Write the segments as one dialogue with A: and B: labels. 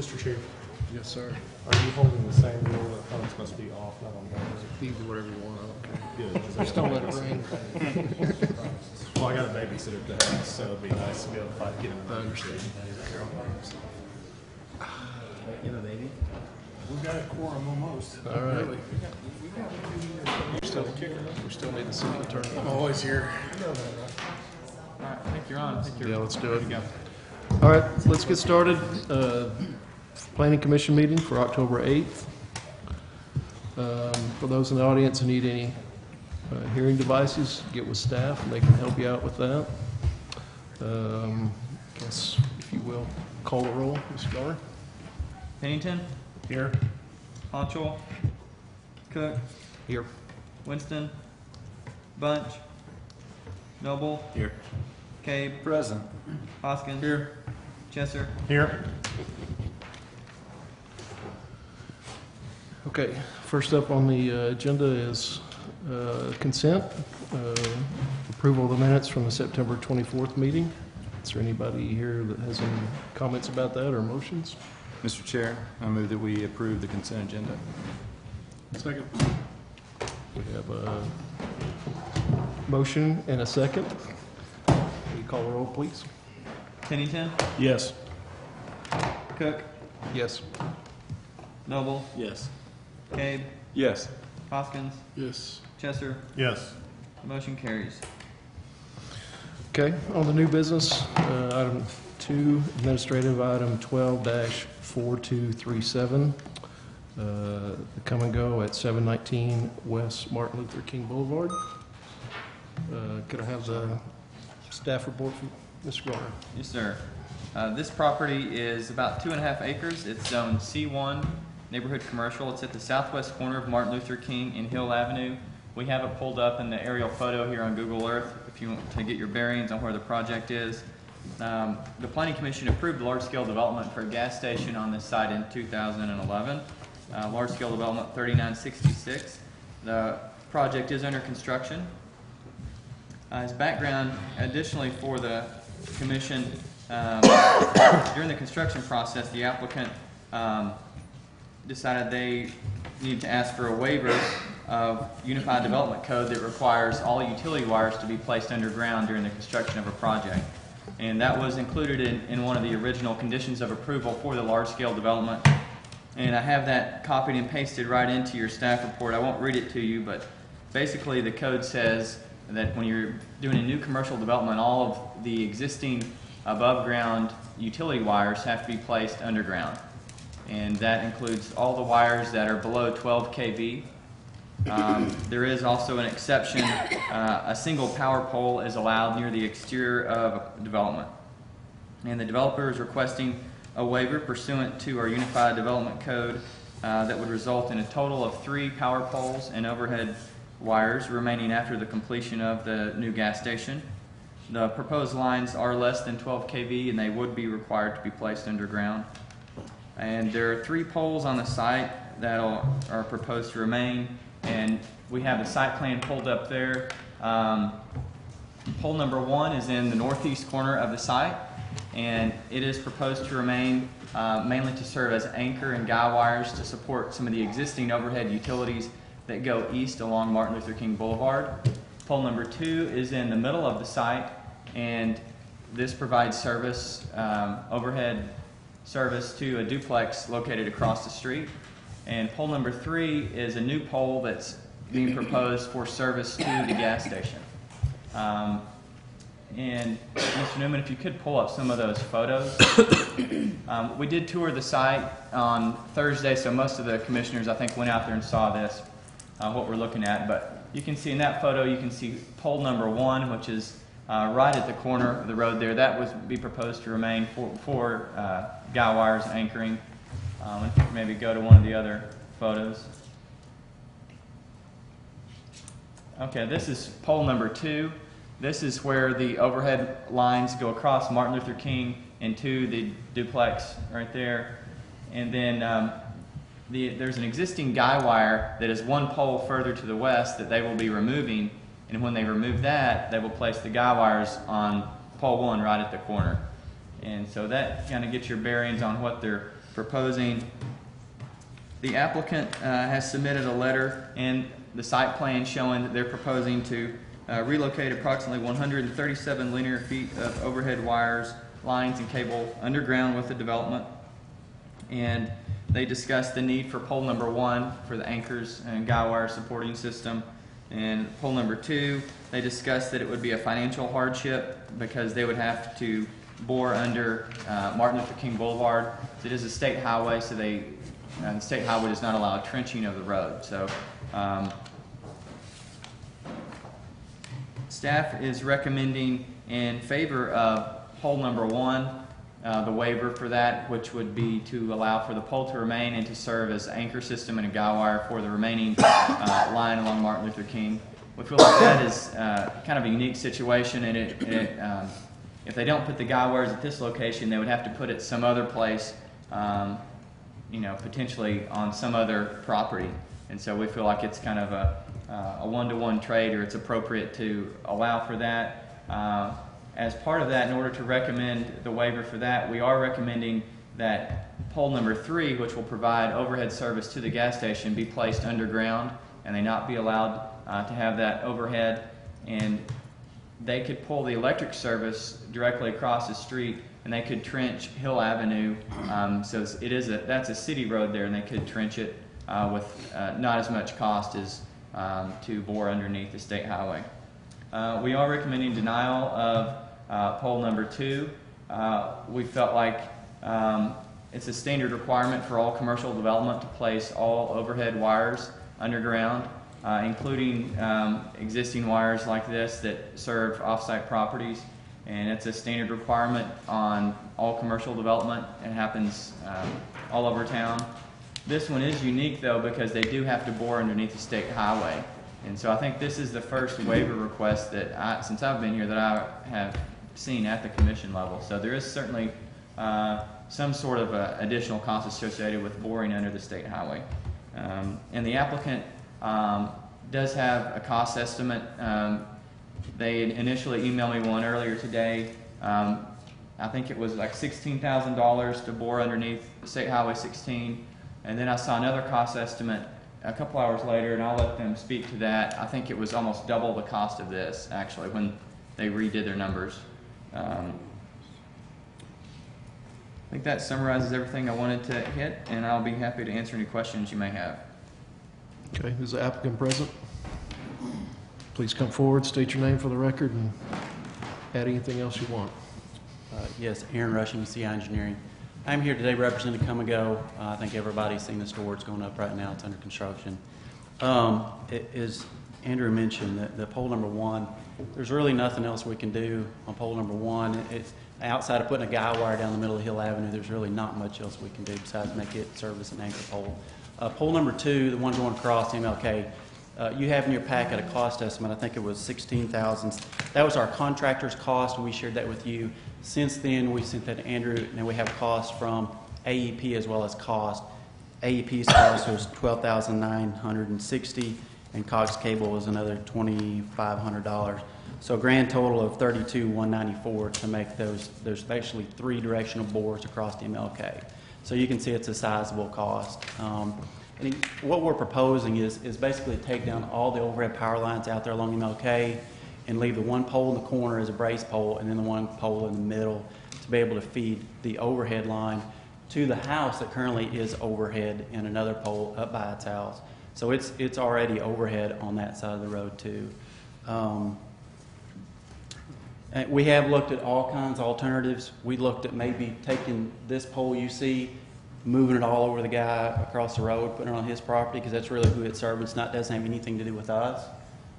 A: Mr. Chair,
B: Yes, sir.
A: are you holding the same rule that phones must be off, not on bars?
B: You can do whatever you want. I don't care.
A: Good.
B: Just don't let it rain.
A: Well, I got a babysitter at the house, so it'd be nice to be able to get him.
B: I understand.
C: You have a baby?
D: We've got a quorum almost.
B: All right.
D: Really.
B: We still need the city attorney.
D: I'm always here.
C: All right, I think you're on. I think you're
B: Yeah, let's do it.
C: Go.
B: All right, let's get started. Planning Commission meeting for October 8th. For those in the audience who need any hearing devices, get with staff and they can help you out with that. Guess, if you will, call the roll, Mr. Garner.
C: Pennington,
A: Here.
C: Honchel, Cook,
B: Here.
C: Winston, Bunch, Noble,
A: Here.
C: Cabe,
D: Present.
C: Hoskins, here, Chesser.
A: Here.
B: Okay, first up on the agenda is consent, approval of the minutes from the September 24th meeting. Is there anybody here that has any comments about that or motions?
E: Mr. Chair, I move that we approve the consent agenda.
D: Second.
B: We have a motion and a second. Will you call the roll, please?
C: Pennington,
A: Yes.
C: Cook,
B: Yes.
C: Noble,
D: Yes.
C: Cabe,
E: Yes.
C: Hoskins,
D: Yes.
C: Chesser.
A: Yes.
C: Motion carries.
B: Okay, on the new business, item 2, administrative item 12-4237, the come and go at 719 West Martin Luther King Boulevard. Could I have the staff report from Mr. Garner?
C: Yes, sir. This property is about 2.5 acres. It's zone C1, neighborhood commercial. It's at the southwest corner of Martin Luther King and Hill Avenue. We have it pulled up in the aerial photo here on Google Earth if you want to get your bearings on where the project is. The Planning Commission approved large-scale development for a gas station on this site in 2011. Large-scale development 3966. The project is under construction. As background, additionally for the Commission, during the construction process, the applicant decided they needed to ask for a waiver of Unified Development Code that requires all utility wires to be placed underground during the construction of a project. And that was included in one of the original conditions of approval for the large-scale development. And I have that copied and pasted right into your staff report. I won't read it to you, but basically the code says that when you're doing a new commercial development, all of the existing above-ground utility wires have to be placed underground. And that includes all the wires that are below 12 kV. There is also an exception. A single power pole is allowed near the exterior of a development. And the developer is requesting a waiver pursuant to our Unified Development Code that would result in a total of 3 power poles and overhead wires remaining after the completion of the new gas station. The proposed lines are less than 12 kV and they would be required to be placed underground. And there are 3 poles on the site that are proposed to remain, and we have the site plan pulled up there. Pole number 1 is in the northeast corner of the site, and it is proposed to remain mainly to serve as anchor and guy wires to support some of the existing overhead utilities that go east along Martin Luther King Boulevard. Pole number 2 is in the middle of the site, and this provides service, overhead service to a duplex located across the street. And pole number 3 is a new pole that's being proposed for service to the gas station. And Mr. Newman, if you could pull up some of those photos. We did tour the site on Thursday, so most of the commissioners, I think, went out there and saw this, what we're looking at. But you can see in that photo, you can see pole number 1, which is right at the corner of the road there. That would be proposed to remain for guy wires anchoring. If you could maybe go to one of the other photos. Okay, this is pole number 2. This is where the overhead lines go across Martin Luther King into the duplex right there. And then there's an existing guy wire that is 1 pole further to the west that they will be removing. And when they remove that, they will place the guy wires on pole 1 right at the corner. And so that kind of gets your bearings on what they're proposing. The applicant has submitted a letter and the site plan showing that they're proposing to relocate approximately 137 linear feet of overhead wires, lines, and cable underground with the development. And they discussed the need for pole number 1 for the anchors and guy wire supporting system. And pole number 2, they discussed that it would be a financial hardship because they would have to bore under Martin Luther King Boulevard. It is a state highway, so the state highway does not allow trenching of the road. So staff is recommending in favor of pole number 1, the waiver for that, which would be to allow for the pole to remain and to serve as anchor system and a guy wire for the remaining line along Martin Luther King. We feel like that is kind of a unique situation, and if they don't put the guy wires at this location, they would have to put it some other place, potentially on some other property. And so we feel like it's kind of a one-to-one trade, or it's appropriate to allow for that. As part of that, in order to recommend the waiver for that, we are recommending that pole number 3, which will provide overhead service to the gas station, be placed underground, and they not be allowed to have that overhead. And they could pull the electric service directly across the street, and they could trench Hill Avenue. So that's a city road there, and they could trench it with not as much cost as to bore underneath the state highway. We are recommending denial of pole number 2. We felt like it's a standard requirement for all commercial development to place all overhead wires underground, including existing wires like this that serve off-site properties. And it's a standard requirement on all commercial development. It happens all over town. This one is unique, though, because they do have to bore underneath the state highway. And so I think this is the first waiver request that since I've been here, that I have seen at the commission level. So there is certainly some sort of additional cost associated with boring under the state highway. And the applicant does have a cost estimate. They initially emailed me one earlier today. I think it was like $16,000 to bore underneath State Highway 16. And then I saw another cost estimate a couple hours later, and I'll let them speak to that. I think it was almost double the cost of this, actually, when they redid their numbers. I think that summarizes everything I wanted to hit, and I'll be happy to answer any questions you may have.
B: Okay, is the applicant present? Please come forward, state your name for the record, and add anything else you want.
F: Yes, Aaron Rushing, CI Engineering. I'm here today representing Come and Go. I think everybody's seen the store. It's going up right now. It's under construction. As Andrew mentioned, the pole number 1, there's really nothing else we can do on pole number 1. It's outside of putting a guy wire down the middle of Hill Avenue. There's really not much else we can do besides make it serve as an anchor pole. Pole number 2, the one going across MLK, you have in your packet a cost estimate. I think it was $16,000. That was our contractor's cost, and we shared that with you. Since then, we sent that to Andrew, and we have costs from AEP as well as cost. AEP's cost was $12,960, and Cox Cable was another $2,500. So a grand total of $32,194 to make those basically 3 directional bores across the MLK. So you can see it's a sizable cost. And what we're proposing is basically take down all the overhead power lines out there along MLK and leave the one pole in the corner as a brace pole and then the one pole in the middle to be able to feed the overhead line to the house that currently is overhead and another pole up by its house. So it's already overhead on that side of the road too. And we have looked at all kinds of alternatives. We looked at maybe taking this pole you see, moving it all over the guy across the road, putting it on his property, because that's really who it's serving. It doesn't have anything to do with us.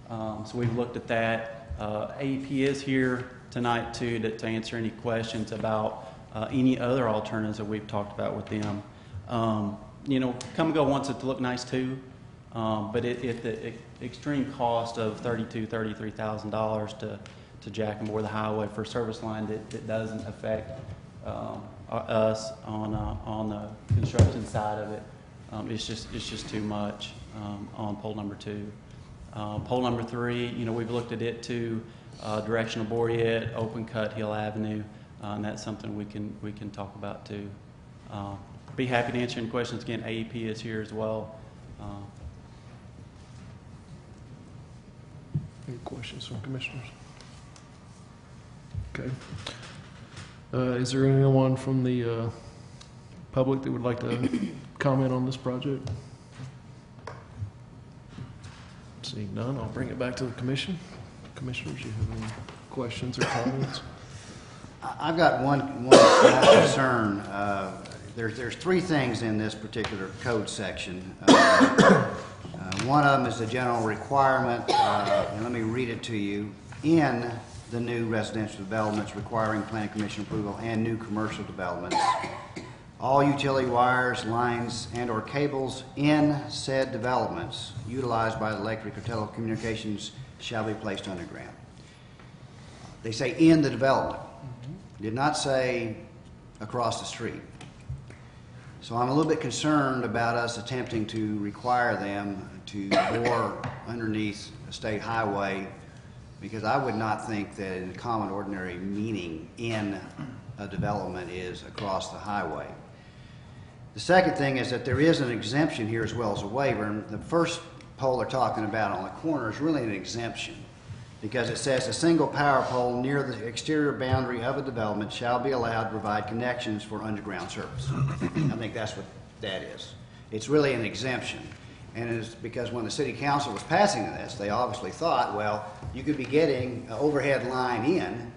F: So we've looked at that. AEP is here tonight too to answer any questions about any other alternatives that we've talked about with them. Come and Go wants it to look nice too, but at the extreme cost of $33,000 to jack and bore the highway for a service line that doesn't affect us on the construction side of it. It's just too much on pole number 2. Pole number 3, we've looked at it too. Directional bore yet, open cut Hill Avenue, and that's something we can talk about too. Be happy to answer any questions. Again, AEP is here as well.
B: Any questions from commissioners? Okay. Is there anyone from the public that would like to comment on this project? Seeing none, I'll bring it back to the commission. Commissioners, you have any questions or comments?
G: I've got one small concern. There's three things in this particular code section. One of them is the general requirement, and let me read it to you. In the new residential developments requiring planning commission approval and new commercial developments, all utility wires, lines, and/or cables in said developments utilized by the electric or telecommunications shall be placed underground. They say in the development. Did not say across the street. So I'm a little bit concerned about us attempting to require them to bore underneath a state highway, because I would not think that in common ordinary meaning in a development is across the highway. The second thing is that there is an exemption here as well as a waiver. And the first pole they're talking about on the corner is really an exemption, because it says a single power pole near the exterior boundary of a development shall be allowed to provide connections for underground service. I think that's what that is. It's really an exemption. And it's because when the city council was passing this, they obviously thought, well, you could be getting an overhead line in.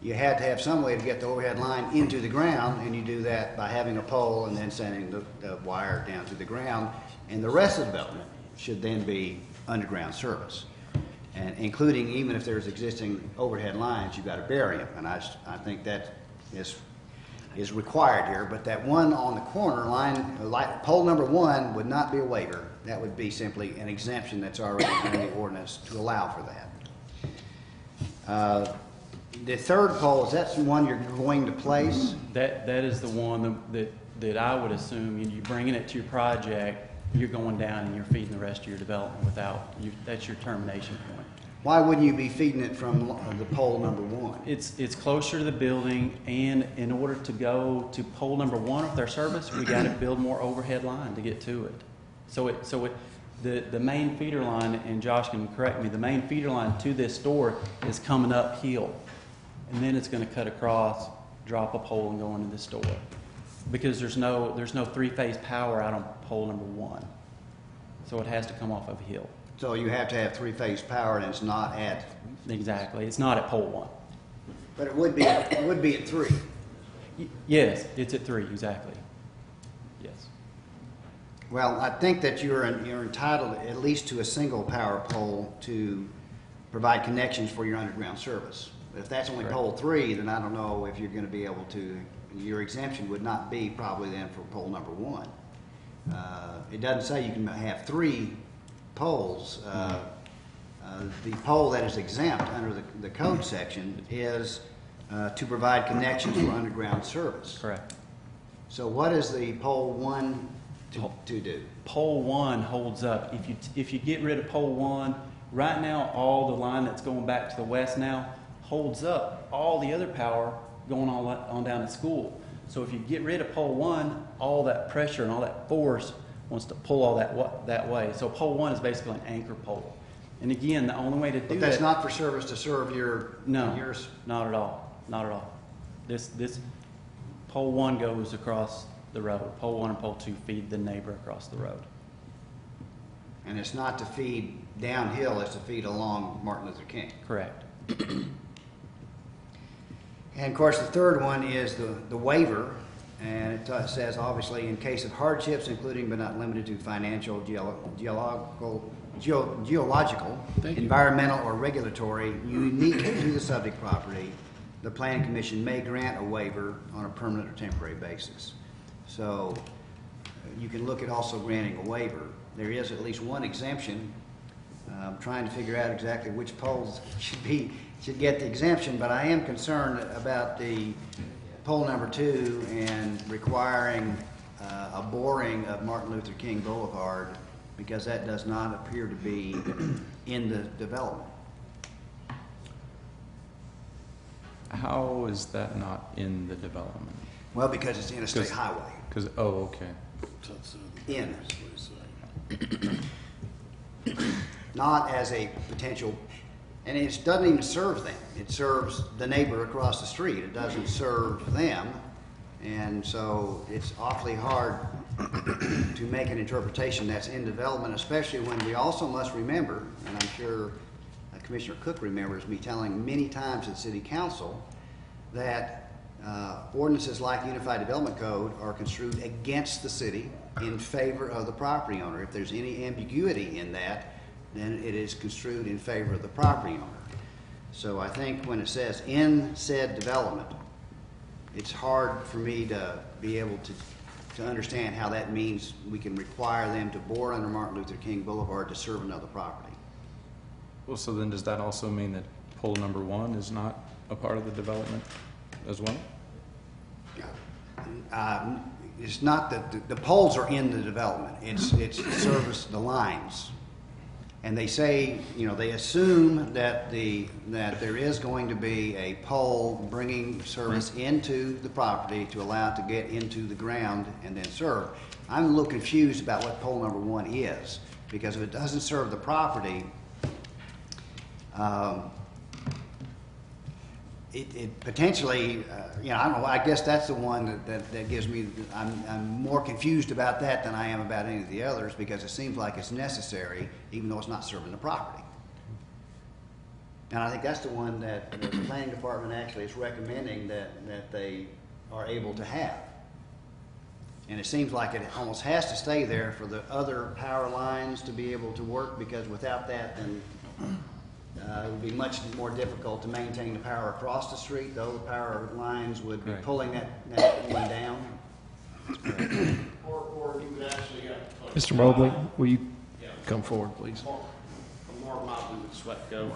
G: You had to have some way to get the overhead line into the ground, and you do that by having a pole and then sending the wire down to the ground. And the rest of the development should then be underground service. And including even if there's existing overhead lines, you've got to bury them. And I think that is required here. But that one on the corner line, pole number one, would not be a waiver. That would be simply an exemption that's already in the ordinance to allow for that. The third pole, is that the one you're going to place?
F: That is the one that I would assume you're bringing it to your project, you're going down and you're feeding the rest of your development without, that's your termination point.
G: Why wouldn't you be feeding it from the pole number one?
F: It's closer to the building, and in order to go to pole number one with our service, we got to build more overhead line to get to it. The main feeder line, and Josh can correct me, the main feeder line to this store is coming uphill, and then it's going to cut across, drop a pole, and go into the store, because there's no three-phase power out on pole number one, so it has to come off of a hill.
G: So you have to have three-phase power, and it's not at.
F: Exactly, it's not at pole one.
G: But it would be at three.
F: Yes, it's at 3, exactly. Yes.
G: Well, I think that you're entitled at least to a single power pole to provide connections for your underground service. But if that's only
F: Correct.
G: pole 3, then I don't know if you're going to be able to. Your exemption would not be probably then for pole number 1. It doesn't say you can have 3 poles. The pole that is exempt under the code section is to provide connections for underground service.
F: Correct.
G: So what is the pole 1 to do?
F: Pole 1 holds up. If you get rid of pole 1, right now all the line that's going back to the west now holds up all the other power going on down to school. So if you get rid of pole 1, all that pressure and all that force wants to pull all that way. So pole 1 is basically an anchor pole. And again, the only way to do that.
G: But that's not for service to serve your.
F: No,
G: yours.
F: not at all. Not at all. This pole 1 goes across the road. Pole 1 and pole 2 feed the neighbor across the road.
G: And it's not to feed downhill, it's to feed along Martin Luther King.
F: Correct.
G: And of course, the third one is the waiver. And it says, obviously, in case of hardships, including but not limited to financial, geological, environmental, or regulatory, unique to the subject property, the Planning Commission may grant a waiver on a permanent or temporary basis. So you can look at also granting a waiver. There is at least one exemption. I'm trying to figure out exactly which poles should get the exemption, but I am concerned about the pole number 2 and requiring a boring of Martin Luther King Boulevard, because that does not appear to be in the development.
E: How is that not in the development?
G: Well, because it's interstate
E: 'Cause-
G: highway.
E: Because, oh, okay.
G: In. Not as a potential, and it doesn't even serve them. It serves the neighbor across the street. It doesn't serve them. And so it's awfully hard to make an interpretation that's in development, especially when we also must remember, and I'm sure Commissioner Cook remembers me telling many times at City Council, that ordinances like Unified Development Code are construed against the city in favor of the property owner. If there's any ambiguity in that, then it is construed in favor of the property owner. So I think when it says in said development, it's hard for me to be able to understand how that means we can require them to bore under Martin Luther King Boulevard to serve another property.
E: Well, so then does that also mean that pole number 1 is not a part of the development as well?
G: It's not that the poles are in the development. It's service the lines, and they say, you know, they assume that there is going to be a pole bringing service into the property to allow it to get into the ground and then serve. I'm a little confused about what pole number 1 is, because if it doesn't serve the property, it potentially, you know, I don't know, I guess that's the one that gives me, I'm more confused about that than I am about any of the others, because it seems like it's necessary, even though it's not serving the property. And I think that's the one that the planning department actually is recommending that they are able to have. And it seems like it almost has to stay there for the other power lines to be able to work, because without that, then it would be much more difficult to maintain the power across the street. The old power lines would be
E: Right.
G: pulling that one down.
D: Or you would actually have to put.
B: Mr. Mobley, will you come forward, please?
H: Mark Mobley with Sweatco,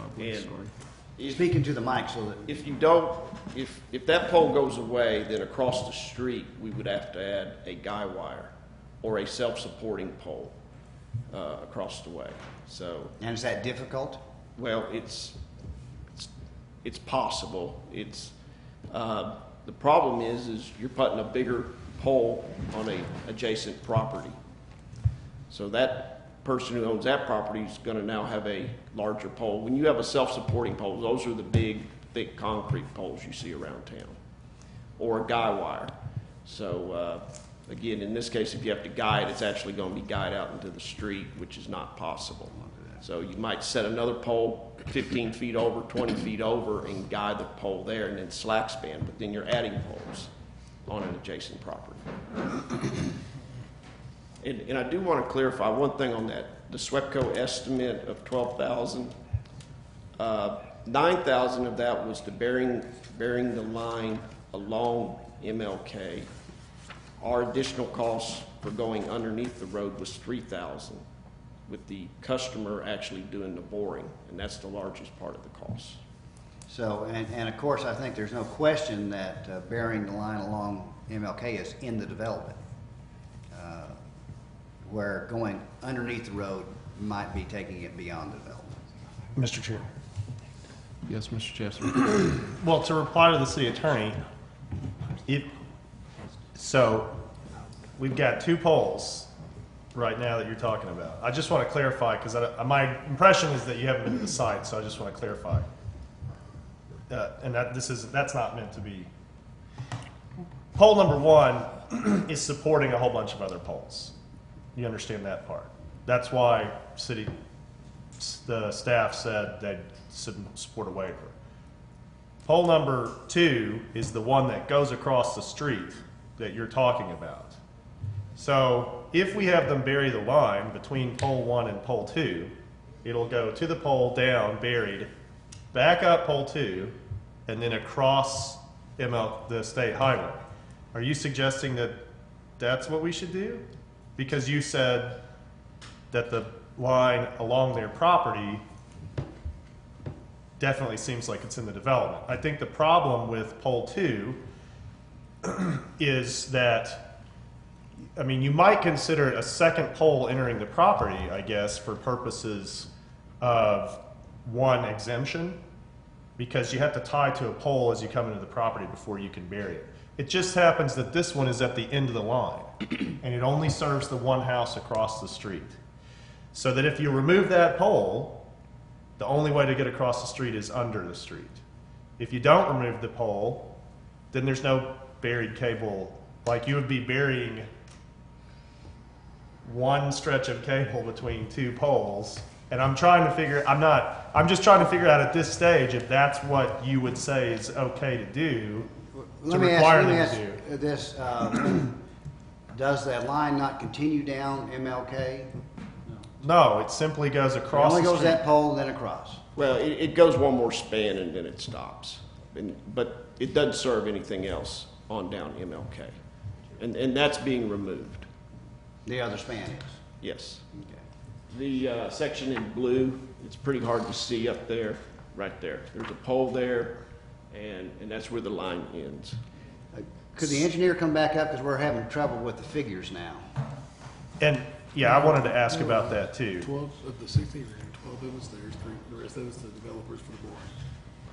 H: and
G: Speaking to the mic so that,
H: if you don't, if that pole goes away, then across the street, we would have to add a guy wire or a self-supporting pole across the way. So,
G: and is that difficult?
H: well, it's possible. It's the problem is you're putting a bigger pole on a adjacent property. So that person who owns that property is going to now have a larger pole. When you have a self-supporting pole, those are the big, thick concrete poles you see around town, or a guy wire. So again, in this case, if you have to guide, it's actually going to be guide out into the street, which is not possible. So you might set another pole 15 feet over, 20 feet over, and guide the pole there, and then slack span, but then you're adding poles on an adjacent property. And I do want to clarify one thing on that. The SWEPCO estimate of $12,000, 9,000 of that was the burying the line along MLK. Our additional costs for going underneath the road was $3,000, with the customer actually doing the boring, and that's the largest part of the cost.
G: So, and of course, I think there's no question that burying the line along MLK is in the development, where going underneath the road might be taking it beyond the development.
A: Mr. Chair.
B: Yes, Mr. Chester.
A: Well, to reply to the city attorney, so we've got 2 poles right now that you're talking about. I just want to clarify, because my impression is that you haven't been to the site, so I just want to clarify. And that's not meant to be. Pole number 1 is supporting a whole bunch of other poles. You understand that part. That's why the staff said they'd support a waiver. Pole number 2 is the one that goes across the street that you're talking about. So if we have them bury the line between pole 1 and pole 2, it'll go to the pole, down, buried, back up pole 2, and then across the state highway. Are you suggesting that that's what we should do? Because you said that the line along their property definitely seems like it's in the development. I think the problem with pole 2 is that, I mean, you might consider it a second pole entering the property, I guess, for purposes of one exemption. because you have to tie to a pole as you come into the property before you can bury it. It just happens that this one is at the end of the line, and it only serves the one house across the street. So that if you remove that pole, the only way to get across the street is under the street. If you don't remove the pole, then there's no buried cable. Like, you would be burying one stretch of cable between two poles. And I'm just trying to figure out at this stage if that's what you would say is okay to do, to require them to do.
G: This, does that line not continue down MLK?
A: No, it simply goes
G: It
A: across
G: only
A: the
G: goes
A: street.
G: that pole, then across.
H: Well, it goes one more span and then it stops. But it doesn't serve anything else on down MLK. And that's being removed,
G: The other span is.
H: yes.
G: Okay.
H: The section in blue, it's pretty hard to see up there, right there. There's a pole there, and that's where the line ends.
G: Could the engineer come back up, because we're having trouble with the figures now?
A: And yeah, I wanted to ask about that too.
D: 12 of the 16, 12 of us, there's 3, the rest of us, the developers for the board.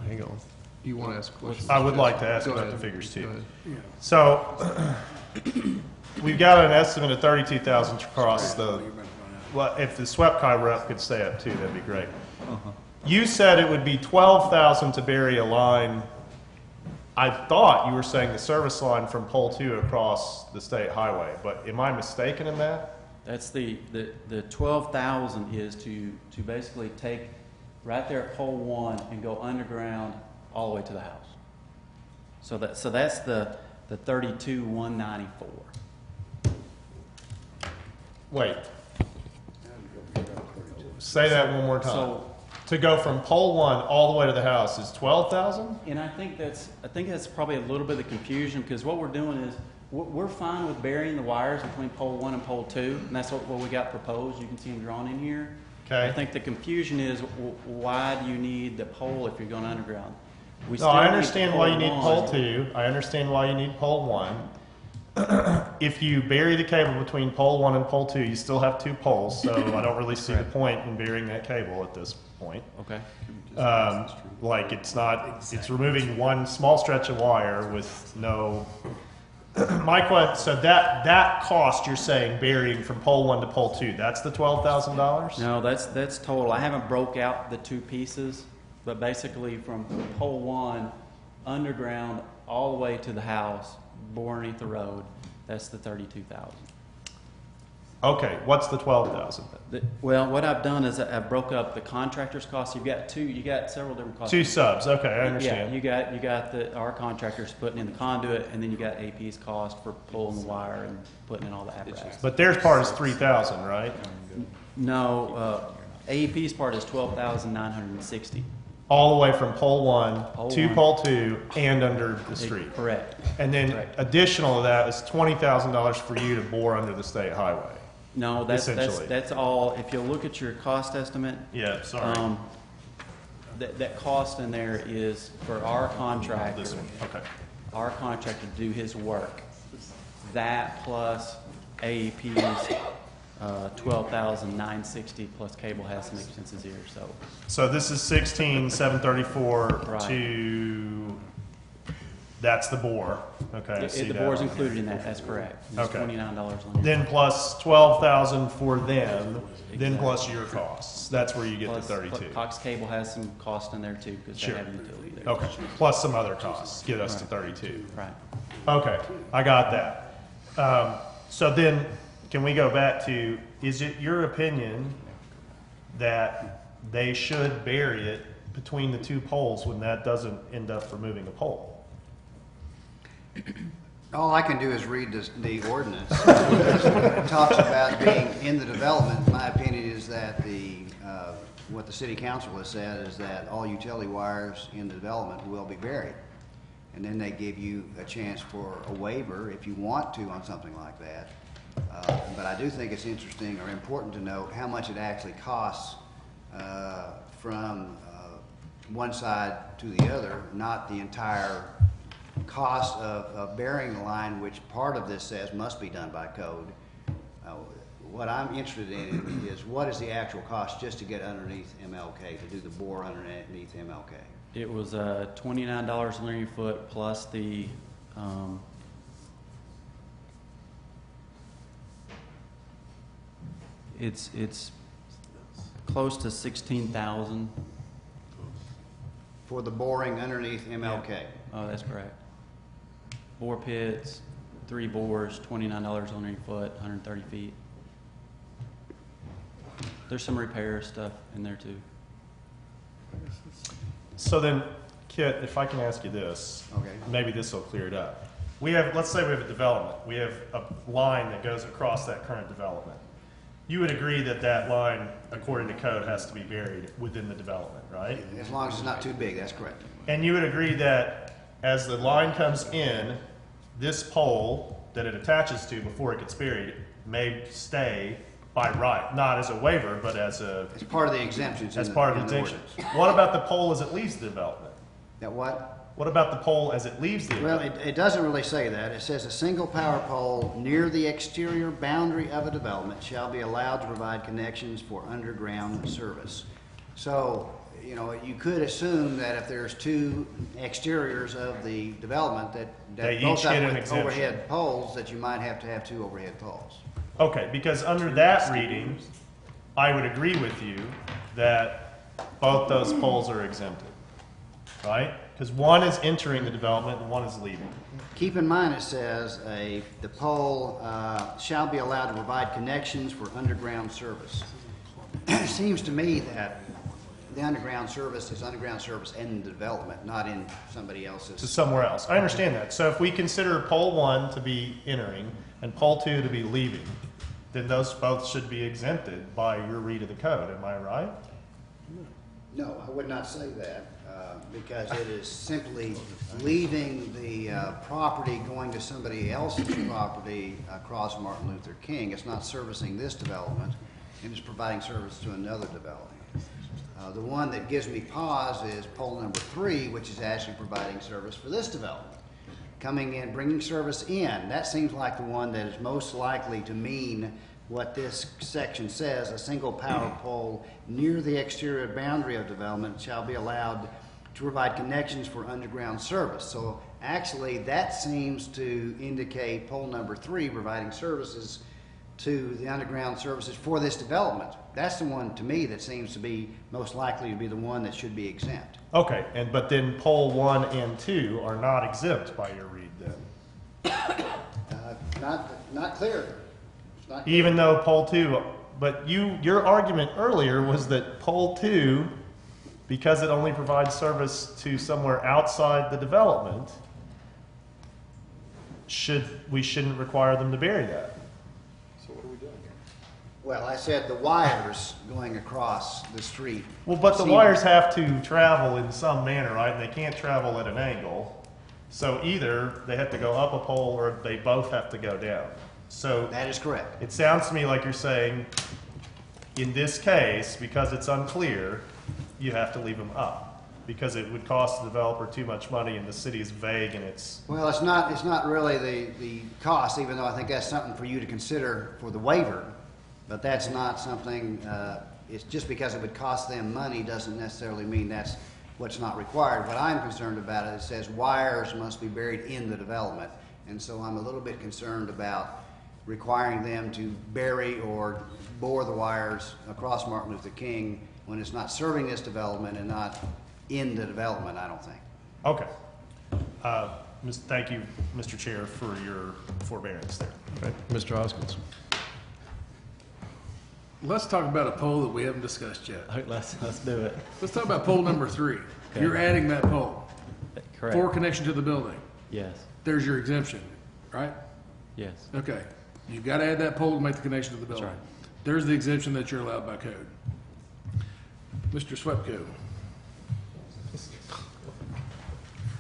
B: Hang on. You want to ask a question?
A: I would like to ask
B: Go
A: about
B: ahead.
A: the figures
B: Go
A: too.
B: ahead.
D: Yeah.
A: So we've got an estimate of 32,000 across the.
D: You're about to find out.
A: Well, if the swept car rep could stay up too, that'd be great. You said it would be 12,000 to bury a line. I thought you were saying the service line from pole 2 across the state highway, but am I mistaken in that?
F: That's the 12,000 is to basically take right there at pole 1 and go underground all the way to the house. So that's the 32,194.
A: Wait. Say that one more time.
F: So,
A: To go from pole 1 all the way to the house is 12,000?
F: and I think that's probably a little bit of confusion, because what we're doing is we're fine with burying the wires between pole 1 and pole 2, and that's what we got proposed. You can see them drawn in here.
A: Okay.
F: I think the confusion is why do you need the pole if you're going underground? We
A: No, I
F: still
A: understand
F: need
A: why you need pole
F: 1.
A: 2. I understand why you need pole 1. If you bury the cable between pole 1 and pole 2, you still have 2 poles, so I don't really see the point in burying that cable at this point.
F: Okay.
A: Like, it's removing one small stretch of wire with no. My question, so that cost you're saying burying from pole 1 to pole 2, that's the $12,000?
F: No, that's total. I haven't broke out the 2 pieces, but basically from pole 1 underground all the way to the house, bore underneath the road, that's the 32,000.
A: Okay, what's the 12,000 then?
F: Well, what I've done is I've broke up the contractor's costs. You got several different costs.
A: 2 subs, okay, I
F: Yeah,
A: understand.
F: you got our contractors putting in the conduit, and then you got AP's cost for pulling the wire and putting in all the apparatus.
A: But their part is 3,000, right?
F: No, AEP's part is 12,960.
A: All the way from pole 1
F: Pole
A: to
F: 1.
A: pole 2 and under the street.
F: Correct.
A: And then
F: Correct.
A: additional to that is $20,000 for you to bore under the state highway.
F: No,
A: Essentially.
F: that's all. If you look at your cost estimate,
A: Yeah, sorry.
F: that cost in there is for our contractor.
A: This one, okay.
F: Our contractor to do his work. That plus AEP's 12,960 plus cable has some expenses here.
A: So this is 16,734
F: Right.
A: to, that's the bore. Okay, I see
F: The
A: that
F: board's
A: on
F: included in that. That's correct. It's
A: Okay.
F: $29 on it.
A: Then plus 12,000 for them, then plus your costs. That's where you get the
F: Plus,
A: 32.
F: Cox Cable has some cost in there too because they
A: Sure.
F: have utility there.
A: Okay, plus some other costs, get us to 32.
F: Right.
A: Okay, I got that. So then, can we go back to, is it your opinion that they should bury it between the 2 poles when that doesn't end up removing a pole?
G: All I can do is read the ordinance. It talks about being in the development. My opinion is that what the city council has said is that all utility wires in the development will be buried. And then they give you a chance for a waiver if you want to on something like that. But I do think it's interesting or important to note how much it actually costs from one side to the other, not the entire cost of burying the line, which part of this says must be done by code. What I'm interested in is what is the actual cost just to get underneath MLK, to do the bore underneath MLK?
F: It was $29 a linear foot plus the, it's close to 16,000.
G: For the boring underneath MLK.
F: Oh, that's correct. Bore pits, 3 bores, $29 a linear foot, 130 feet. There's some repair stuff in there too.
A: So then, Kit, if I can ask you this,
G: Okay.
A: maybe this will clear it up. We have, let's say we have a development. We have a line that goes across that current development. You would agree that that line, according to code, has to be buried within the development, right?
G: As long as it's not too big, that's correct.
A: And you would agree that as the line comes in, this pole that it attaches to before it gets buried may stay by right, not as a waiver, but as
G: It's part of the exemptions.
A: as
G: in
A: part of
G: in
A: the exemption.
G: ordinance.
A: What about the pole as it leaves the development?
G: That what?
A: What about the pole as it leaves the
G: Well,
A: development?
G: it doesn't really say that. It says a single power pole near the exterior boundary of a development shall be allowed to provide connections for underground service. So, you know, you could assume that if there's 2 exteriors of the development that
A: They
G: both
A: each
G: have
A: get an
G: with
A: exemption.
G: overhead poles, that you might have to have 2 overhead poles.
A: Okay, because under that reading, I would agree with you that both those poles are exempted, right? Because one is entering the development and one is leaving.
G: Keep in mind, it says the pole shall be allowed to provide connections for underground service. It seems to me that the underground service is underground service in the development, not in somebody
A: To
G: else's.
A: somewhere else. I understand that. So if we consider pole 1 to be entering and pole 2 to be leaving, then those both should be exempted by your read of the code. Am I right?
G: No, I would not say that, because it is simply leaving the property, going to somebody else's property across Martin Luther King. It's not servicing this development, and it's providing service to another development. The one that gives me pause is pole number 3, which is actually providing service for this development. Coming in, bringing service in, that seems like the one that is most likely to mean what this section says: a single power pole near the exterior boundary of development shall be allowed to provide connections for underground service. So actually, that seems to indicate pole number 3 providing services to the underground services for this development. That's the one, to me, that seems to be most likely to be the one that should be exempt.
A: Okay, but then pole 1 and 2 are not exempt by your read then?
G: Not clear. It's not clear.
A: Even though pole 2, but your argument earlier was that pole 2, because it only provides service to somewhere outside the development, we shouldn't require them to bury that.
G: Well, I said the wires going across the street.
A: Well, but the wires have to travel in some manner, right? And they can't travel at an angle. So either they have to go up a pole or they both have to go down. So
G: That is correct.
A: it sounds to me like you're saying, in this case, because it's unclear, you have to leave them up, because it would cost the developer too much money and the city is vague in its.
G: Well, it's not really the cost, even though I think that's something for you to consider for the waiver. But that's not something, it's just because it would cost them money doesn't necessarily mean that's what's not required. What I'm concerned about is it says wires must be buried in the development. And so I'm a little bit concerned about requiring them to bury or bore the wires across Martin Luther King when it's not serving this development and not in the development, I don't think.
A: Okay. Thank you, Mr. Chair, for your forbearance there.
B: Okay, Mr. Hoskins.
D: Let's talk about a pole that we haven't discussed yet.
F: All right, let's do it.
D: Let's talk about pole number 3.
F: Okay.
D: You're adding that pole
F: Correct.
D: for connection to the building.
F: Yes,
D: There's your exemption, right?
F: yes.
D: Okay. You've got to add that pole to make the connection to the building.
F: right.
D: There's the exemption that you're allowed by code. Mr. Swepko.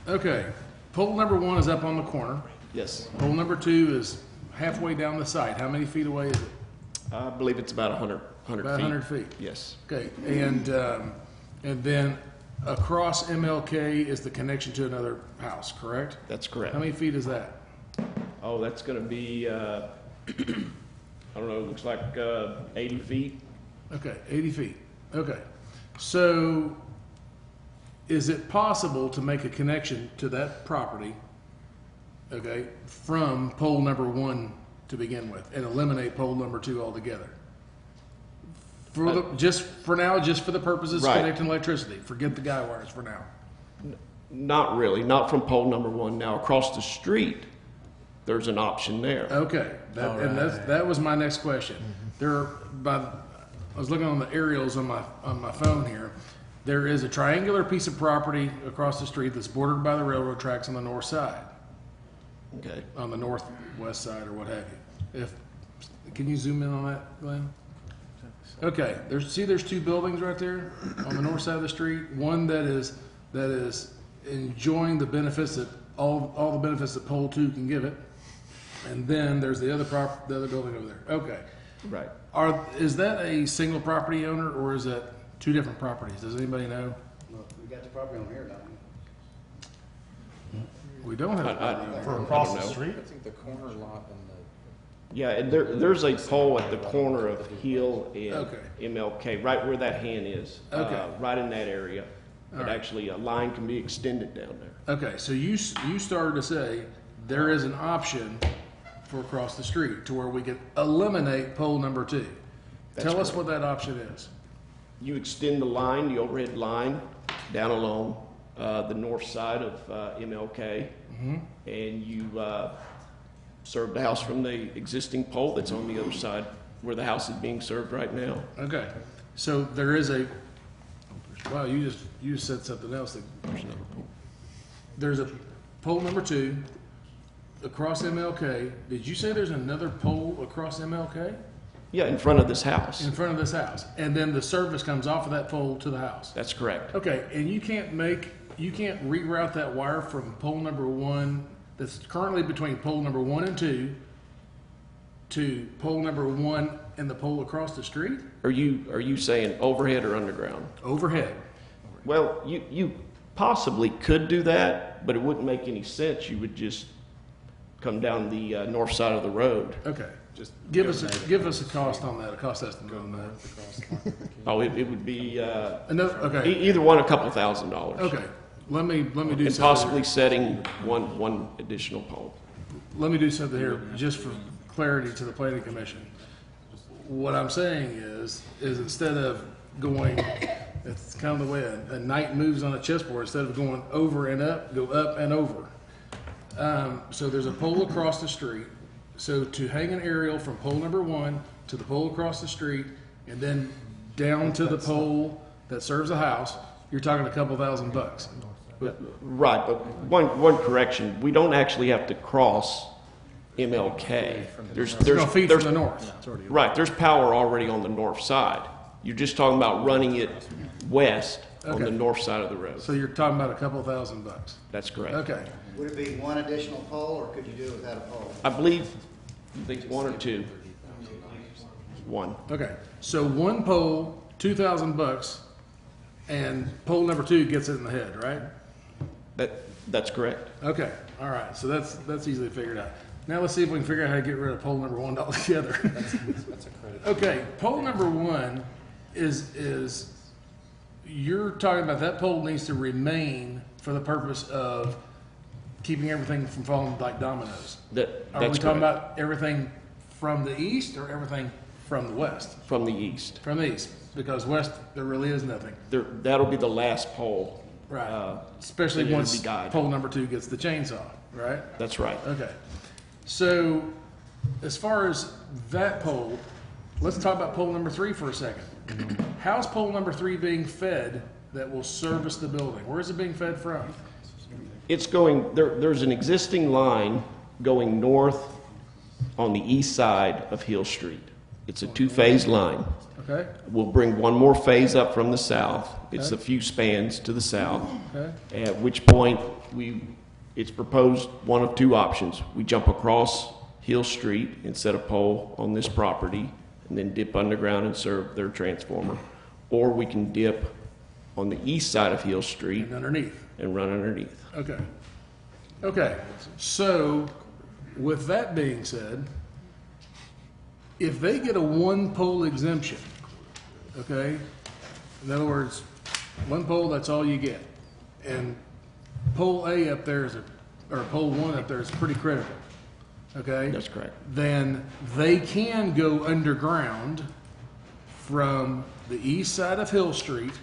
D: Okay. Pole number 1 is up on the corner.
H: Yes,
D: Pole number 2 is halfway down the site. How many feet away is it?
H: I believe it's about 100 feet.
D: About 100 feet.
H: Yes,
D: Okay, and then across MLK is the connection to another house, correct?
H: that's correct.
D: How many feet is that?
H: Oh, that's gonna be, I don't know, it looks like 80 feet.
D: Okay, 80 feet. Okay, so is it possible to make a connection to that property, okay, from pole number 1 to begin with, and eliminate pole number 2 altogether? Just for now, just for the purposes of
H: Right.
D: connecting electricity. Forget the guy wires for now.
H: Not really, not from pole number 1. Now, across the street, there's an option there.
D: Okay, that was my next question. I was looking on the aerials on my phone here. There is a triangular piece of property across the street that's bordered by the railroad tracks on the north side,
H: Okay.
D: on the northwest side or what have you. Can you zoom in on that, Glenn? Okay, there's 2 buildings right there on the north side of the street. One that is enjoying the benefits that all the benefits that pole 2 can give it, and then there's the other building over there. Okay,
H: Right.
D: is that a single property owner or is that 2 different properties? Does anybody know?
G: Well, we got the property on here, don't we?
D: We don't have.
A: For
H: I
A: across
H: don't
A: the
H: know.
A: street?
E: I think the corner lot and the.
H: Yeah, and there's a pole at the corner of Hill and
D: Okay.
H: MLK, right where that hand is.
D: Okay.
H: Right in that area.
D: All
H: But
D: right.
H: actually, a line can be extended down there.
D: Okay, so you started to say there is an option for across the street to where we can eliminate pole number 2.
H: That's
D: Tell us
H: correct.
D: what that option is.
H: You extend the line, the overhead line, down along the north side of MLK, and you serve the house from the existing pole that's on the other side where the house is being served right now.
D: Okay, so there is a, wow, you just said something else. There's a pole number 2 across MLK. Did you say there's another pole across MLK
H: Yeah, in front of this house.
D: in front of this house? And then the service comes off of that pole to the house?
H: That's correct.
D: Okay, and you can't reroute that wire from pole number 1 that's currently between pole number 1 and 2 to pole number 1 and the pole across the street?
H: Are you saying overhead or underground?
D: Overhead.
H: Well, you possibly could do that, but it wouldn't make any sense. You would just come down the north side of the road.
D: Okay, just give us a cost on that, a cost estimate on that.
H: Oh, it would be
D: Okay,
H: either one a couple $1,000s.
D: okay, let me do
H: And
D: something.
H: possibly setting one additional pole.
D: Let me do something here, just for clarity to the planning commission. What I'm saying is instead of going, it's kind of the way a knight moves on a chessboard, instead of going over and up, go up and over. So there's a pole across the street. So to hang an aerial from pole number 1 to the pole across the street, and then down to the pole that serves the house, you're talking a couple $1,000.
H: Right, but one correction, we don't actually have to cross MLK.
D: It's gonna feed from the north.
H: Right, there's power already on the north side. You're just talking about running it west on
D: Okay.
H: the north side of the road.
D: So you're talking about a couple $1,000.
H: That's correct.
D: Okay.
G: Would it be one additional pole, or could you do it without a pole?
H: I think 1 or 2. 1.
D: Okay, so one pole, $2,000, and pole number 2 gets it in the head, right?
H: That's correct.
D: Okay, all right, so that's easily figured out. Now let's see if we can figure out how to get rid of pole number 1 altogether. Okay, pole number 1 is you're talking about that pole needs to remain for the purpose of keeping everything from falling like dominoes.
H: That's
D: Are we talking
H: correct.
D: about everything from the east or everything from the west?
H: From the east.
D: From the east, because west, there really is nothing.
H: That'll be the last pole.
D: Right. Especially
H: it'll
D: once
H: be guided.
D: pole number 2 gets the chainsaw, right?
H: That's right.
D: Okay. So as far as that pole, let's talk about pole number 3 for a second. How's pole number 3 being fed that will service the building? Where is it being fed from?
H: It's going, there's an existing line going north on the east side of Hill Street. It's a 2-phase line.
D: Okay,
H: We'll bring one more phase up from the south. It's a few spans to the south.
D: okay,
H: At which point, it's proposed one of 2 options. We jump across Hill Street and set a pole on this property and then dip underground and serve their transformer. Or we can dip on the east side of Hill Street
D: and underneath.
H: and run underneath.
D: Okay. Okay, so with that being said, if they get a 1-pole exemption, okay, in other words, 1 pole, that's all you get. and pole A up there or pole 1 up there is pretty critical, okay?
H: That's correct.
D: Then they can go underground from the east side of Hill Street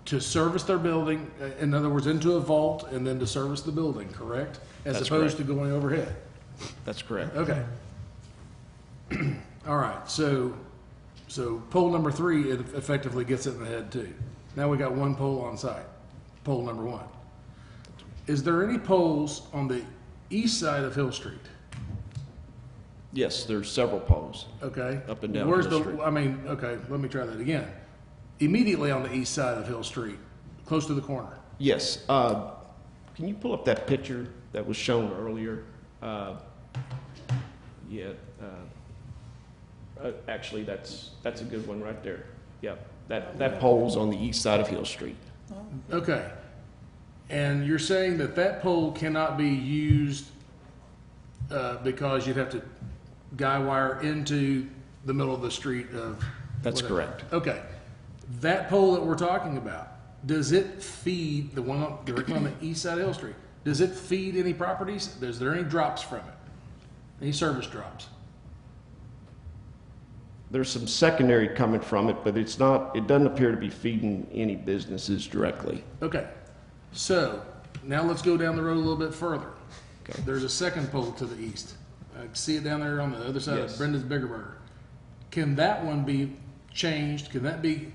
D: to service their building, in other words, into a vault and then to service the building, correct? As
H: That's
D: opposed
H: correct.
D: to going overhead.
H: That's correct.
D: Okay. All right, so pole number 3, it effectively gets it in the head too. Now we got one pole on site, pole number 1. Is there any poles on the east side of Hill Street?
H: Yes, there's several poles.
D: Okay.
H: Up and down
D: Where's
H: Hill
D: the,
H: Street.
D: I mean, okay, let me try that again. Immediately on the east side of Hill Street, close to the corner.
H: Yes. Can you pull up that picture that was shown earlier? Actually, that's a good one right there. Yep. That pole's on the east side of Hill Street.
D: Okay. And you're saying that that pole cannot be used because you'd have to guy wire into the middle of the street of...
H: That's
D: whatever.
H: correct.
D: Okay. That pole that we're talking about, does it feed the one directly on the east side of Hill Street? Does it feed any properties? Is there any drops from it? Any service drops?
H: There's some secondary coming from it, but it doesn't appear to be feeding any businesses directly.
D: Okay. So now let's go down the road a little bit further.
H: Okay.
D: There's a second pole to the east. I can see it down there on the other side
H: Yes.
D: of Brenda's Bigger Burger. Can that one be changed? Can that be,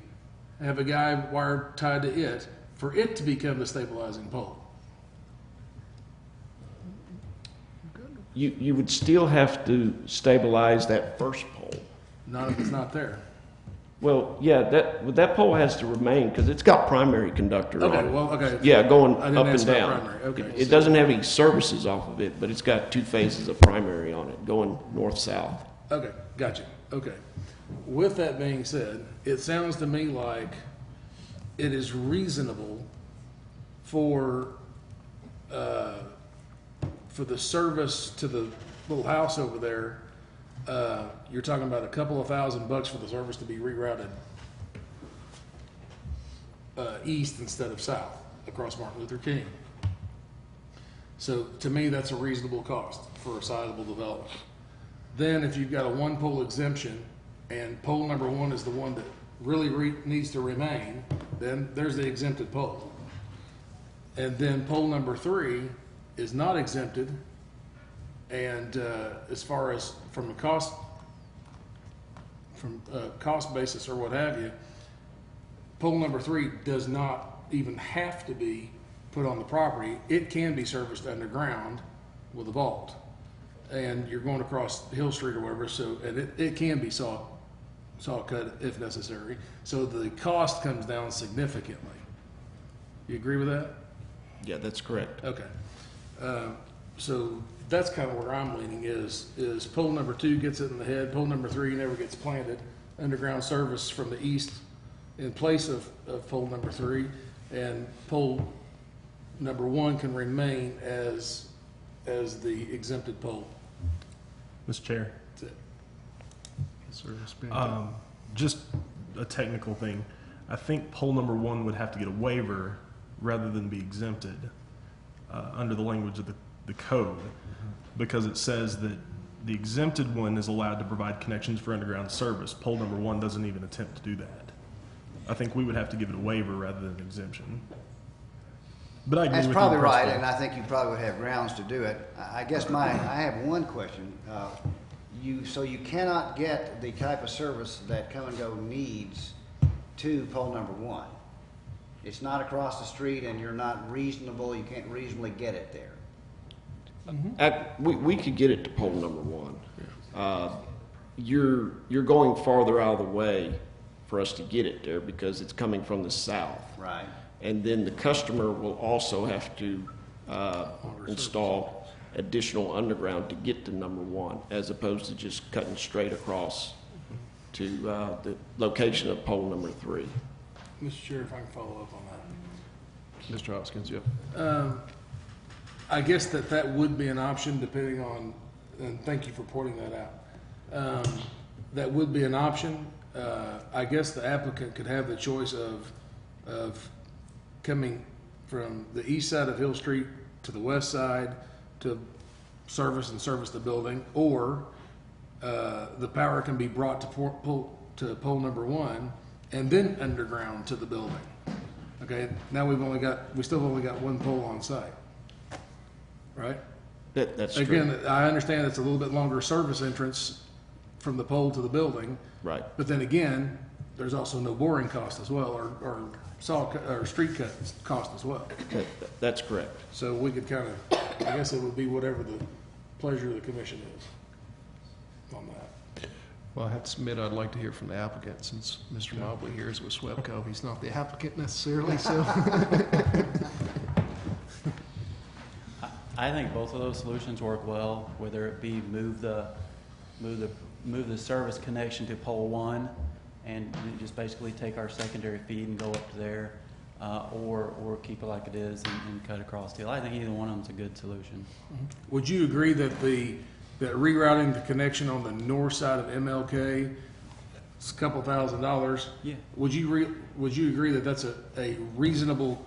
D: have a guy wired tied to it for it to become the stabilizing pole?
H: You would still have to stabilize that first pole.
D: Not if it's not there.
H: Well, yeah, that pole has to remain because it's got primary conductor on
D: Okay,
H: it.
D: well, okay.
H: Yeah, going
D: I didn't
H: up
D: ask
H: and
D: about
H: down.
D: primary. Okay,
H: It
D: so-
H: doesn't have any services off of it, but it's got 2 phases of primary on it, going north-south.
D: Okay, gotcha. Okay. With that being said, it sounds to me like it is reasonable for the service to the little house over there. You're talking about a couple of $1,000 for the service to be rerouted east instead of south across Martin Luther King. So to me, that's a reasonable cost for a sizable development. Then if you've got a 1-pole exemption and pole number 1 is the one that really needs to remain, then there's the exempted pole. And then pole number 3 is not exempted. And as far as from a cost basis or what have you, pole number 3 does not even have to be put on the property. It can be serviced underground with a vault. And you're going across Hill Street or whatever, so, and it can be saw cut if necessary. So the cost comes down significantly. You agree with that?
H: Yeah, that's correct.
D: Okay. So that's kind of where I'm leaning is pole number 2 gets it in the head, pole number 3 never gets planted, underground service from the east in place of pole number 3, and pole number 1 can remain as the exempted pole.
A: Mr. Chair,
D: That's it.
A: just a technical thing. I think pole number 1 would have to get a waiver rather than be exempted under the language of the code, because it says that the exempted one is allowed to provide connections for underground service. Pole number 1 doesn't even attempt to do that. I think we would have to give it a waiver rather than an exemption. But I agree
G: That's
A: with
G: probably
A: you in
G: right,
A: principle.
G: and I think you probably would have grounds to do it. I guess I have one question. So you cannot get the type of service that Come and Go needs to pole number 1. It's not across the street and you're not reasonable, you can't reasonably get it there.
H: We could get it to pole number 1. You're going farther out of the way for us to get it there because it's coming from the south.
G: Right.
H: And then the customer will also have to install additional underground to get to number 1, as opposed to just cutting straight across to the location of pole number 3.
D: Mr. Chair, if I can follow up on that.
B: Mr. Hoskins, yep.
D: I guess that would be an option depending on, and thank you for pointing that out. That would be an option. I guess the applicant could have the choice of coming from the east side of Hill Street to the west side to service the building, or the power can be brought to pole number 1 and then underground to the building. Okay, now we still only got one pole on site, right?
H: That's true.
D: Again, I understand it's a little bit longer service entrance from the pole to the building,
H: Right.
D: but then again, there's also no boring cost as well, or or street cut cost as well.
H: That's correct.
D: So we could kind of, I guess it would be whatever the pleasure of the commission is on that.
B: Well, I have to submit, I'd like to hear from the applicant, since Mr. Mobley here is with SWEPCO. He's not the applicant necessarily, so.
F: I think both of those solutions work well, whether it be move the service connection to pole 1 and just basically take our secondary feed and go up to there, or keep it like it is and cut across the hill. I think either one of them's a good solution.
D: Would you agree that that rerouting the connection on the north side of MLK, it's a couple $1,000s?
F: Yeah.
D: Would you agree that that's a reasonable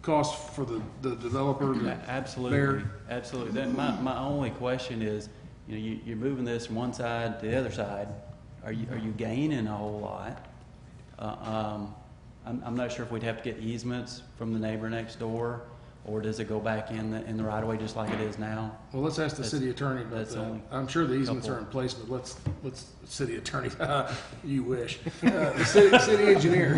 D: cost for the developer to
F: Absolutely,
D: bear?
F: absolutely. Then my only question is, you're moving this from one side to the other side. Are you gaining a whole lot? I'm not sure if we'd have to get easements from the neighbor next door, or does it go back in the right of way just like it is now?
D: Well, let's ask the
F: That's-
D: city attorney about
F: that's
D: that.
F: only
D: I'm sure the easements
F: couple.
D: are in place, but let's city attorney, you wish. The city engineer.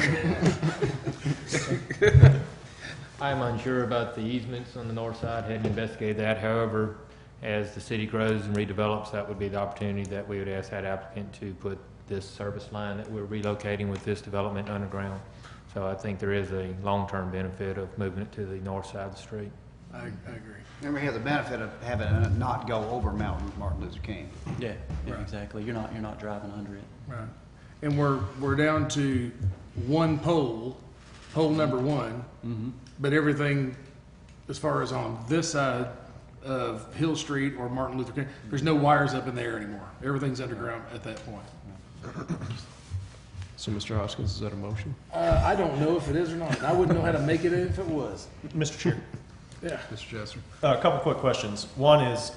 I: I'm unsure about the easements on the north side, hadn't investigated that. However, as the city grows and redevelops, that would be the opportunity that we would ask that applicant to put this service line that we're relocating with this development underground. So I think there is a long-term benefit of moving it to the north side of the street.
D: I agree.
G: And we have the benefit of having it not go over Martin Luther King.
F: Yeah,
D: Right.
F: exactly. You're not driving under it.
D: Right. And we're down to one pole number 1, but everything as far as on this side of Hill Street or Martin Luther King, there's no wires up in there anymore. Everything's underground at that point.
B: So, Mr. Hoskins, is that a motion?
D: I don't know if it is or not. I wouldn't know how to make it if it was.
A: Mr. Chair,
D: Yeah.
B: Mr. Jesser?
A: a couple quick questions. One is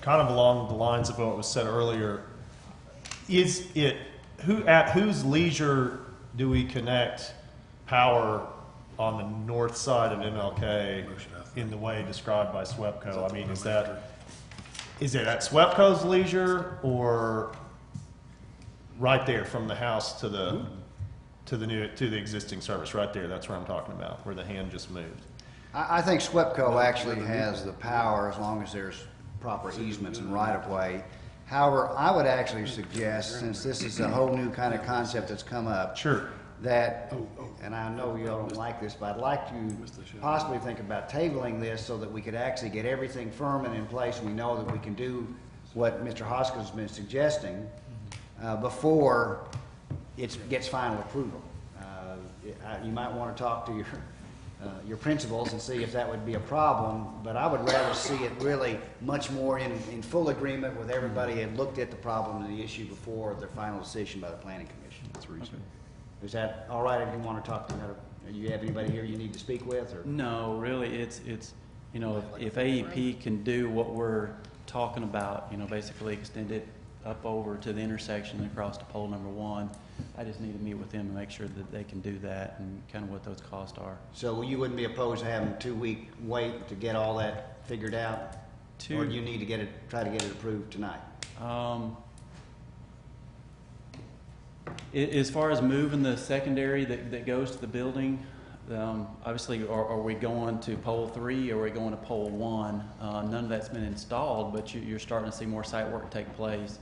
A: kind of along the lines of what was said earlier. Is it, at whose leisure do we connect power on the north side of MLK in the way described by SWEPCO? I mean, is it at SWEPCO's leisure, or right there from the house to the existing service right there? That's where I'm talking about, where the hand just moved.
G: I think SWEPCO actually has the power as long as there's proper easements and right-of-way. However, I would actually suggest, since this is a whole new kind of concept that's come up,
A: Sure.
G: that, and I know you all don't like this, but I'd like to possibly think about tabling this so that we could actually get everything firm and in place. We know that we can do what Mr. Hoskins has been suggesting before it gets final approval. You might want to talk to your principals and see if that would be a problem, but I would rather see it really much more in full agreement with everybody had looked at the problem and the issue before their final decision by the planning commission.
B: That's reasonable.
G: Is that all right if you want to talk to her? You have anybody here you need to speak with, or?
F: No, really, it's if AEP can do what we're talking about, basically extend it up over to the intersection and across to pole number 1, I just need to meet with them and make sure that they can do that and kind of what those costs are.
G: So you wouldn't be opposed to having a 2-week wait to get all that figured out? Or do you need to try to get it approved tonight?
F: As far as moving the secondary that goes to the building, obviously, are we going to pole 3 or are we going to pole 1? None of that's been installed, but you're starting to see more site work take place.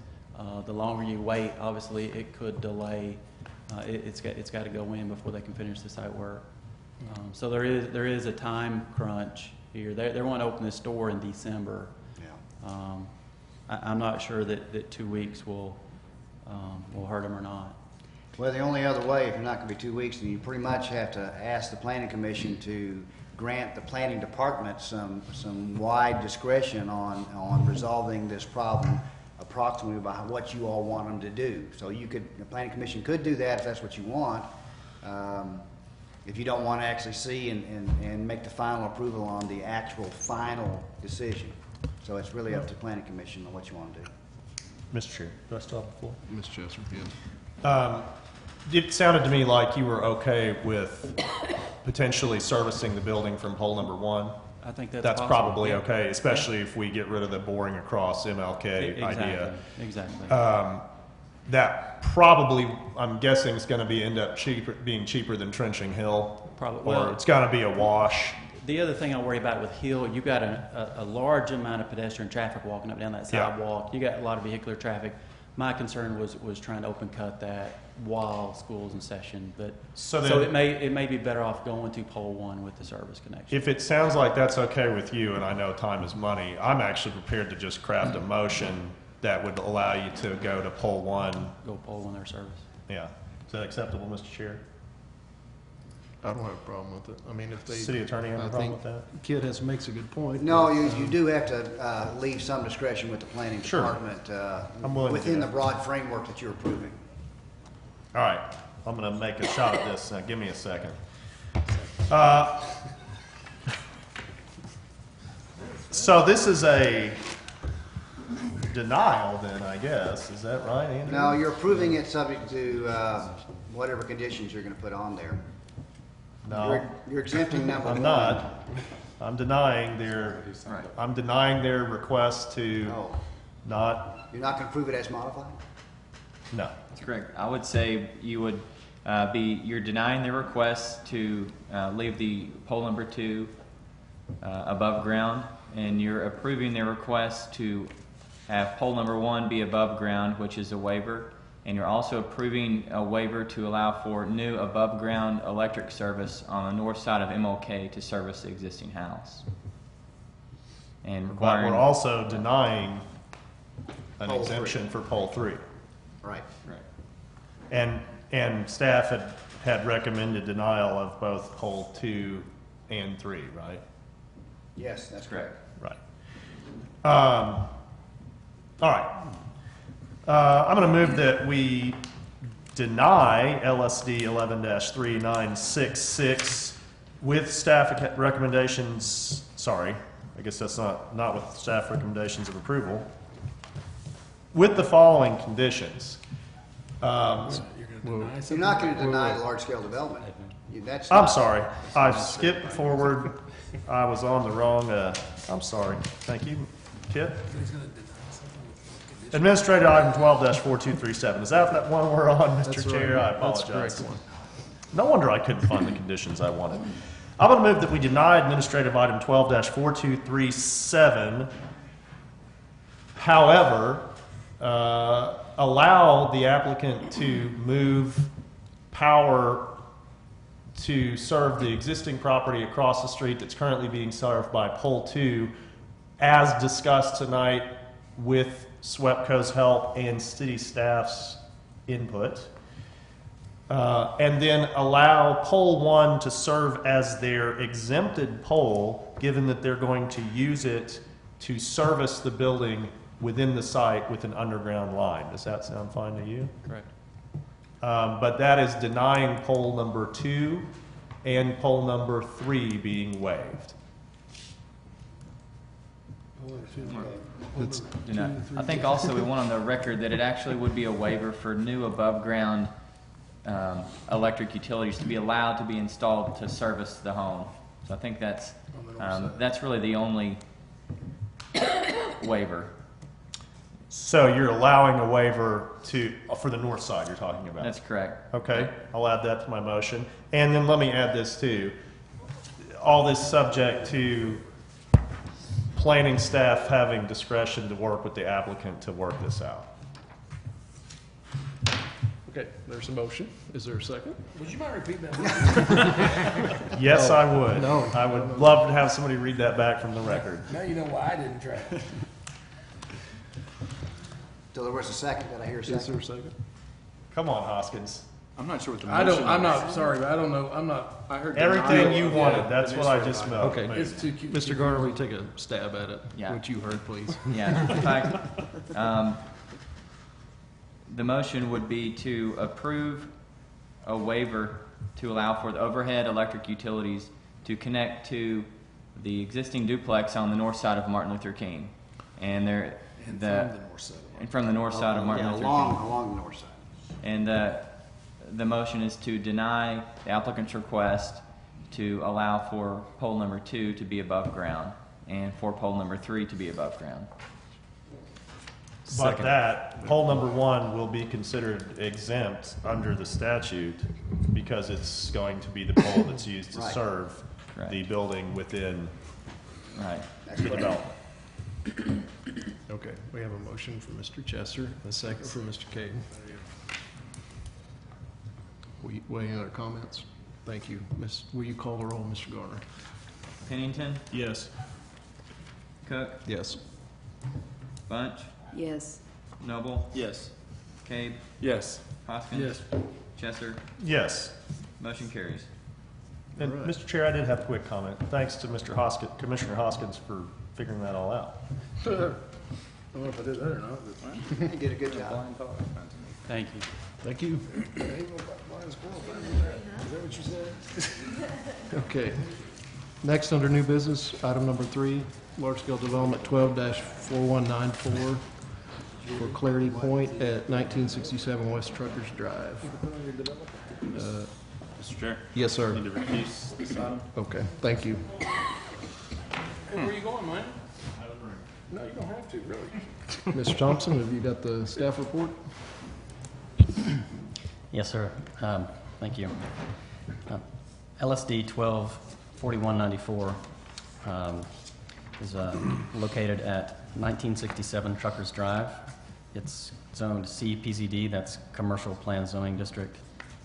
F: The longer you wait, obviously, it could delay. It's got to go in before they can finish the site work. So there is a time crunch here. They want to open this store in December.
G: Yeah.
F: I'm not sure that 2 weeks will hurt them or not.
G: Well, the only other way, if you're not going to be 2 weeks, then you pretty much have to ask the planning commission to grant the planning department some wide discretion on resolving this problem approximately by what you all want them to do. So the planning commission could do that if that's what you want. if you don't want to actually see and make the final approval on the actual final decision. So it's really up to planning commission on what you want to do.
A: Mr. Chair, do I still have the floor?
B: Ms. Jesser, yes.
A: It sounded to me like you were okay with potentially servicing the building from pole number 1.
F: I think that's
A: That's
F: possible.
A: probably
F: Yeah.
A: okay, especially if we get rid of the boring across MLK idea.
F: Exactly.
A: That probably, I'm guessing, is going to end up being cheaper than trenching Hill.
F: Probably.
A: Or
F: Well,
A: it's going to be a wash.
F: the other thing I worry about with Hill, you got a large amount of pedestrian traffic walking up and down that
A: Yeah.
F: sidewalk. You got a lot of vehicular traffic. My concern was trying to open cut that while school's in session, but
A: So
F: so
A: then-
F: it may be better off going to pole 1 with the service connection.
A: If it sounds like that's okay with you, and I know time is money, I'm actually prepared to just craft a motion that would allow you to go to pole 1.
F: Go pole 1 their service.
A: Yeah. Is that acceptable, Mr. Chair?
B: I don't have a problem with it. I mean, if they.
A: City attorney have a
B: I
A: problem
B: think
A: with that?
B: Kid makes a good point.
G: No,
B: but,
G: you do have to leave some discretion with the planning
A: Sure.
G: department
A: I'm willing to do
G: within the
A: that.
G: broad framework that you're approving.
A: All right, I'm going to make a shot at this. Give me a second. So this is a denial then, I guess. Is that right, Andrew?
G: No, you're approving it subject to whatever conditions you're going to put on there.
A: No,
G: You're exempting number 1.
A: I'm not. I'm denying
C: Right.
A: their request to
G: No,
A: not,
G: you're not going to approve it as modified?
A: no.
C: That's correct. I would say you would you're denying their request to leave the pole number 2 above ground, and you're approving their request to have pole number 1 be above ground, which is a waiver, and you're also approving a waiver to allow for new above ground electric service on the north side of MLK to service the existing house. And
A: But
C: requiring.
A: we're also denying an
G: Pole
A: exemption for pole 3.
G: Right.
C: Right.
A: And staff had recommended denial of both pole 2 and 3, right?
G: Yes, that's correct.
A: Right. All right. I'm going to move that we deny LSD 11-3966 with staff recommendations, sorry, I guess that's not with staff recommendations of approval, with the following conditions.
G: You're not going to deny large-scale development. That's
A: I'm
G: not-
A: sorry, I skipped forward. I was on the wrong, I'm sorry. Thank you, Kit. Administrative item 12-4237. Is that one we're on, Mr.
B: That's
A: Chair?
B: right.
A: I
B: That's
A: apologize.
B: the correct one.
A: No wonder I couldn't find the conditions I wanted. I'm going to move that we deny administrative item 12-4237. However, allow the applicant to move power to serve the existing property across the street that's currently being served by pole 2 as discussed tonight with SWEPCO's help and city staff's input. And then allow pole 1 to serve as their exempted pole, given that they're going to use it to service the building within the site with an underground line. Does that sound fine to you?
F: Correct.
A: But that is denying pole number 2 and pole number 3 being waived.
C: I think also we want on the record that it actually would be a waiver for new above-ground electric utilities to be allowed to be installed to service the home. So I think that's really the only waiver.
A: So you're allowing a waiver for the north side you're talking about?
C: That's correct.
A: Okay, I'll add that to my motion. And then let me add this too. All this subject to planning staff having discretion to work with the applicant to work this out.
B: Okay, there's a motion. Is there a second?
D: Would you mind repeating that?
A: Yes, I would.
B: No.
A: I would love to have somebody read that back from the record.
D: Now you know why I didn't try.
G: So there was a second. Did I hear a
B: Is there
G: second?
B: a second?
A: Come on, Hoskins.
E: I'm not sure what the
D: I
E: motion
D: don't, I'm
E: is.
D: not, sorry, but I don't know, I'm not.
E: I heard
A: Everything
E: denial
A: you
E: of
A: wanted,
E: the
A: that's what I just
E: administrative
A: moved.
B: Okay.
D: It's too cute.
B: Mr. Garner, will you take a stab at it?
C: Yeah.
B: What you heard, please.
C: Yeah, in fact, the motion would be to approve a waiver to allow for the overhead electric utilities to connect to the existing duplex on the north side of Martin Luther King. And
D: And from the north side.
C: and from the north side of Martin
G: Yeah,
C: Luther
G: along,
C: King.
G: along the north side.
C: And the motion is to deny the applicant's request to allow for pole number 2 to be above ground and for pole number 3 to be above ground.
A: But that, pole number 1 will be considered exempt under the statute because it's going to be the pole that's used to
G: Right.
A: serve
C: Right.
A: the building within
C: Right.
A: the development.
B: Okay, we have a motion for Mr. Chesser, and a second for Mr. Caden. Any other comments? Thank you. Will you call the roll, Mr. Garner?
C: Pennington,
B: Yes.
C: Cook,
B: Yes.
C: Bunch,
J: Yes.
C: Noble,
H: Yes.
C: Cabe,
E: Yes.
C: Hoskins.
D: Yes.
C: Chesser.
A: Yes.
C: Motion carries.
A: And
B: All right.
A: Mr. Chair, I did have a quick comment. Thanks to Mr. Hoskins, Commissioner Hoskins for figuring that all out.
D: I don't know if I did that or not, but.
G: You did a good job.
F: Thank you.
B: Thank you.
D: Is that what you said?
B: Okay. Next, under new business, item number 3, large-scale development 12-4194 for Clarity Point at 1967 West Truckers Drive.
E: Mr. Chair,
B: Yes, sir.
E: need to recuse this item?
B: Okay, thank you.
D: Hey, where are you going, man? No, you don't have to, really.
B: Mr. Thompson, have you got the staff report?
K: Yes, sir. Thank you. LSD 124194 is located at 1967 Truckers Drive. It's zoned CPZD, that's Commercial Plan Zoning District.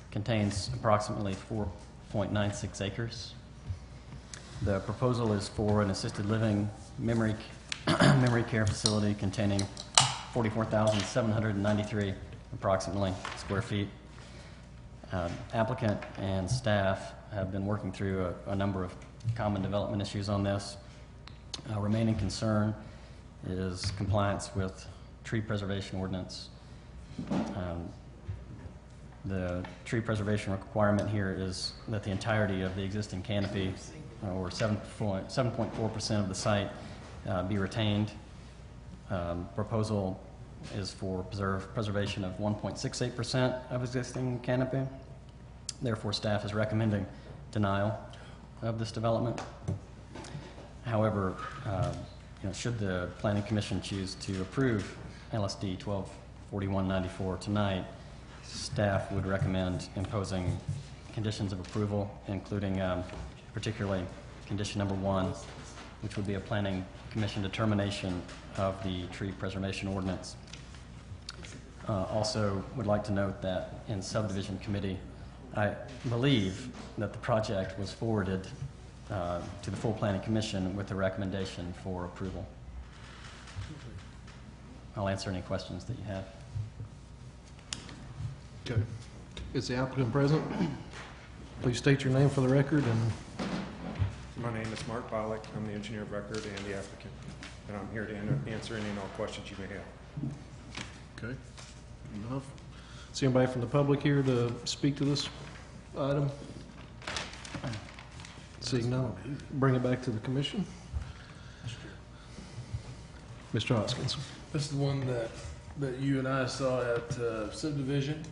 K: Contains approximately 4.96 acres. The proposal is for an assisted living memory care facility containing 44,793 approximately square feet. Applicant and staff have been working through a number of common development issues on this. Remaining concern is compliance with tree preservation ordinance. The tree preservation requirement here is that the entirety of the existing canopy, or 7.4% of the site, be retained. Proposal is for preservation of 1.68% of existing canopy. Therefore, staff is recommending denial of this development. However, should the Planning Commission choose to approve LSD 124194 tonight, staff would recommend imposing conditions of approval, including particularly condition number 1, which would be a Planning Commission determination of the tree preservation ordinance. Also would like to note that in subdivision committee, I believe that the project was forwarded to the full Planning Commission with a recommendation for approval. I'll answer any questions that you have.
B: Okay. Is the applicant present? Please state your name for the record and
L: My name is Mark Bollock. I'm the engineer of record and the applicant, and I'm here to answer any and all questions you may have.
B: okay. Enough. Is anybody from the public here to speak to this item? Seeing none, bring it back to the commission. Mr. Hoskins.
D: This is the one that you and I saw at subdivision,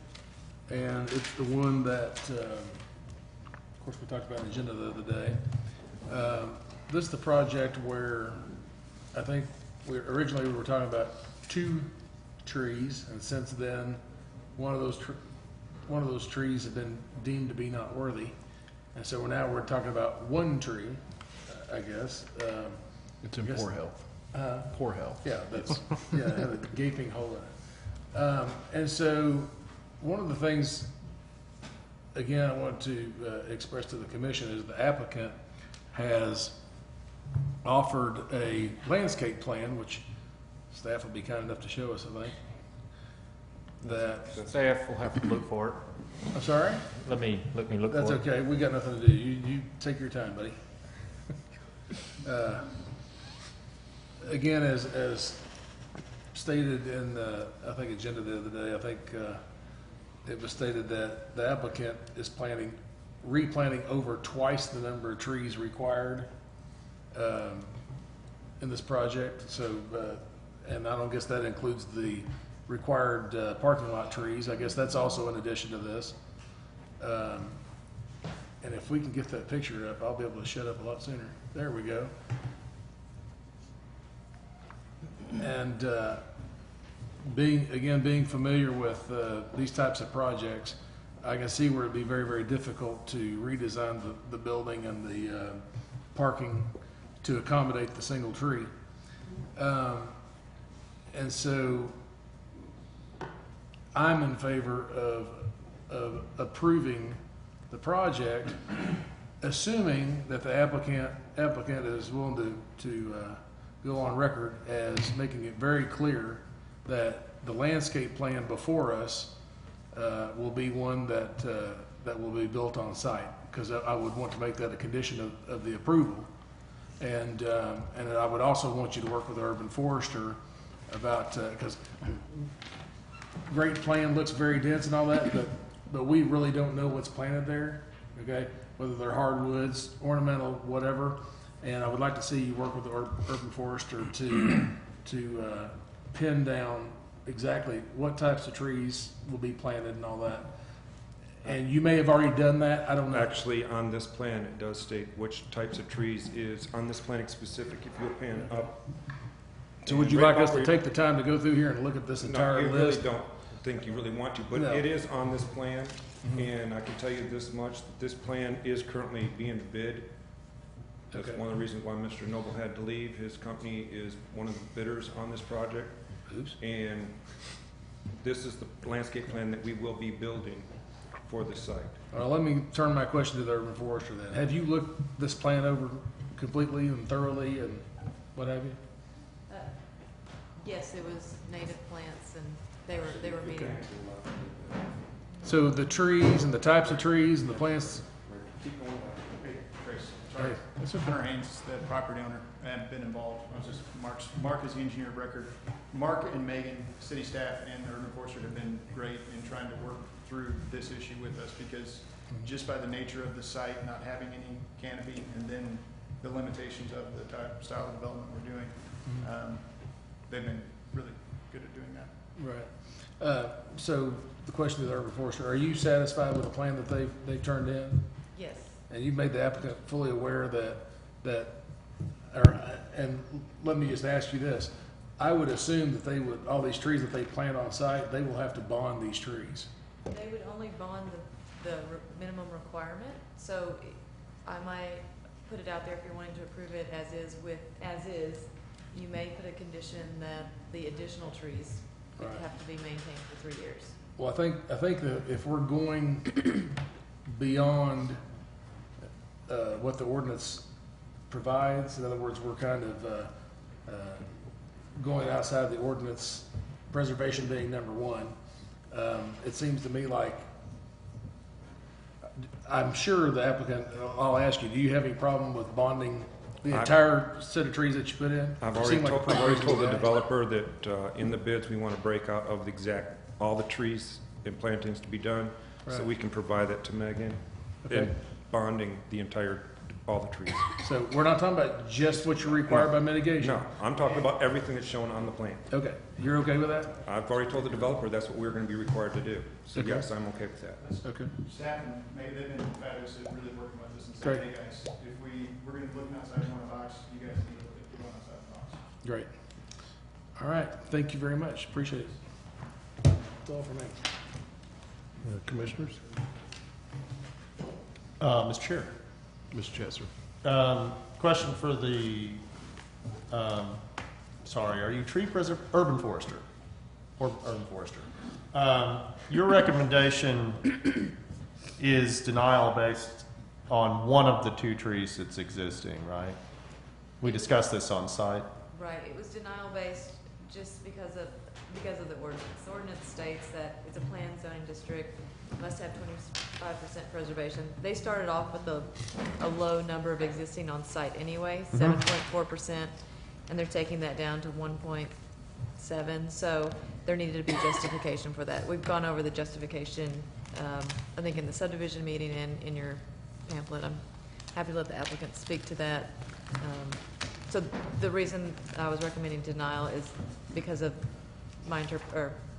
D: and it's the one that, of course, we talked about on the agenda the other day. This is the project where I think originally we were talking about 2 trees, and since then, one of those trees have been deemed to be not worthy, and so now we're talking about 1 tree, I guess.
B: It's in poor health. Poor health.
D: Yeah, it had a gaping hole in it. And so, one of the things, again, I want to express to the commission is the applicant has offered a landscape plan, which staff will be kind enough to show us, I think. That,
I: Staff will have to look for it.
D: I'm sorry?
I: Let me look for it.
D: That's okay, we got nothing to do. You take your time, buddy. Again, as stated in the, I think, agenda the other day, I think it was stated that the applicant is planning replanting over twice the number of trees required in this project. So, and I don't guess that includes the required parking lot trees. I guess that's also in addition to this. And if we can get that picture up, I'll be able to shut up a lot sooner. There we go. And being familiar with these types of projects, I can see where it'd be very, very difficult to redesign the building and the parking to accommodate the single tree. And so I'm in favor of approving the project, assuming that the applicant is willing to go on record as making it very clear that the landscape plan before us will be one that will be built on site, because I would want to make that a condition of the approval. And I would also want you to work with the urban forester about, because great plan looks very dense and all that, but we really don't know what's planted there, okay? Whether they're hardwoods, ornamental, whatever. And I would like to see you work with the urban forester to pin down exactly what types of trees will be planted and all that. And you may have already done that, I don't know.
L: Actually, on this plan, it does state which types of trees is, on this planning specific, if you'll pan up.
D: So would you like us to take the time to go through here and look at this entire
L: No, you
D: list?
L: really don't think you really want to, but
D: No.
L: it is on this plan, and I can tell you this much, that this plan is currently being bid. That's
D: Okay.
L: one of the reasons why Mr. Noble had to leave. His company is one of the bidders on this project.
D: Oops.
L: And this is the landscape plan that we will be building for the site.
D: Well, let me turn my question to the urban forester then. Have you looked this plan over completely and thoroughly and what have you?
J: Yes, it was native plants and they were meeting.
D: So the trees and the types of trees and the plants,
M: Chris,
D: hey,
M: sorry.
D: that's okay.
M: Hunter Haynes, the property owner, and been involved. I was just, Mark is the engineer of record. Mark and Megan, city staff, and the urban forester have been great in trying to work through this issue with us, because just by the nature of the site not having any canopy, and then the limitations of the type, style of development we're doing, they've been really good at doing that.
D: Right. So the question to the urban forester, are you satisfied with the plan that they've turned in?
J: Yes.
D: And you've made the applicant fully aware and let me just ask you this. I would assume that they would, all these trees that they plant on site, they will have to bond these trees.
J: They would only bond the minimum requirement, so I might put it out there if you're wanting to approve it as is, you may put a condition that the additional trees would
D: Right.
J: have to be maintained for 3 years.
D: Well, I think that if we're going beyond what the ordinance provides, in other words, we're kind of going outside the ordinance, preservation being number one, it seems to me like, I'm sure the applicant, I'll ask you, do you have any problem with bonding the entire set of trees that you put in?
L: I've
D: You
L: already
D: seem like a
L: told,
D: pretty
L: I've already told the
D: reasonable guy.
L: developer that in the bids, we want to break out of the exact, all the trees and plantings to be done, so
D: Right.
L: we can provide that to Megan,
D: Okay.
L: and bonding the entire, all the trees.
D: So we're not talking about just what you're required by mitigation?
L: No, I'm talking about everything that's shown on the plan.
D: Okay, you're okay with that?
L: I've already told the developer that's what we're going to be required to do, so
D: Okay.
L: yes, I'm okay with that.
D: Okay.
M: Staff and maybe they've been fabulous at really working with us and
D: Great.
M: saying, hey guys, if we're gonna be looking outside one box, you guys need to look at going outside the box.
D: Great. All right, thank you very much, appreciate it. That's all for me.
B: Commissioners?
A: Mr. Chair.
B: Mr. Chesser?
A: Question for the, are you urban forester? Or urban forester? Your recommendation is denial based on one of the two trees that's existing, right? We discussed this on site.
J: Right, it was denial based just because of the ordinance. The ordinance states that it's a planned zoning district, must have 25% preservation. They started off with a low number of existing on site anyway, 7.4%, and they're taking that down to 1.7, so there needed to be justification for that. We've gone over the justification, I think in the subdivision meeting and in your pamphlet. I'm happy to let the applicant speak to that. So the reason I was recommending denial is because of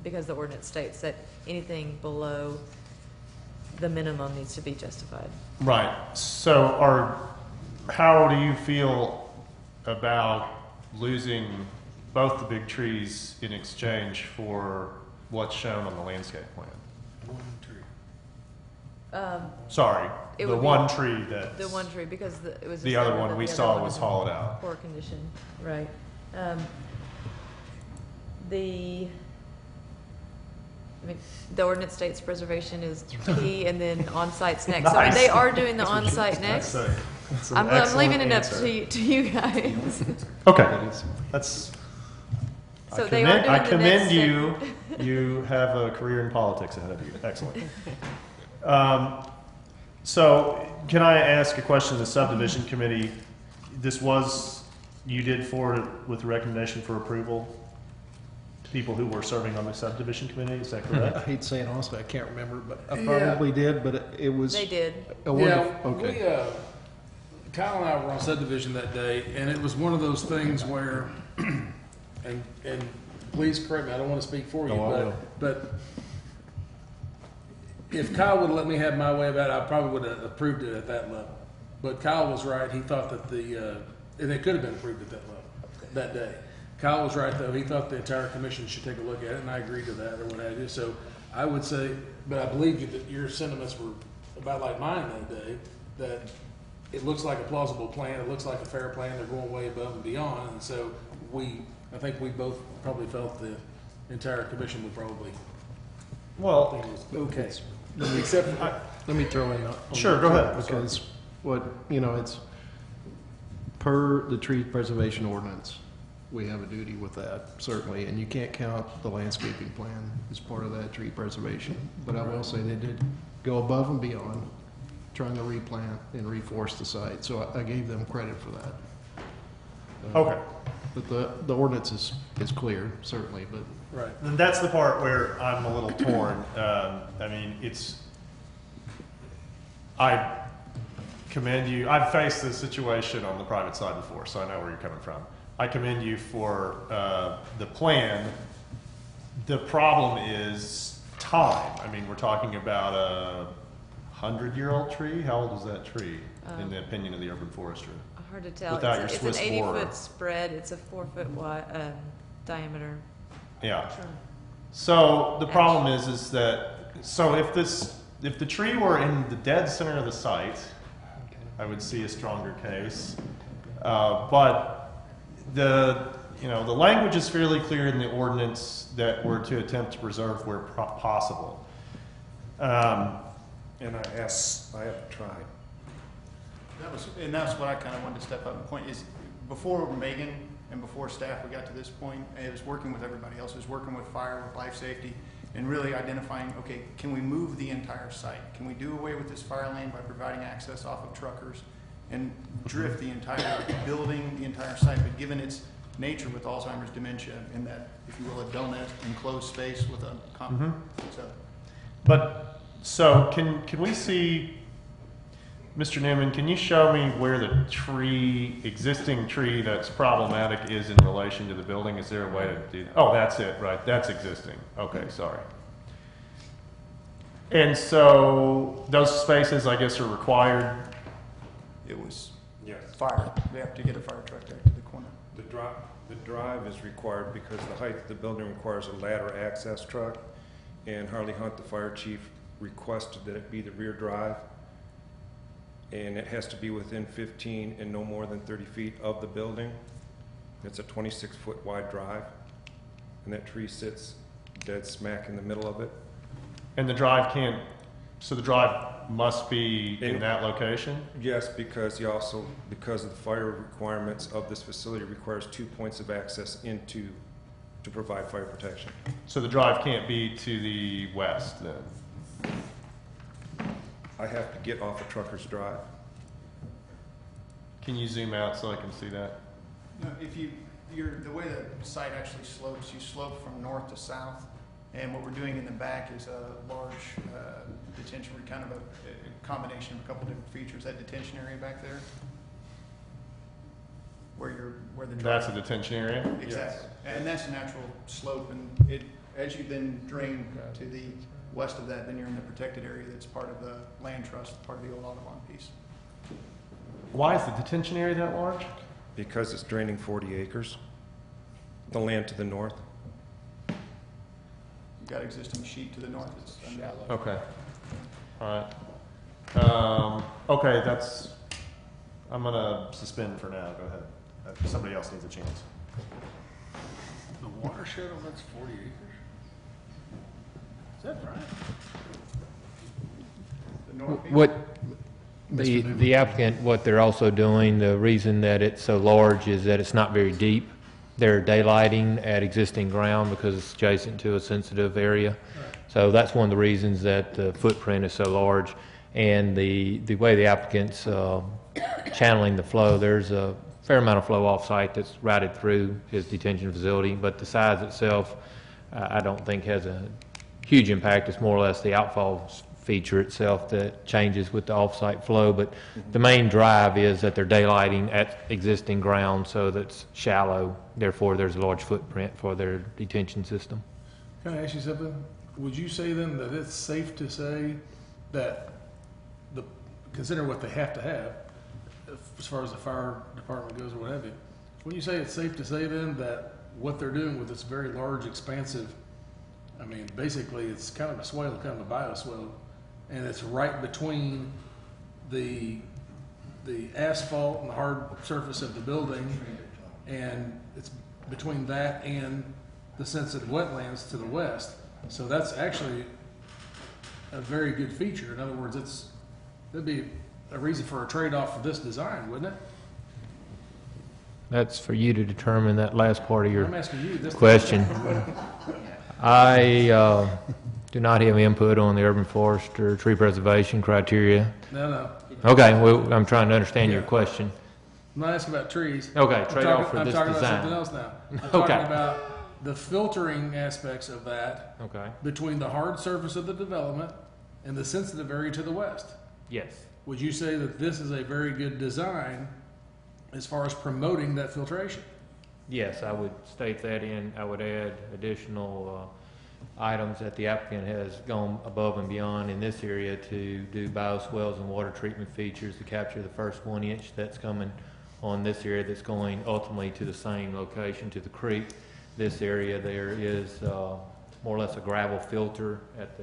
J: because the ordinance states that anything below the minimum needs to be justified.
A: Right. So how do you feel about losing both the big trees in exchange for what's shown on the landscape plan? Sorry,
J: It
A: the
J: would be
A: one tree that.
J: The one tree, because it was.
A: The other
J: discovered
A: one
J: that
A: we
J: the other
A: saw
J: one
A: was
J: is in
A: hollowed out.
J: Poor condition, right. The ordinance states preservation is key, and then on-site's next. So
A: Nice.
J: they are doing the on-site next.
A: That's an
J: I'm leaving it up
A: excellent
J: to you guys.
A: Okay, that's.
J: So they are doing
A: I
J: the
A: commend
J: next
A: you. You have a career in politics ahead of you. Excellent. So, can I ask a question of the subdivision committee? You did forward it with recommendation for approval? People who were serving on the subdivision committee, is that
B: I
A: correct?
B: hate saying honestly, I can't remember, but I
D: Yeah.
B: probably did, but it was.
J: They did.
B: I wonder
D: Yeah,
B: if- okay.
D: Kyle and I were on subdivision that day, and it was one of those things where, and please correct me, I don't want to speak for you,
B: No, I will.
D: but if Kyle would have let me have my way about it, I probably would have approved it at that level. But Kyle was right, he thought that and it could have been approved at that level, that day. Kyle was right, though, he thought the entire commission should take a look at it, and I agreed to that, or what have you. So I would say, but I believe you that your sentiments were about like mine that day, that it looks like a plausible plan, it looks like a fair plan, they're going way above and beyond, and so I think we both probably felt the entire commission would probably
A: Well,
D: think it was okay. Except for,
B: Let me throw in.
A: Sure, go ahead.
B: Because it's per the tree preservation ordinance, we have a duty with that, certainly, and you can't count the landscaping plan as part of that tree preservation. But I will say they did go above and beyond, trying to replant and reforest the site, so I gave them credit for that.
A: okay.
B: But the ordinance is clear, certainly, but.
D: right.
A: And that's the part where I'm a little torn. I mean, I commend you. I've faced this situation on the private side before, so I know where you're coming from. I commend you for the plan. The problem is time. I mean, we're talking about a 100-year-old tree. How old is that tree, in the opinion of the urban forester?
J: Hard to tell.
A: Without your
J: It's
A: Swiss
J: an
A: board.
J: 80-foot spread. It's a 4-foot wide diameter.
A: Yeah. So the problem is that if the tree were in the dead center of the site, I would see a stronger case. But the language is fairly clear in the ordinance that we're to attempt to preserve where possible.
L: And I have tried.
M: That's what I kind of wanted to step up and point is, before Megan and before staff, we got to this point, it was working with everybody else, it was working with fire, with life safety, and really identifying, okay, can we move the entire site? Can we do away with this fire lane by providing access off of truckers and drift the entire building, the entire site, but given its nature with Alzheimer's dementia, in that, if you will, a donut enclosed space with a
A: So can we see, Mr. Newman, can you show me where the existing tree that's problematic is in relation to the building? Is there a way to do that? Oh, that's it, right, that's existing. Okay, sorry. And so those spaces, I guess, are required?
M: it was
L: Yes.
M: fire. They have to get a fire truck there to the corner.
L: The drive is required because the height of the building requires a ladder access truck, and Harley Hunt, the fire chief, requested that it be the rear drive, and it has to be within 15 and no more than 30 feet of the building. It's a 26-foot wide drive, and that tree sits dead smack in the middle of it.
A: And the drive must be in that location?
L: Yes, because because of the fire requirements of this facility, requires 2 points of access to provide fire protection.
A: So the drive can't be to the west then?
L: I have to get off of Trucker's Drive.
A: Can you zoom out so I can see that?
M: No, if the way the site actually slopes, you slope from north to south, And what we're doing in the back is a large detention, kind of a combination of a couple different features. That detention area back there, where the
A: That's a detention area?
M: exactly, and that's a natural slope, and as you then drain to the west of that, then you're in the protected area that's part of the land trust, part of the old Audubon piece.
A: Why is the detention area that large?
L: Because it's draining 40 acres, the land to the north.
M: You've got existing sheet to the north. It's shallow.
A: Okay. All right. Okay, I'm gonna suspend for now. Go ahead. Somebody else needs a chance.
D: The watershed on that's 40 acres? Is that right?
M: The north piece?
I: What the applicant, what they're also doing, the reason that it's so large is that it's not very deep. They're daylighting at existing ground because it's adjacent to a sensitive area. So that's one of the reasons that the footprint is so large. And the way the applicant's channeling the flow, there's a fair amount of flow off-site that's routed through his detention facility, but the size itself, I don't think has a huge impact. It's more or less the outfall feature itself that changes with the off-site flow, but the main drive is that they're daylighting at existing ground, so that's shallow. Therefore, there's a large footprint for their detention system.
D: Can I ask you something? Would you say then that it's safe to say that consider what they have to have, as far as the fire department goes or what have you, when you say it's safe to say then that what they're doing with this very large, expansive, I mean, basically it's kind of a swale, kind of a bioswale, and it's right between the asphalt and the hard surface of the building, and it's between that and the sensitive wetlands to the west. So that's actually a very good feature. In other words, that'd be a reason for a trade-off for this design, wouldn't it?
I: That's for you to determine that last part of your
D: I'm asking you this
I: question. I do not have input on the urban forest or tree preservation criteria.
D: No.
I: Okay, well, I'm trying to understand your question.
D: I'm not asking about trees.
I: Okay, trade-off for this
D: I'm talking
I: design.
D: about something else now. I'm
I: Okay.
D: talking about the filtering aspects of that
I: Okay,
D: between the hard surface of the development and the sensitive area to the west.
I: yes.
D: Would you say that this is a very good design as far as promoting that filtration?
I: Yes, I would state that in, I would add additional items that the applicant has gone above and beyond in this area to do bioswales and water treatment features to capture the first 1 inch that's coming on this area that's going ultimately to the same location, to the creek. This area there is more or less a gravel filter at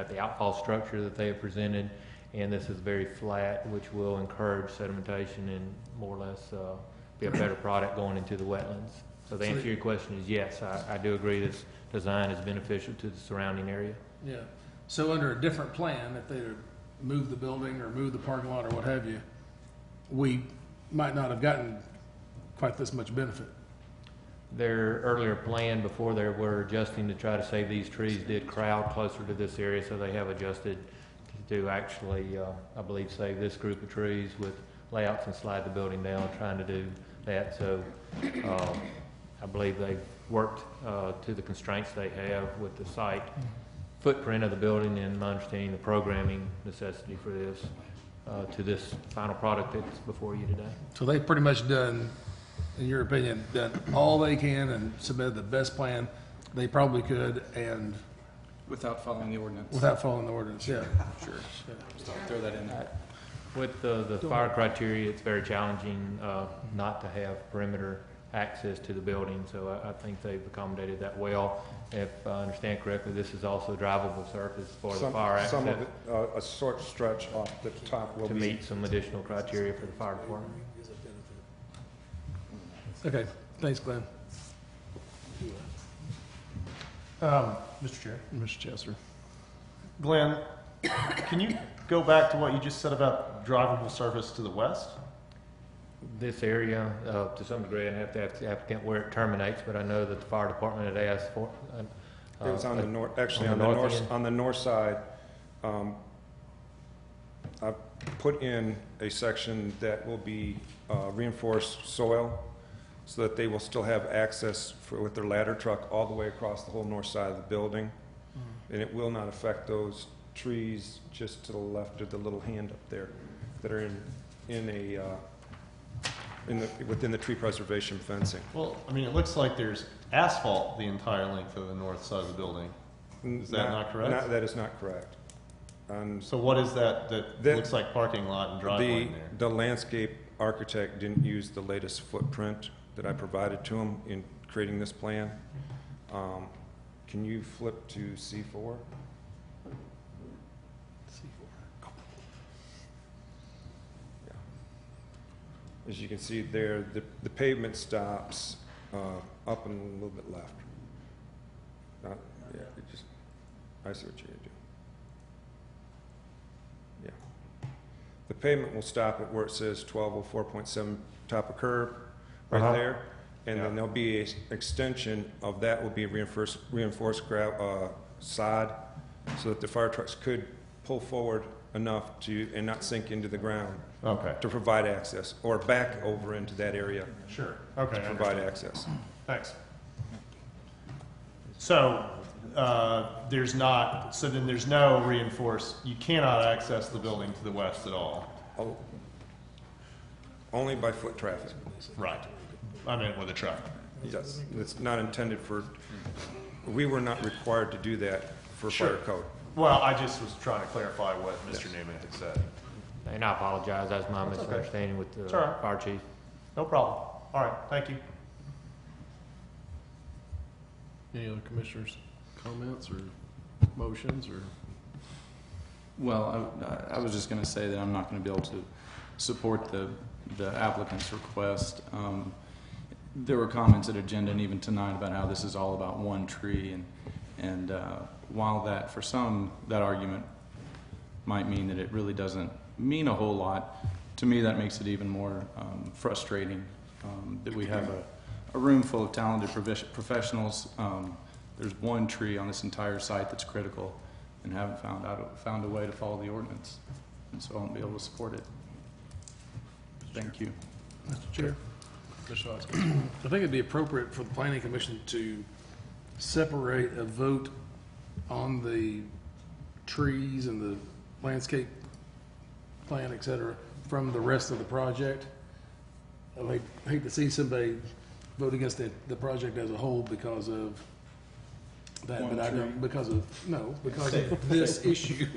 I: the outfall structure that they have presented, and this is very flat, which will encourage sedimentation and more or less be a better product going into the wetlands. So the answer to your question is yes, I do agree this design is beneficial to the surrounding area.
D: Yeah. So under a different plan, if they move the building or move the parking lot or what have you, we might not have gotten quite this much benefit.
I: Their earlier plan before they were adjusting to try to save these trees did crowd closer to this area, so they have adjusted to actually, I believe, save this group of trees with layouts and slide the building down, trying to do that. So I believe they've worked to the constraints they have with the site footprint of the building, and my understanding the programming necessity for this to this final product that's before you today.
D: So they've pretty much done, in your opinion, done all they can and submitted the best plan they probably could, and
E: Without following the ordinance.
D: without following the ordinance. Yeah.
E: Sure. Just throw that in there.
I: With the fire criteria, it's very challenging not to have perimeter access to the building, so I think they've accommodated that well. If I understand correctly, this is also drivable surface for the fire access.
L: Some of it, a short stretch off the top will
I: to
L: be.
I: meet some additional criteria for the fire department.
D: Okay. Thanks, Glenn.
A: Mr. Chair.
D: Mr. Chesser.
A: Glenn, can you go back to what you just said about drivable surface to the west?
I: This area, to some degree, I have to ask the applicant where it terminates, but I know that the fire department had asked for.
L: It was on the north, actually
I: on
L: on
I: the
L: the
I: north
L: north,
I: end?
L: on the north side. I've put in a section that will be reinforced soil, so that they will still have access with their ladder truck all the way across the whole north side of the building. And it will not affect those trees just to the left of the little hand up there that are within the tree preservation fencing.
A: Well, I mean, it looks like there's asphalt the entire length of the north side of the building. Is that not correct?
L: That is not correct.
A: So what is that looks like parking lot and driveway in there?
L: The landscape architect didn't use the latest footprint that I provided to him in creating this plan. Can you flip to C4? Yeah. As you can see there, the pavement stops up and a little bit left. I see what you're going to do. Yeah. The pavement will stop at where it says 1204.7 top of curb, right there. And then there'll be an extension of that will be reinforced sod so that the fire trucks could pull forward enough and not sink into the ground.
A: Okay.
L: To provide access, or back over into that area.
A: Sure. Okay.
L: To provide access.
A: Thanks. So there's no reinforced. You cannot access the building to the west at all.
L: Oh, only by foot traffic.
A: Right. I meant with a truck.
L: Yes, it's not intended for. We were not required to do that for fire code.
A: Well, I just was trying to clarify what Mr. Newman had said.
I: And I apologize, that's my misunderstanding with the
A: all right.
I: fire chief.
A: No problem. All right. Thank you.
B: Any other commissioners' comments or motions or?
E: Well, I was just going to say that I'm not going to be able to support the applicant's request. There were comments at agenda and even tonight about how this is all about one tree, and while that for some that argument might mean that it really doesn't mean a whole lot, to me that makes it even more frustrating that we have a room full of talented professionals. There's one tree on this entire site that's critical, and haven't found a way to follow the ordinance, and so I won't be able to support it. Thank you.
D: Mr. Chair. I think it'd be appropriate for the planning commission to separate a vote on the trees and the landscape plan, et cetera, from the rest of the project. I hate to see somebody vote against the project as a whole because of that, but I don't, because of this issue.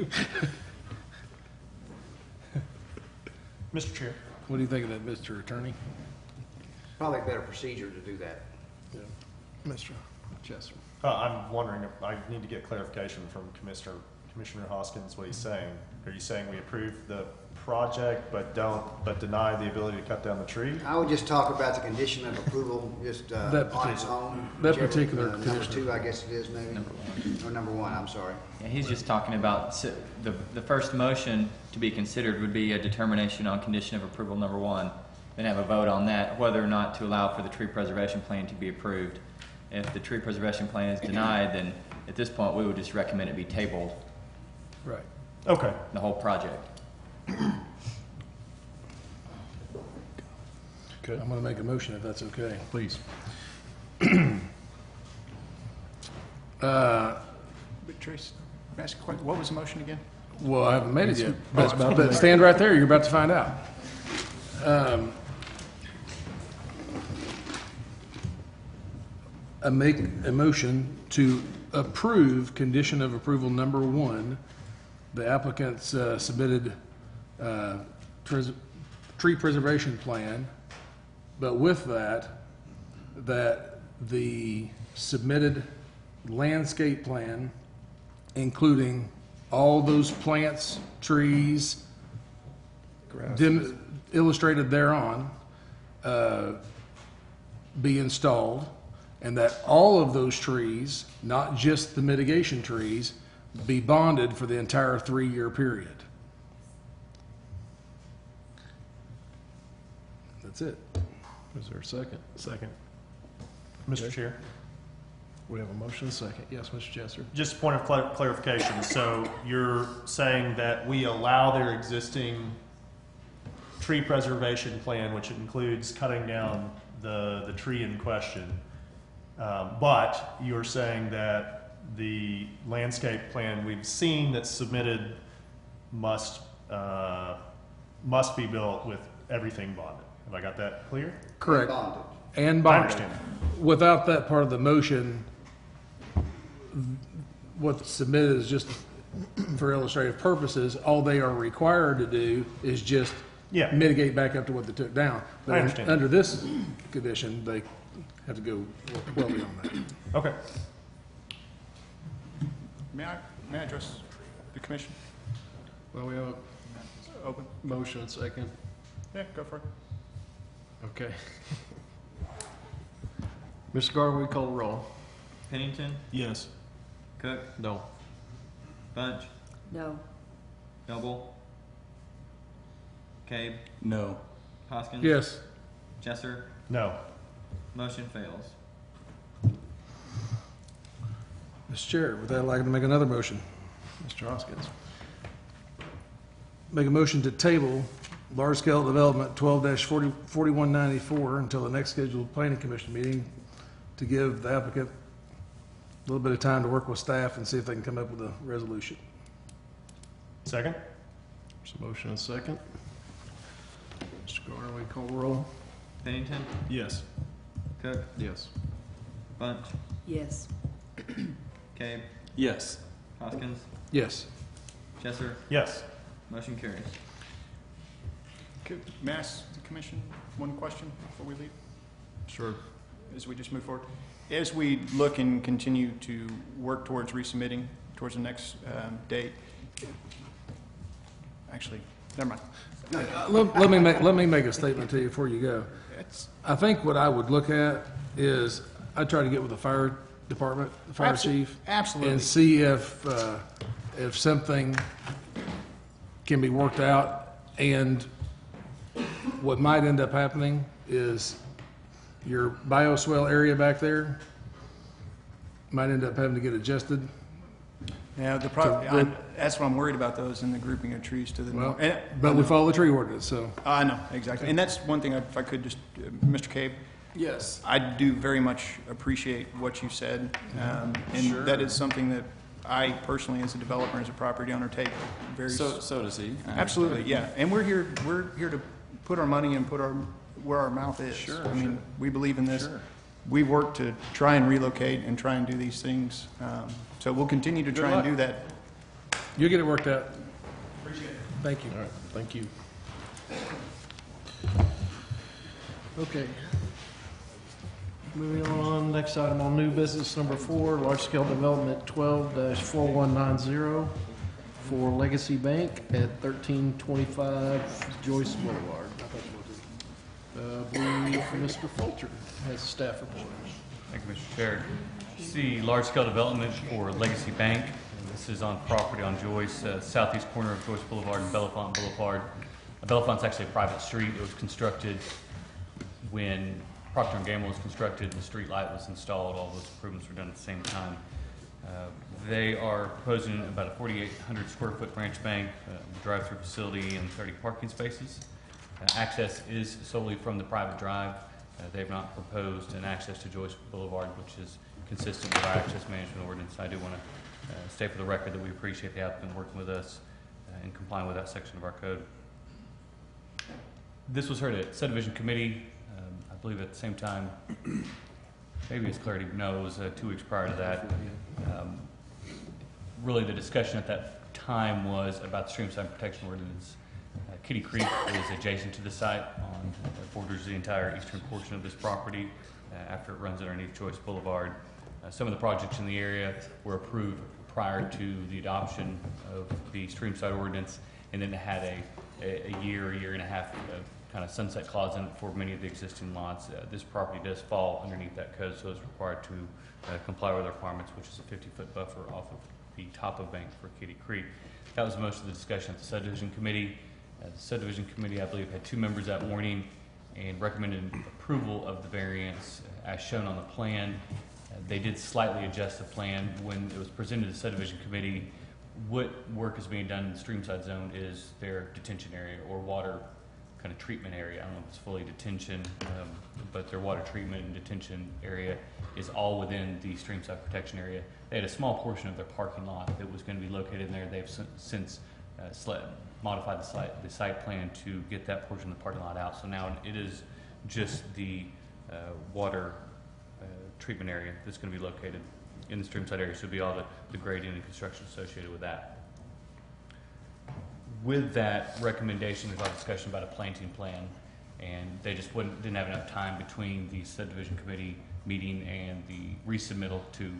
A: Mr. Chair.
D: What do you think of that, Mr. Attorney?
G: Probably a better procedure to do that.
D: Yeah. Mr. Chester.
A: I'm wondering if I need to get clarification from Commissioner Hoskins what he's saying. Are you saying we approve the project but deny the ability to cut down the tree?
G: I would just talk about the condition of approval, just on its own.
D: That particular
G: number
D: condition.
G: 2, I guess it is, maybe. Or number 1, I'm sorry.
C: Yeah, he's just talking about the first motion to be considered would be a determination on condition of approval number 1, then have a vote on that, whether or not to allow for the tree preservation plan to be approved. If the tree preservation plan is denied, then at this point we would just recommend it be tabled,
D: Right.
A: Okay.
C: the whole project.
D: Okay. I'm going to make a motion if that's okay.
B: Please.
M: But Trace, ask a question. What was the motion again?
D: Well, I haven't made it yet, but stand right there. You're about to find out. I make a motion to approve condition of approval number 1. The applicant's submitted tree preservation plan, but with that the submitted landscape plan, including all those plants, trees, illustrated thereon, be installed, and that all of those trees, not just the mitigation trees, be bonded for the entire 3-year period. That's it.
B: Is there a second?
A: Second. Mr. Chair.
B: We have a motion, second. Yes, Mr. Chester.
A: Just a point of clarification. So you're saying that we allow their existing tree preservation plan, which includes cutting down the tree in question. But you're saying that the landscape plan we've seen that's submitted must be built with everything bonded. Have I got that clear?
D: Correct.
G: Bonded.
D: And
A: I
D: bonded.
A: understand.
D: Without that part of the motion, what's submitted is just for illustrative purposes. All they are required to do is just
A: Yeah.
D: mitigate back up to what they took down. But
A: I understand.
D: under this condition, they have to go well beyond that.
A: Okay.
M: May I address the commission?
B: Well, we have a
M: Open?
B: motion, second.
M: Yeah, go for it.
B: Okay. Mr. Gar, will you call the roll?
C: Pennington,
B: Yes.
C: Cook,
B: No.
C: Bunch,
J: No.
C: Noble, Cabe,
E: No.
C: Hoskins.
D: Yes.
C: Jesser.
A: No.
C: Motion fails.
D: Mr. Chair, with that, I'd like to make another motion.
B: Mr. Hoskins.
D: Make a motion to table large-scale development 12-4194 until the next scheduled planning commission meeting to give the applicant a little bit of time to work with staff and see if they can come up with a resolution.
A: Second?
B: There's a motion and second. Mr. Gar, will you call the roll?
C: Pennington,
B: Yes.
C: Cook,
B: Yes.
C: Bunch,
J: Yes.
C: Cabe,
E: Yes.
C: Hoskins,
D: Yes.
C: Jesser.
A: Yes.
C: Motion carries.
M: May I ask the commission one question before we leave,
B: Sure.
M: as we just move forward? As we look and continue to work towards resubmitting towards the next date, actually, never mind.
D: Let me make a statement to you before you go.
M: It's
D: I think what I would look at is, I'd try to get with the fire department, the fire chief.
M: Absolutely.
D: And see if something can be worked out. And what might end up happening is your bioswale area back there might end up having to get adjusted.
M: Yeah, that's what I'm worried about, those and the grouping of trees to the
D: Well,
M: north.
D: but we follow the tree ordinance, so.
M: I know, exactly. And that's one thing, if I could just, Mr. Cabe,
B: Yes.
M: I do very much appreciate what you said. And that is something that I personally, as a developer, as a property owner, take very.
E: So does he.
M: Absolutely, yeah. And we're here to put our money and put where our mouth is.
B: Sure,
M: I mean, we believe in this. We work to try and relocate and try and do these things. So we'll continue to try and do that.
D: You'll get it worked out. Appreciate it. Thank you.
B: All right, thank you. Okay. Moving on, next item on new business, number 4, large-scale development 12-4190 for Legacy Bank at 1325 Joyce Boulevard. I believe Mr. Fulcher has a staff report.
N: Thank you, Mr. Chair. See large-scale development for Legacy Bank. This is on property on Joyce, southeast corner of Joyce Boulevard and Bellefonte Boulevard. Bellefonte's actually a private street. It was constructed when Procter & Gamble was constructed and the street light was installed. All those improvements were done at the same time. They are proposing about a 4,800 square foot branch bank, drive-through facility, and 30 parking spaces. Access is solely from the private drive. They've not proposed an access to Joyce Boulevard, which is consistent with our access management ordinance. I do want to state for the record that we appreciate the applicant working with us in complying with that section of our code. This was heard at subdivision committee. I believe at the same time, maybe it's clarity, no, it was 2 weeks prior to that. Really the discussion at that time was about the streamside protection ordinance. Kitty Creek is adjacent to the site borders the entire eastern portion of this property after it runs underneath Joyce Boulevard. Some of the projects in the area were approved prior to the adoption of the streamside ordinance, and then it had a year and a half kind of sunset clause in it for many of the existing lots. This property does fall underneath that code, so it's required to comply with the requirements, which is a 50-foot buffer off of the top of bank for Kitty Creek. That was most of the discussion at the subdivision committee. The subdivision committee, I believe, had 2 members that morning and recommended approval of the variance as shown on the plan. They did slightly adjust the plan. When it was presented to the subdivision committee, what work is being done in the streamside zone is their detention area or water kind of treatment area. I don't know if it's fully detention, but their water treatment and detention area is all within the streamside protection area. They had a small portion of their parking lot that was going to be located in there. They've since modified the site plan to get that portion of the parking lot out. So now it is just the water treatment area that's going to be located in the streamside area. So it'll be all the grading and construction associated with that. With that recommendation, there's a lot of discussion about a planting plan, and they just didn't have enough time between the subdivision committee meeting and the resubmittal to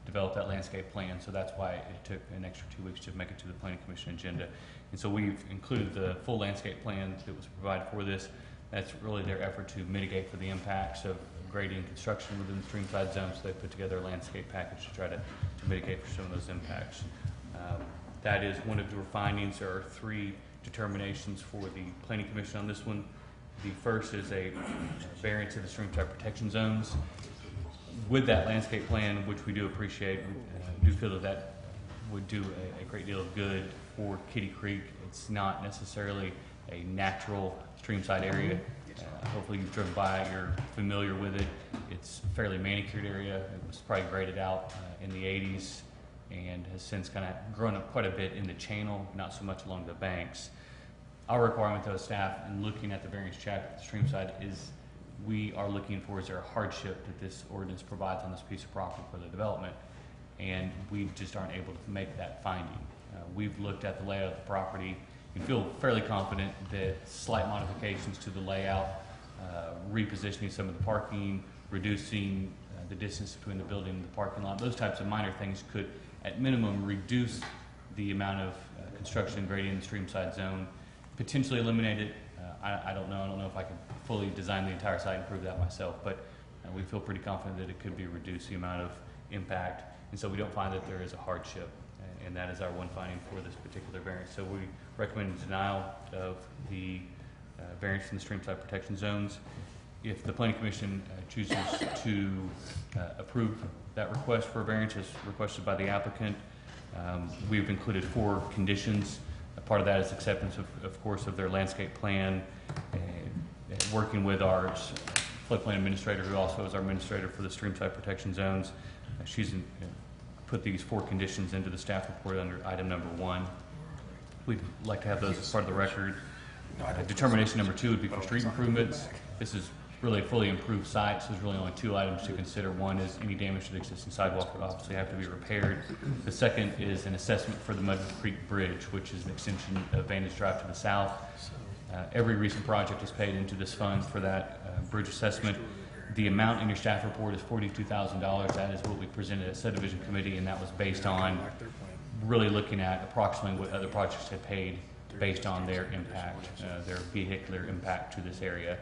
N: develop that landscape plan. So that's why it took an extra 2 weeks to make it to the planning commission agenda. And so we've included the full landscape plan that was provided for this. That's really their effort to mitigate for the impacts of grading and construction within the streamside zone. So they put together a landscape package to try to mitigate for some of those impacts. That is one of your findings. There are 3 determinations for the planning commission on this one. The first is a variance of the streamside protection zones. With that landscape plan, which we do appreciate, we do feel that would do a great deal of good for Kitty Creek. It's not necessarily a natural streamside area. Hopefully you've driven by, you're familiar with it. It's a fairly manicured area. It was probably graded out in the 80s and has since kind of grown up quite a bit in the channel, not so much along the banks. Our requirement though, staff, in looking at the variance chapter at the streamside, is we are looking for, is there a hardship that this ordinance provides on this piece of property for the development? And we just aren't able to make that finding. We've looked at the layout of the property and feel fairly confident that slight modifications to the layout, repositioning some of the parking, reducing the distance between the building and the parking lot, those types of minor things could, at minimum, reduce the amount of construction grading in the streamside zone, potentially eliminate it. I don't know. I don't know if I could fully design the entire site and prove that myself, but we feel pretty confident that it could be reduced the amount of impact, and so we don't find that there is a hardship, and that is our one finding for this particular variance. So we recommend denial of the variance from the streamside protection zones. If the planning commission chooses to approve that request for a variance as requested by the applicant, we've included 4 conditions. Part of that is acceptance, of course, of their landscape plan, and working with our floodplain administrator, who also is our administrator for the streamside protection zones. She's put these 4 conditions into the staff report under item number 1. We'd like to have those as part of the record. Determination number 2 would be for street improvements. This is really a fully improved site, so there's really only 2 items to consider. One is any damage to the existing sidewalk would obviously have to be repaired. The second is an assessment for the Mud Creek Bridge, which is an extension of Vantage Drive to the south. Every recent project is paid into this fund for that bridge assessment. The amount in your staff report is $42,000. That is what we presented at subdivision committee, and that was based on really looking at approximately what other projects had paid based on their impact, their vehicular impact to this area.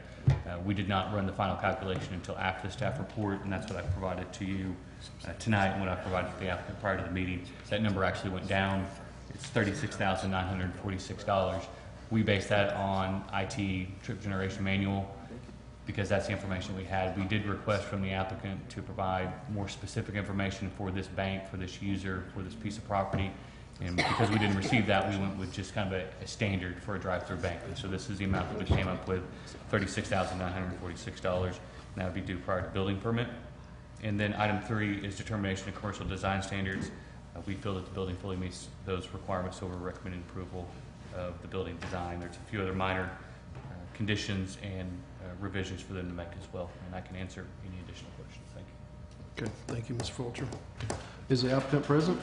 N: We did not run the final calculation until after the staff report, and that's what I provided to you tonight and what I provided to the applicant prior to the meeting. That number actually went down. It's $36,946. We based that on IT trip generation manual because that's the information we had. We did request from the applicant to provide more specific information for this bank, for this user, for this piece of property. And because we didn't receive that, we went with just kind of a standard for a drive-through bank. And so this is the amount that we came up with, $36,946. And that would be due prior to building permit. And then item 3 is determination of commercial design standards. We feel that the building fully meets those requirements, so we're recommending approval of the building design. There's a few other minor conditions and revisions for them to make as well. And I can answer any additional questions. Thank you.
B: Okay, thank you, Ms. Fulcher. Is the applicant present?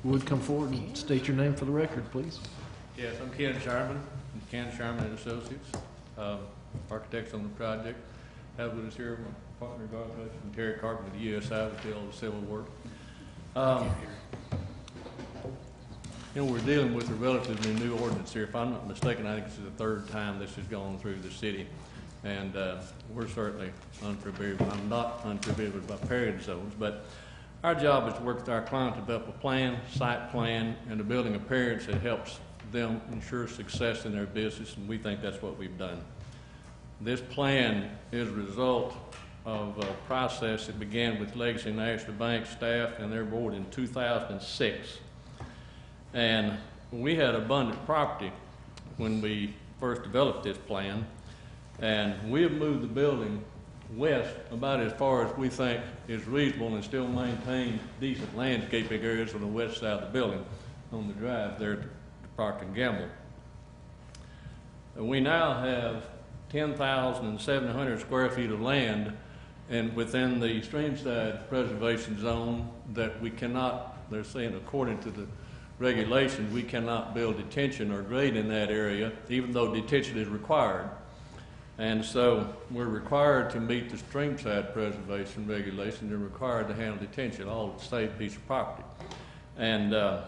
B: Would come forward and state your name for the record, please.
O: Yes, I'm Ken Sharman, from Ken Sharman and Associates, architects on the project. Have with us here my partner Garth Hutch and Terry Carpenter of the USI with all the civil work. We're dealing with a relatively new ordinance here. If I'm not mistaken, I think this is the 3rd time this has gone through the city. And we're certainly unforgiving. I'm not unforgiving about period zones, but our job is to work with our client to develop a plan, site plan, and a building appearance that helps them ensure success in their business, and we think that's what we've done. This plan is a result of a process that began with Legacy National Bank staff and their board in 2006. And we had abundant property when we first developed this plan. And we have moved the building west about as far as we think is reasonable and still maintain decent landscaping areas on the west side of the building on the drive there to Procter & Gamble. And we now have 10,700 square feet of land and within the streamside preservation zone that we cannot, they're saying according to the regulations, we cannot build detention or grade in that area, even though detention is required. And so we're required to meet the streamside preservation regulations and required to handle detention, all at the same piece of property. And in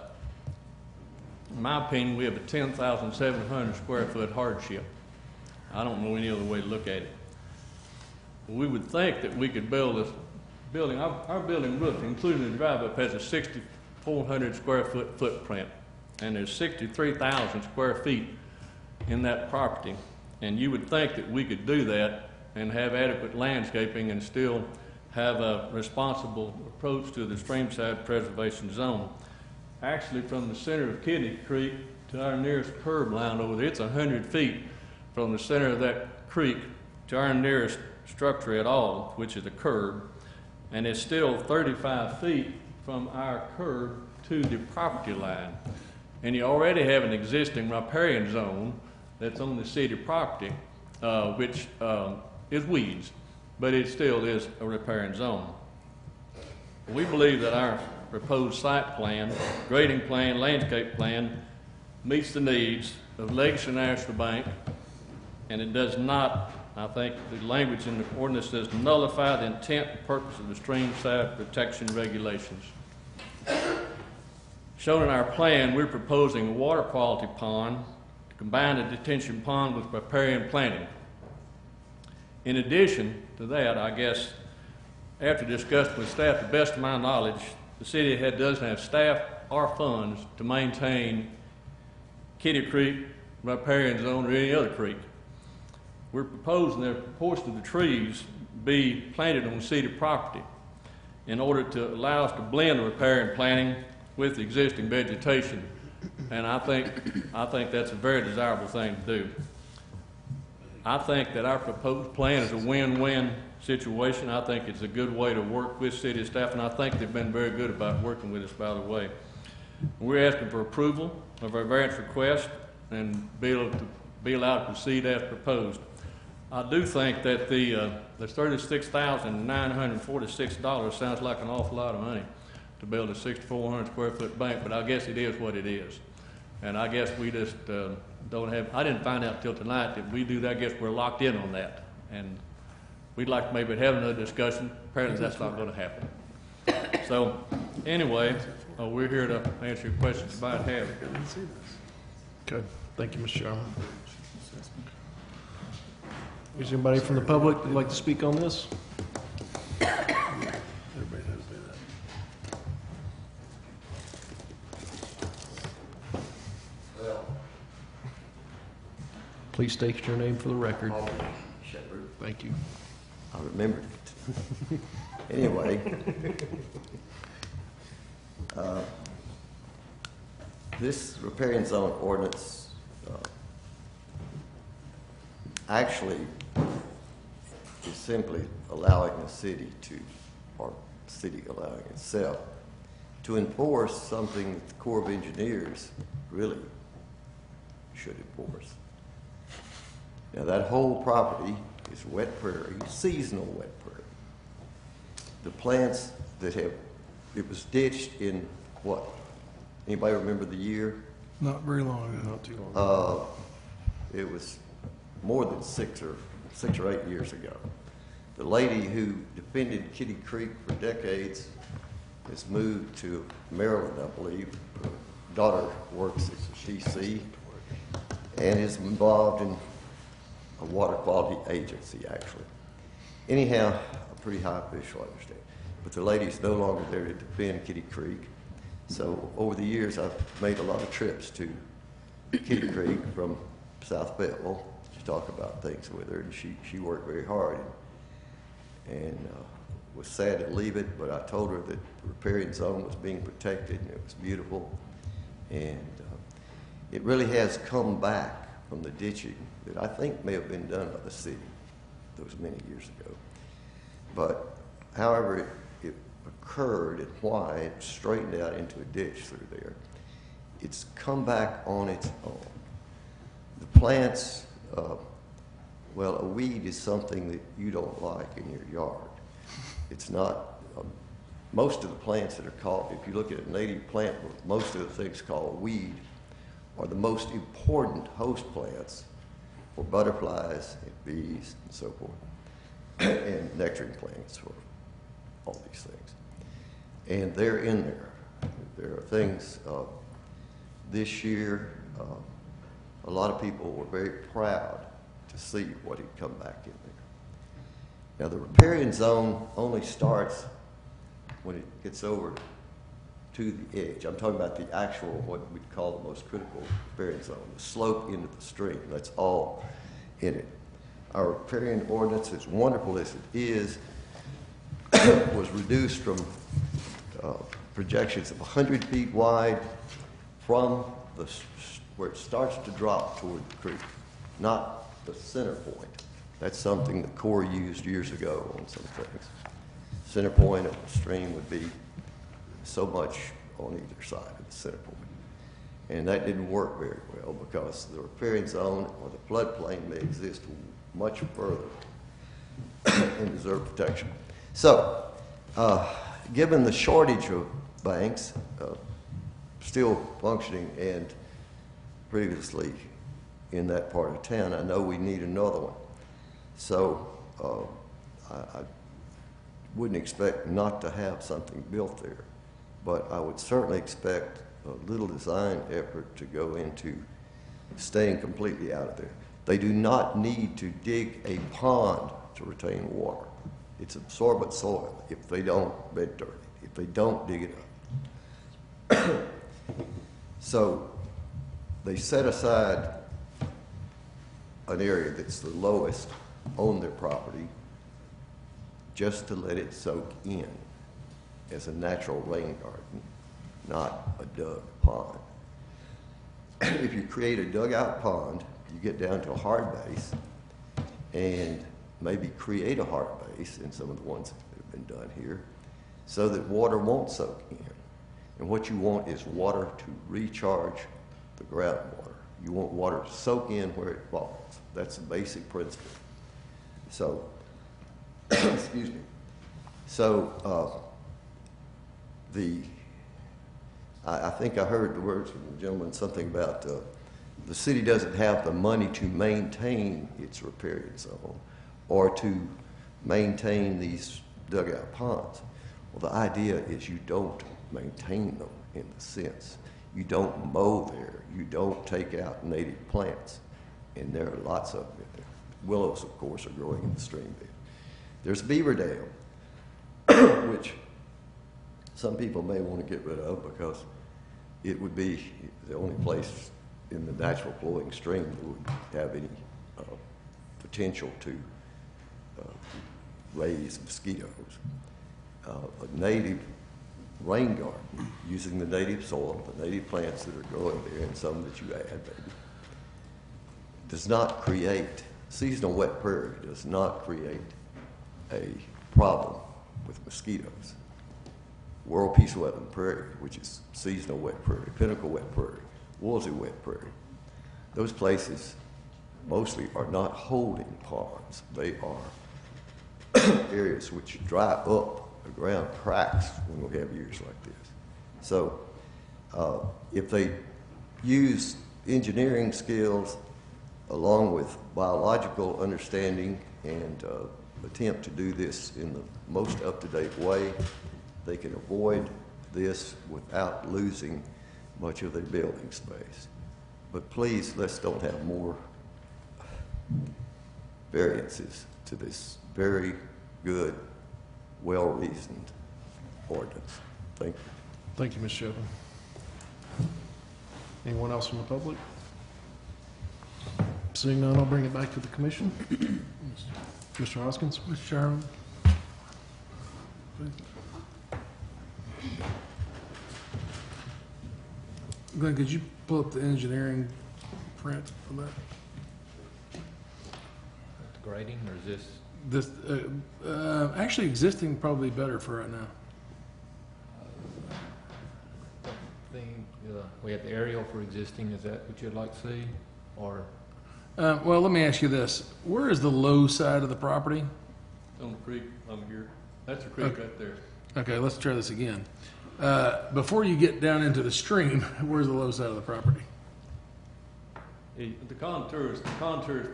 O: my opinion, we have a 10,700 square foot hardship. I don't know any other way to look at it. We would think that we could build this building. Our building roof, including the drive-up, has a 6,400 square foot footprint, and there's 63,000 square feet in that property. And you would think that we could do that and have adequate landscaping and still have a responsible approach to the streamside preservation zone. Actually, from the center of Kidney Creek to our nearest curb line over there, it's 100 feet from the center of that creek to our nearest structure at all, which is a curb, and it's still 35 feet from our curb to the property line. And you already have an existing riparian zone that's on the city property, which is weeds, but it still is a riparian zone. We believe that our proposed site plan, grading plan, landscape plan meets the needs of Legacy National Bank, and it does not, I think the language in the ordinance says, nullify the intent and purpose of the streamside protection regulations. Shown in our plan, we're proposing a water quality pond to combine a detention pond with riparian planting. In addition to that, I guess, after discussing with staff, to the best of my knowledge, the city doesn't have staff or funds to maintain Kitty Creek, riparian zone, or any other creek. We're proposing that a portion of the trees be planted on city property in order to allow us to blend the riparian planting with the existing vegetation. And I think that's a very desirable thing to do. I think that our proposed plan is a win-win situation. I think it's a good way to work with city staff, and I think they've been very good about working with us, by the way. We're asking for approval of our variance request and be allowed to proceed as proposed. I do think that the $36,946 sounds like an awful lot of money to build a 6,400 square foot bank, but I guess it is what it is. And I guess we just don't have, I didn't find out till tonight that we do that. I guess we're locked in on that. And we'd like to maybe have another discussion. Apparently that's not going to happen. So anyway, we're here to answer your questions about having it.
B: Okay, thank you, Mr. Chairman. Is there anybody from the public that'd like to speak on this?
D: Everybody knows that.
B: Please state your name for the record.
P: Shepherd.
B: Thank you.
P: I remembered it. Anyway, this riparian zone ordinance actually is simply allowing the city to, or the city allowing itself, to enforce something that the Corps of Engineers really should enforce. Now that whole property is wet prairie, seasonal wet prairie. The plants that have, it was ditched in what? Anybody remember the year?
D: Not very long ago.
B: Not too long.
P: It was more than 6 or 8 years ago. The lady who defended Kitty Creek for decades has moved to Maryland, I believe. Her daughter works at GC and is involved in a water quality agency, actually. Anyhow, a pretty high official, I understand. But the lady's no longer there to defend Kitty Creek. So over the years, I've made a lot of trips to Kitty Creek from South Fayetteville to talk about things with her, and she worked very hard and was sad to leave it, but I told her that the riparian zone was being protected and it was beautiful, and it really has come back from the ditching that I think may have been done by the city. That was many years ago. But however it occurred and why it straightened out into a ditch through there, it's come back on its own. The plants, well, a weed is something that you don't like in your yard. It's not, most of the plants that are called, if you look at a native plant book, most of the things called weed are the most important host plants for butterflies and bees and so forth, and nectaring plants for all these things. And they're in there. There are things, this year, a lot of people were very proud to see what had come back in there. Now the riparian zone only starts when it gets over to the edge. I'm talking about the actual, what we'd call the most critical riparian zone, the slope into the stream. That's all in it. Our riparian ordinance, as wonderful as it is, was reduced from projections of 100 feet wide from where it starts to drop toward the creek, not the center point. That's something the Corps used years ago on some things. Center point of the stream would be so much on either side of the center point. And that didn't work very well because the riparian zone or the floodplain may exist much further and deserve protection. So, given the shortage of banks still functioning and previously in that part of town, I know we need another one. So I wouldn't expect not to have something built there, but I would certainly expect a little design effort to go into staying completely out of there. They do not need to dig a pond to retain water. It's absorbent soil if they don't bed dirt it, if they don't dig it up. So they set aside an area that's the lowest on their property just to let it soak in as a natural rain garden, not a dug pond. If you create a dugout pond, you get down to a hard base and maybe create a hard base in some of the ones that have been done here so that water won't soak in. And what you want is water to recharge the groundwater. You want water to soak in where it falls. That's the basic principle. So, excuse me. So, I think I heard the words from the gentleman, something about the city doesn't have the money to maintain its riparian zone or to maintain these dugout ponds. Well, the idea is you don't maintain them in the sense. You don't mow there. You don't take out native plants. And there are lots of them there. Willows, of course, are growing in the stream bed. There's Beaver Dam, which some people may want to get rid of because it would be the only place in the natural flowing stream that would have any potential to raise mosquitoes. A native rain garden using the native soil, the native plants that are growing there, and some that you add maybe, does not create, seasonal wet prairie does not create a problem with mosquitoes. World Peace Wetland Prairie, which is seasonal wet prairie, Pinnacle wet prairie, Woolsey wet prairie, those places mostly are not holding ponds. They are areas which dry up, the ground cracks when we have years like this. So if they use engineering skills along with biological understanding and attempt to do this in the most up-to-date way, they can avoid this without losing much of their building space. But please, let's don't have more variances to this very good, well-reasoned ordinance. Thank you.
B: Thank you, Ms. Chauvin. Anyone else from the public? Seeing none, I'll bring it back to the commission. Mr. Hoskins?
D: Mr. Chairman. Glenn, could you pull up the engineering print on that?
I: Grading, or is this?
D: This, actually existing probably better for right now.
I: Thing, we have the aerial for existing, is that what you'd like to see? Or,
D: Well, let me ask you this. Where is the low side of the property?
O: On the creek, over here. That's a creek
D: Okay.
O: right there.
D: Okay, let's try this again. Before you get down into the stream, where's the low side of the property?
O: The contours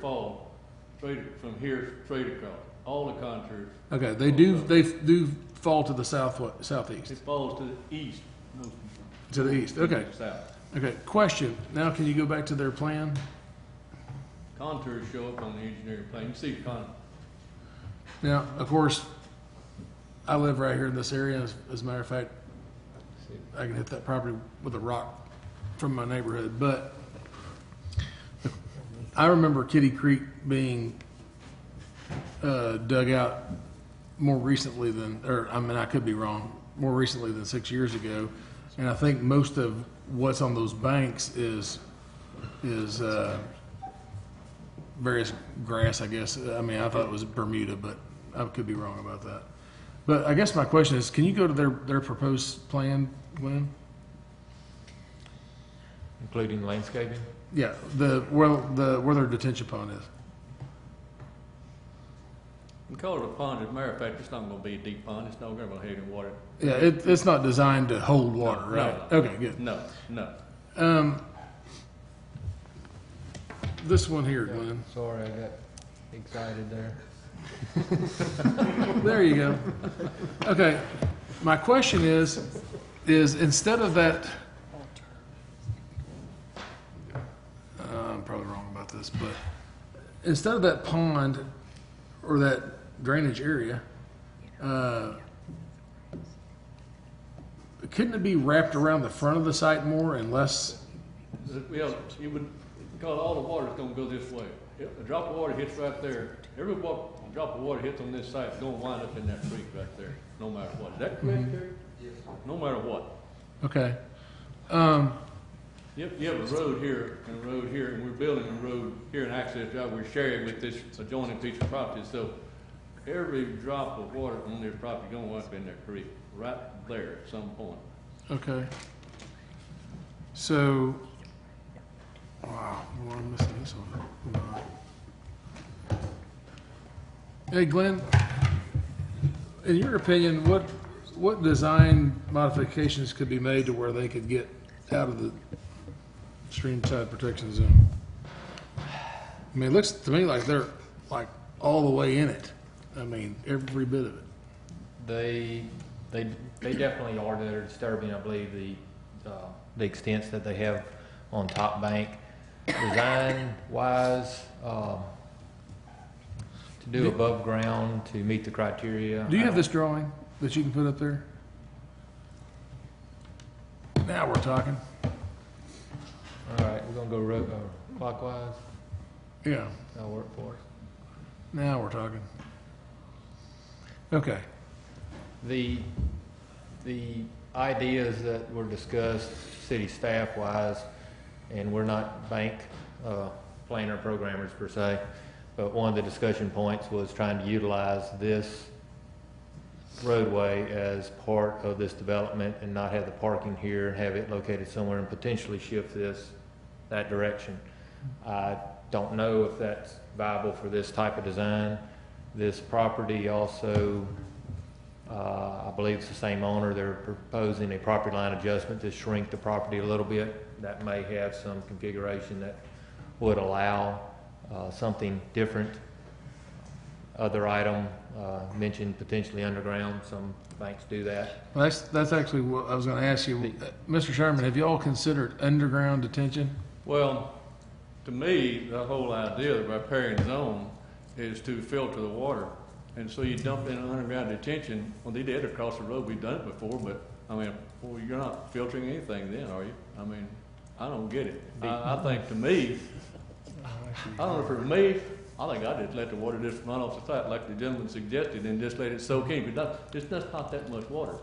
O: fall straight from here, straight across. All the contours.
D: Okay, they do fall to the southeast,
O: It falls to the east.
D: to the east. Okay,
O: South.
D: okay. Question. Now, can you go back to their plan?
O: Contours show up on the engineering plan. You can see the contours.
D: Now, of course, I live right here in this area. As a matter of fact, I can hit that property with a rock from my neighborhood. But I remember Kitty Creek being dug out more recently than, or I mean, I could be wrong, more recently than 6 years ago. And I think most of what's on those banks is various grass, I guess. I mean, I thought it was Bermuda, but I could be wrong about that. But I guess my question is, can you go to their proposed plan, Glenn?
I: including landscaping?
D: Yeah, where their detention pond is.
O: We call it a pond. As a matter of fact, it's not going to be a deep pond. It's not going to have any water.
D: Yeah, it's not designed to hold water, right?
O: No.
D: Okay, good.
O: No.
D: This one here, Glenn.
I: Sorry, I got excited there.
D: There you go. Okay, my question is instead of that, I'm probably wrong about this, but instead of that pond or that drainage area, couldn't it be wrapped around the front of the site more and less?
O: Well, you would, because all the water's going to go this way. If a drop of water hits right there, every drop of water hits on this site, it's going to wind up in that creek right there, no matter what. Is that correct, Terry? Yes. No matter what.
D: Okay.
O: You have a road here and a road here, and we're building a road here, an access drive we're sharing with this adjoining piece of property. So every drop of water on this property is going to wind up in that creek, right there at some point.
D: Okay. So, wow, well, I'm missing this one. Hey, Glenn, in your opinion, what design modifications could be made to where they could get out of the streamside protection zone? I mean, it looks to me like they're like all the way in it. I mean, every bit of it.
I: They definitely are. They're disturbing, I believe, the extents that they have on top bank. Design wise, to do above ground to meet the criteria.
D: Do you have this drawing that you can put up there? Now we're talking.
I: All right, we're gonna go clockwise.
D: Yeah.
I: That'll work for us.
D: Now we're talking. Okay.
I: The ideas that were discussed city staff wise, and we're not bank planner programmers per se, but one of the discussion points was trying to utilize this roadway as part of this development and not have the parking here and have it located somewhere and potentially shift that direction. I don't know if that's viable for this type of design. This property also, I believe it's the same owner. They're proposing a property line adjustment to shrink the property a little bit. That may have some configuration that would allow something different. Other item mentioned potentially underground. Some banks do that.
D: Well, that's actually what I was going to ask you. Mr. Sherman, have you all considered underground detention?
O: Well, to me, the whole idea of riparian zone is to filter the water. And so you dump in an underground detention. Well, they did across the road. We've done it before, but I mean, well, you're not filtering anything then, are you? I mean, I don't get it. I think to me, I don't know, for me, I think I'd just let the water just run off the site like the gentleman suggested and just let it soak in. But it's just not that much water.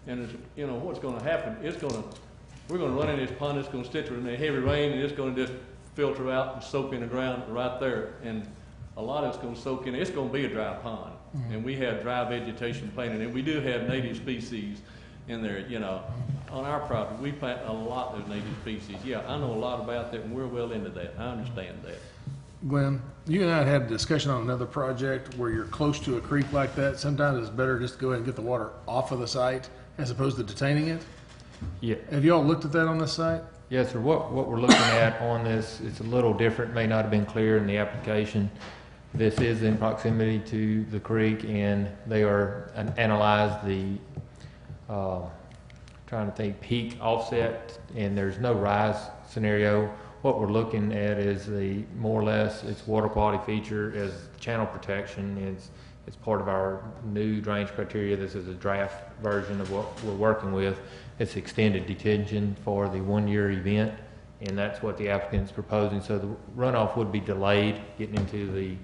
O: And it's, you know, what's going to happen, we're going to run in this pond, it's going to sit with a heavy rain, and it's going to just filter out and soak in the ground right there. And a lot of it's going to soak in. It's going to be a dry pond. And we have dry vegetation planted, and we do have native species in there. You know, on our property, we plant a lot of native species. Yeah, I know a lot about that, and we're well into that. I understand that.
D: Glenn, you and I had a discussion on another project where you're close to a creek like that. Sometimes it's better just to go ahead and get the water off of the site as opposed to detaining it.
I: Yeah.
D: Have you all looked at that on this site?
I: Yes, sir. What we're looking at on this, it's a little different, may not have been clear in the application. This is in proximity to the creek, and they are analyzed the, trying to think, peak offset, and there's no rise scenario. What we're looking at is the, more or less, its water quality feature as channel protection. It's part of our new drainage criteria. This is a draft version of what we're working with. It's extended detention for the 1-year event, and that's what the applicant's proposing. So the runoff would be delayed getting into the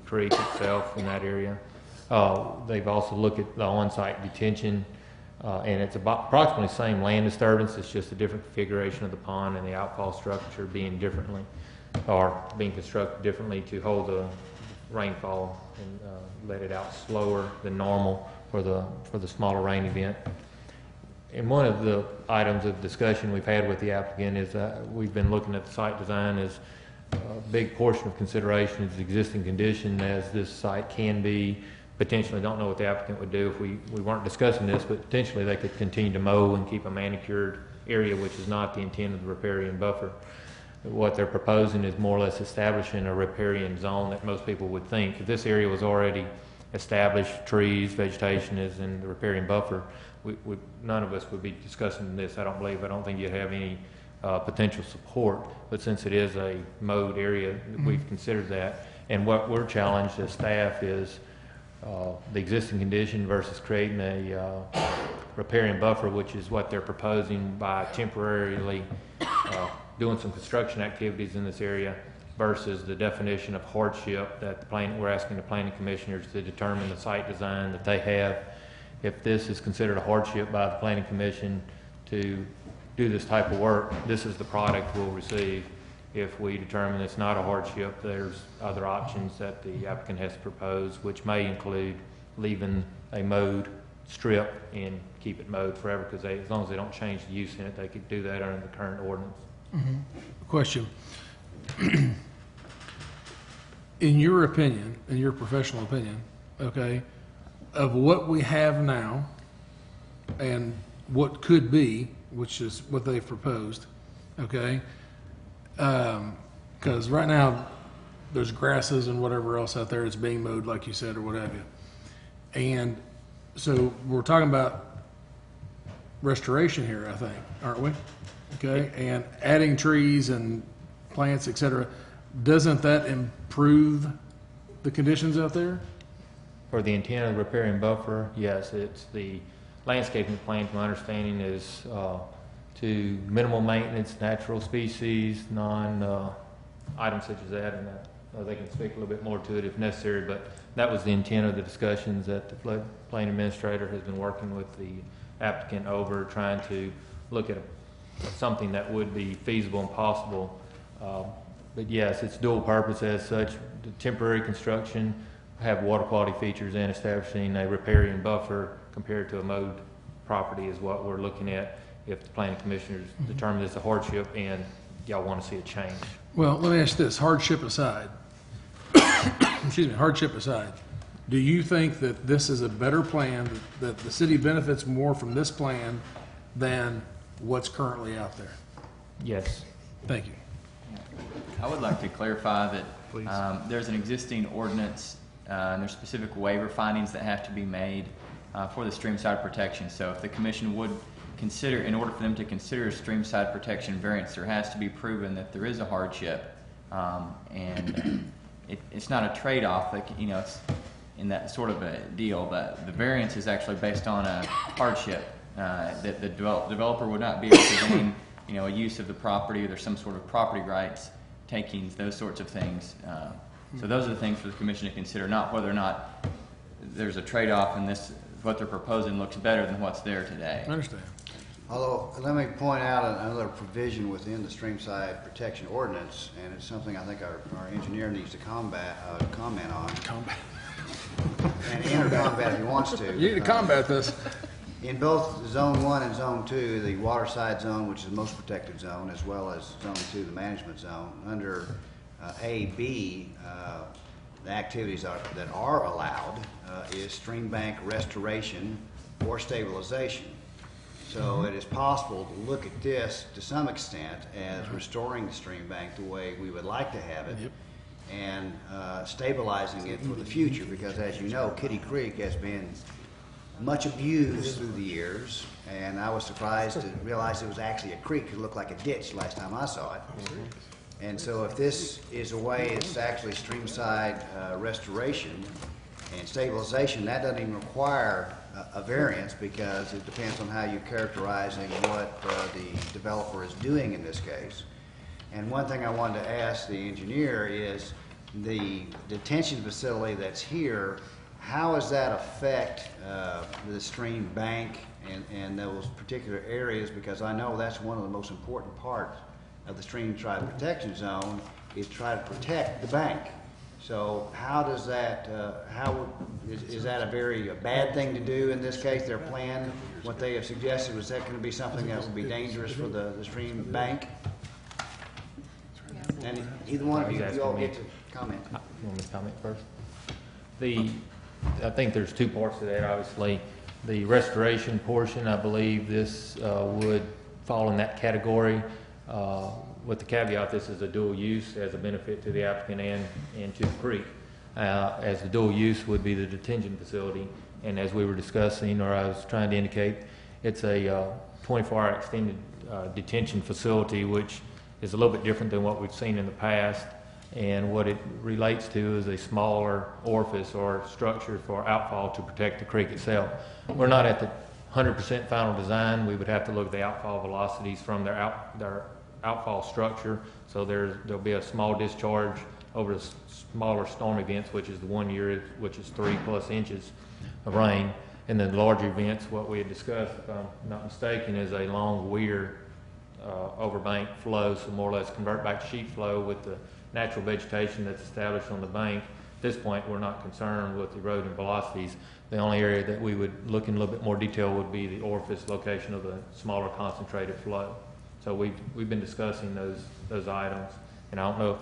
I: creek itself in that area. They've also looked at the on-site detention, and it's about approximately the same land disturbance. It's just a different configuration of the pond and the outfall structure being differently, or being constructed differently to hold the rainfall and let it out slower than normal for the smaller rain event. And one of the items of discussion we've had with the applicant is we've been looking at the site design as a big portion of consideration is existing condition, as this site can be potentially, don't know what the applicant would do if we weren't discussing this, but potentially they could continue to mow and keep a manicured area, which is not the intent of the riparian buffer. What they're proposing is more or less establishing a riparian zone that most people would think. If this area was already established, trees, vegetation is in the riparian buffer, none of us would be discussing this, I don't believe. I don't think you'd have any potential support, but since it is a mowed area, we've considered that. And what we're challenged as staff is the existing condition versus creating a riparian buffer, which is what they're proposing by temporarily doing some construction activities in this area, versus the definition of hardship that we're asking the planning commissioners to determine the site design that they have. If this is considered a hardship by the planning commission to do this type of work, this is the product we'll receive. If we determine it's not a hardship, there's other options that the applicant has proposed, which may include leaving a mowed strip and keep it mowed forever, because as long as they don't change the use in it, they could do that under the current ordinance.
D: Question. In your opinion, in your professional opinion, okay, of what we have now and what could be, which is what they've proposed, okay, because right now there's grasses and whatever else out there that's being mowed, like you said, or what have you. And so we're talking about restoration here, I think, aren't we? Okay, and adding trees and plants, et cetera. Doesn't that improve the conditions out there?
I: For the intent of the riparian buffer, yes, it's the landscaping plan, to my understanding, is to minimal maintenance, natural species, items such as that, and they can speak a little bit more to it if necessary, but that was the intent of the discussions that the floodplain administrator has been working with the applicant over, trying to look at something that would be feasible and possible. But yes, it's dual purpose as such. The temporary construction have water quality features, and establishing a riparian buffer compared to a mowed property is what we're looking at if the planning commissioners determine it's a hardship and y'all want to see a change.
D: Well, let me ask this, hardship aside, excuse me, hardship aside, do you think that this is a better plan, that the city benefits more from this plan than what's currently out there?
I: Yes.
D: Thank you.
C: I would like to clarify that there's an existing ordinance and there's specific waiver findings that have to be made for the streamside protection. So if the commission would consider, in order for them to consider a streamside protection variance, there has to be proven that there is a hardship, and it's not a trade-off. Like, you know, it's in that sort of a deal. But the variance is actually based on a hardship that the developer would not be able to gain, you know, a use of the property, or there's some sort of property rights takings, those sorts of things. So those are the things for the commission to consider, not whether or not there's a trade-off and what they're proposing looks better than what's there today.
D: I understand.
G: Although, let me point out another provision within the streamside protection ordinance, and it's something I think our engineer needs to comment on. And enter combat if he wants to.
D: You need to combat this.
G: In both Zone 1 and Zone 2, the waterside zone, which is the most protected zone, as well as Zone 2, the management zone, under A, B, the activities that are allowed is stream bank restoration or stabilization. So it is possible to look at this to some extent as restoring the stream bank the way we would like to have it, and stabilizing it for the future, because as you know, Kitty Creek has been much abused through the years, and I was surprised to realize it was actually a creek. It looked like a ditch last time I saw it. And so if this is a way, it's actually streamside restoration and stabilization, that doesn't even require a variance, because it depends on how you're characterizing what the developer is doing in this case. And one thing I wanted to ask the engineer is the detention facility that's here, how does that affect the stream bank and those particular areas? Because I know that's one of the most important parts of the stream tribe protection zone, is try to protect the bank. So how does that, is that a bad thing to do in this case? Their plan, what they have suggested, was that going to be something that would be dangerous for the stream bank? And either one of you all get to comment.
I: You want me to comment first? I think there's two parts to that, obviously. The restoration portion, I believe this would fall in that category, with the caveat this is a dual use as a benefit to the applicant and to the creek. As the dual use would be the detention facility, and as we were discussing, or I was trying to indicate, it's a 24-hour extended detention facility, which is a little bit different than what we've seen in the past. And what it relates to is a smaller orifice or structure for outfall to protect the creek itself. We're not at the 100% final design. We would have to look at the outfall velocities from their outfall structure. So there'll be a small discharge over the smaller storm events, which is the 1 year, which is 3+ inches of rain. And then the larger events, what we had discussed, if I'm not mistaken, is a long weir overbank flow, so more or less convert back to sheet flow with the natural vegetation that's established on the bank. At this point, we're not concerned with eroding velocities. The only area that we would look in a little bit more detail would be the orifice location of the smaller concentrated flow. So we've been discussing those items, and I don't know if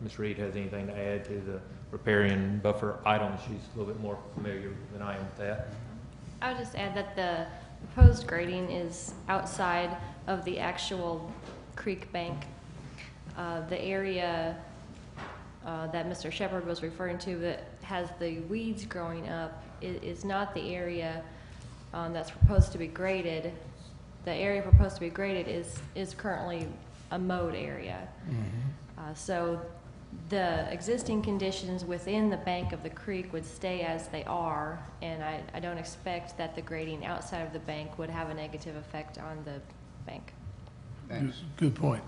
I: Ms. Reed has anything to add to the riparian buffer items. She's a little bit more familiar than I am with that.
Q: I would just add that the proposed grading is outside of the actual creek bank. The area that Mr. Shepard was referring to that has the weeds growing up is not the area that's proposed to be graded. The area proposed to be graded is currently a mowed area. So the existing conditions within the bank of the creek would stay as they are, and I don't expect that the grading outside of the bank would have a negative effect on the bank.
G: Thanks.
D: Good point.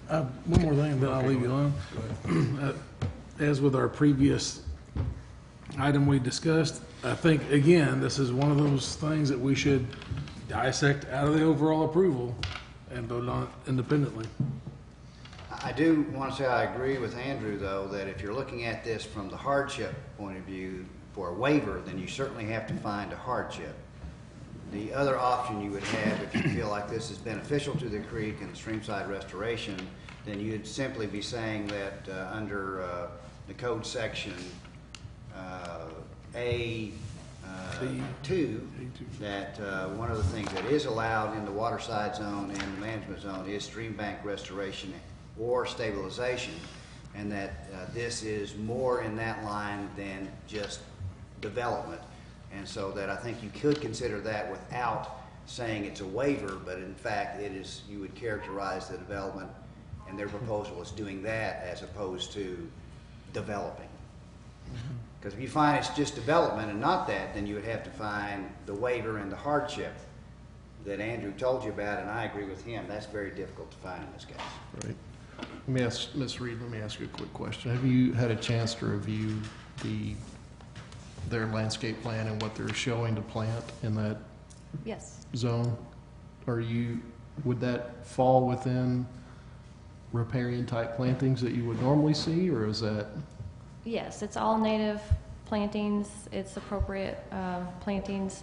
D: One more thing, then I'll leave you alone. As with our previous item we discussed, I think, again, this is one of those things that we should dissect out of the overall approval and vote on it independently.
G: I do want to say I agree with Andrew, though, that if you're looking at this from the hardship point of view for a waiver, then you certainly have to find a hardship. The other option you would have, if you feel like this is beneficial to the creek and streamside restoration, then you'd simply be saying that under the code section A2, that one of the things that is allowed in the waterside zone and the management zone is stream bank restoration or stabilization, and that this is more in that line than just development. And so that I think you could consider that without saying it's a waiver, but in fact it is, you would characterize the development, and their proposal is doing that as opposed to developing. Because if you find it's just development and not that, then you would have to find the waiver and the hardship that Andrew told you about, and I agree with him. That's very difficult to find in this case.
B: Right. Let me ask Ms. Reed, let me ask you a quick question. Have you had a chance to review their landscape plan and what they're showing to plant in that
Q: Yes.
B: zone, would that fall within riparian type plantings that you would normally see, or is that?
Q: Yes, it's all native plantings. It's appropriate plantings.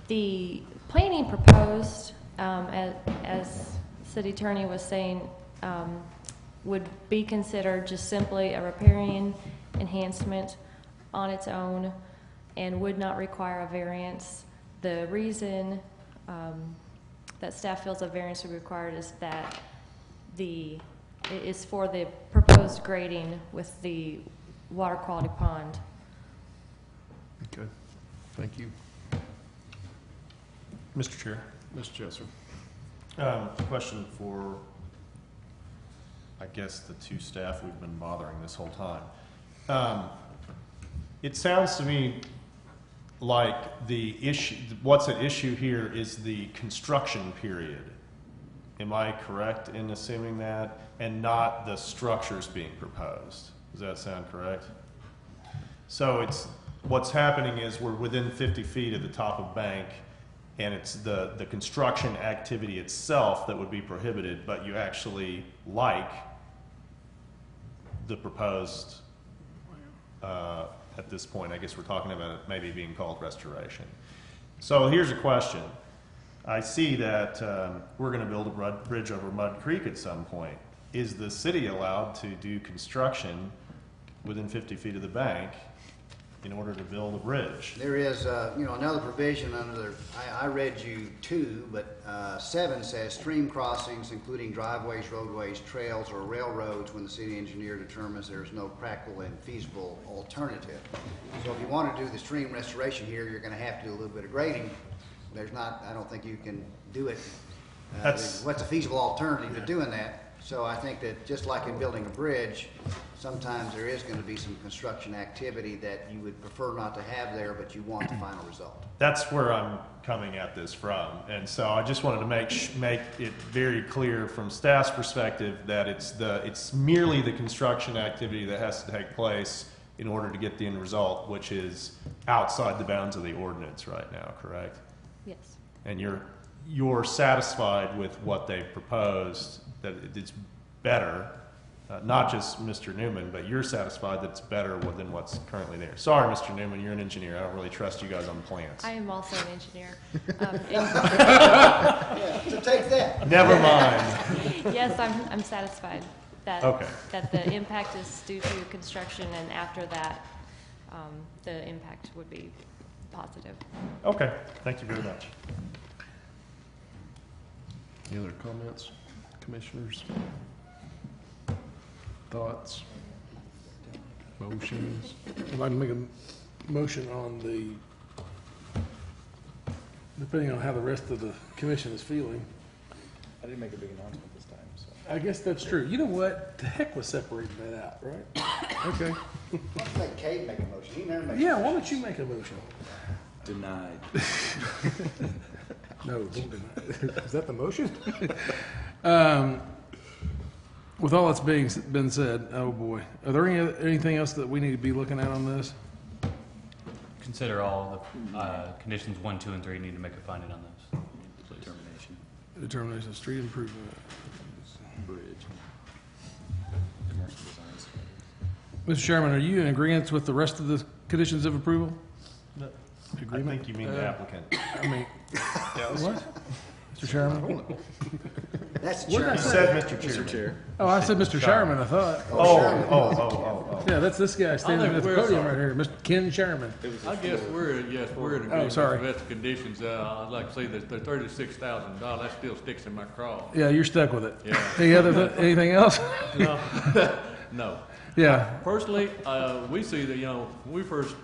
Q: The planting proposed, as city attorney was saying, would be considered just simply a riparian enhancement on its own and would not require a variance. The reason that staff feels a variance would be required is that it is for the proposed grading with the water quality pond.
B: Okay, thank you.
A: Mr. Chair.
B: Mr. Jesser.
A: Question for, I guess, the two staff we've been bothering this whole time. It sounds to me like the issue, what's at issue here is the construction period. Am I correct in assuming that? And not the structures being proposed. Does that sound correct? So what's happening is we're within 50 feet of the top of bank, and it's the construction activity itself that would be prohibited, but you actually like the proposed, at this point, I guess we're talking about it maybe being called restoration. So here's a question. I see that we're going to build a bridge over Mud Creek at some point. Is the city allowed to do construction within 50 feet of the bank in order to build a bridge?
G: There is, another provision under, I read you 2, but 7 says stream crossings, including driveways, roadways, trails, or railroads, when the city engineer determines there is no practical and feasible alternative. So if you want to do the stream restoration here, you're going to have to do a little bit of grading. There's not, I don't think you can do it. What's a feasible alternative to doing that? So I think that just like in building a bridge, sometimes there is going to be some construction activity that you would prefer not to have there, but you want the final result.
A: That's where I'm coming at this from. And so I just wanted to make it very clear from staff's perspective that it's merely the construction activity that has to take place in order to get the end result, which is outside the bounds of the ordinance right now, correct?
Q: Yes.
A: And you're satisfied with what they've proposed, that it's better, not just Mr. Newman, but you're satisfied that it's better than what's currently there. Sorry, Mr. Newman, you're an engineer. I don't really trust you guys on plans.
Q: I am also an engineer.
G: Yeah, so take that.
A: Never mind.
Q: Yes, I'm satisfied that,
A: Okay.
Q: that the impact is due to construction, and after that, the impact would be positive.
A: Okay, thank you very much.
B: Any other comments, commissioners? Thoughts? Motions?
D: I'd like to make a motion on depending on how the rest of the commission is feeling.
E: I didn't make a big announcement this time, so.
D: I guess that's true. You know what? The heck was separating that out, right? Okay.
G: Let's let Kate make a motion. He never makes
D: Yeah, why don't you make a motion?
E: Denied.
D: No, don't deny it. Is that the motion? With all that's been said, oh boy, are there anything else that we need to be looking at on this?
N: Consider all the conditions 1, 2, and 3. Need to make a finding on those. Determination.
D: Determination of street improvement.
E: Bridge. Commercial designs.
D: Mr. Chairman, are you in agreement with the rest of the conditions of approval?
A: I think you mean the applicant.
D: I mean, what? Mr. Chairman?
G: That's the
D: What did I
A: You
G: chairman.
A: said Mr. Chairman.
D: Oh, I said Mr. Sherman, I thought.
A: Oh.
D: Yeah, that's this guy standing
O: think
D: at the
O: we're
D: podium
O: sorry.
D: right here, Mr. Ken Sherman.
O: I guess we're in agreement with
D: sorry.
O: the rest of the conditions. I'd like to say that the $36,000, that still sticks in my craw.
D: Yeah, you're stuck with it.
O: Yeah.
D: Anything else?
O: No. No.
D: Yeah.
O: Personally, we see that, when we first,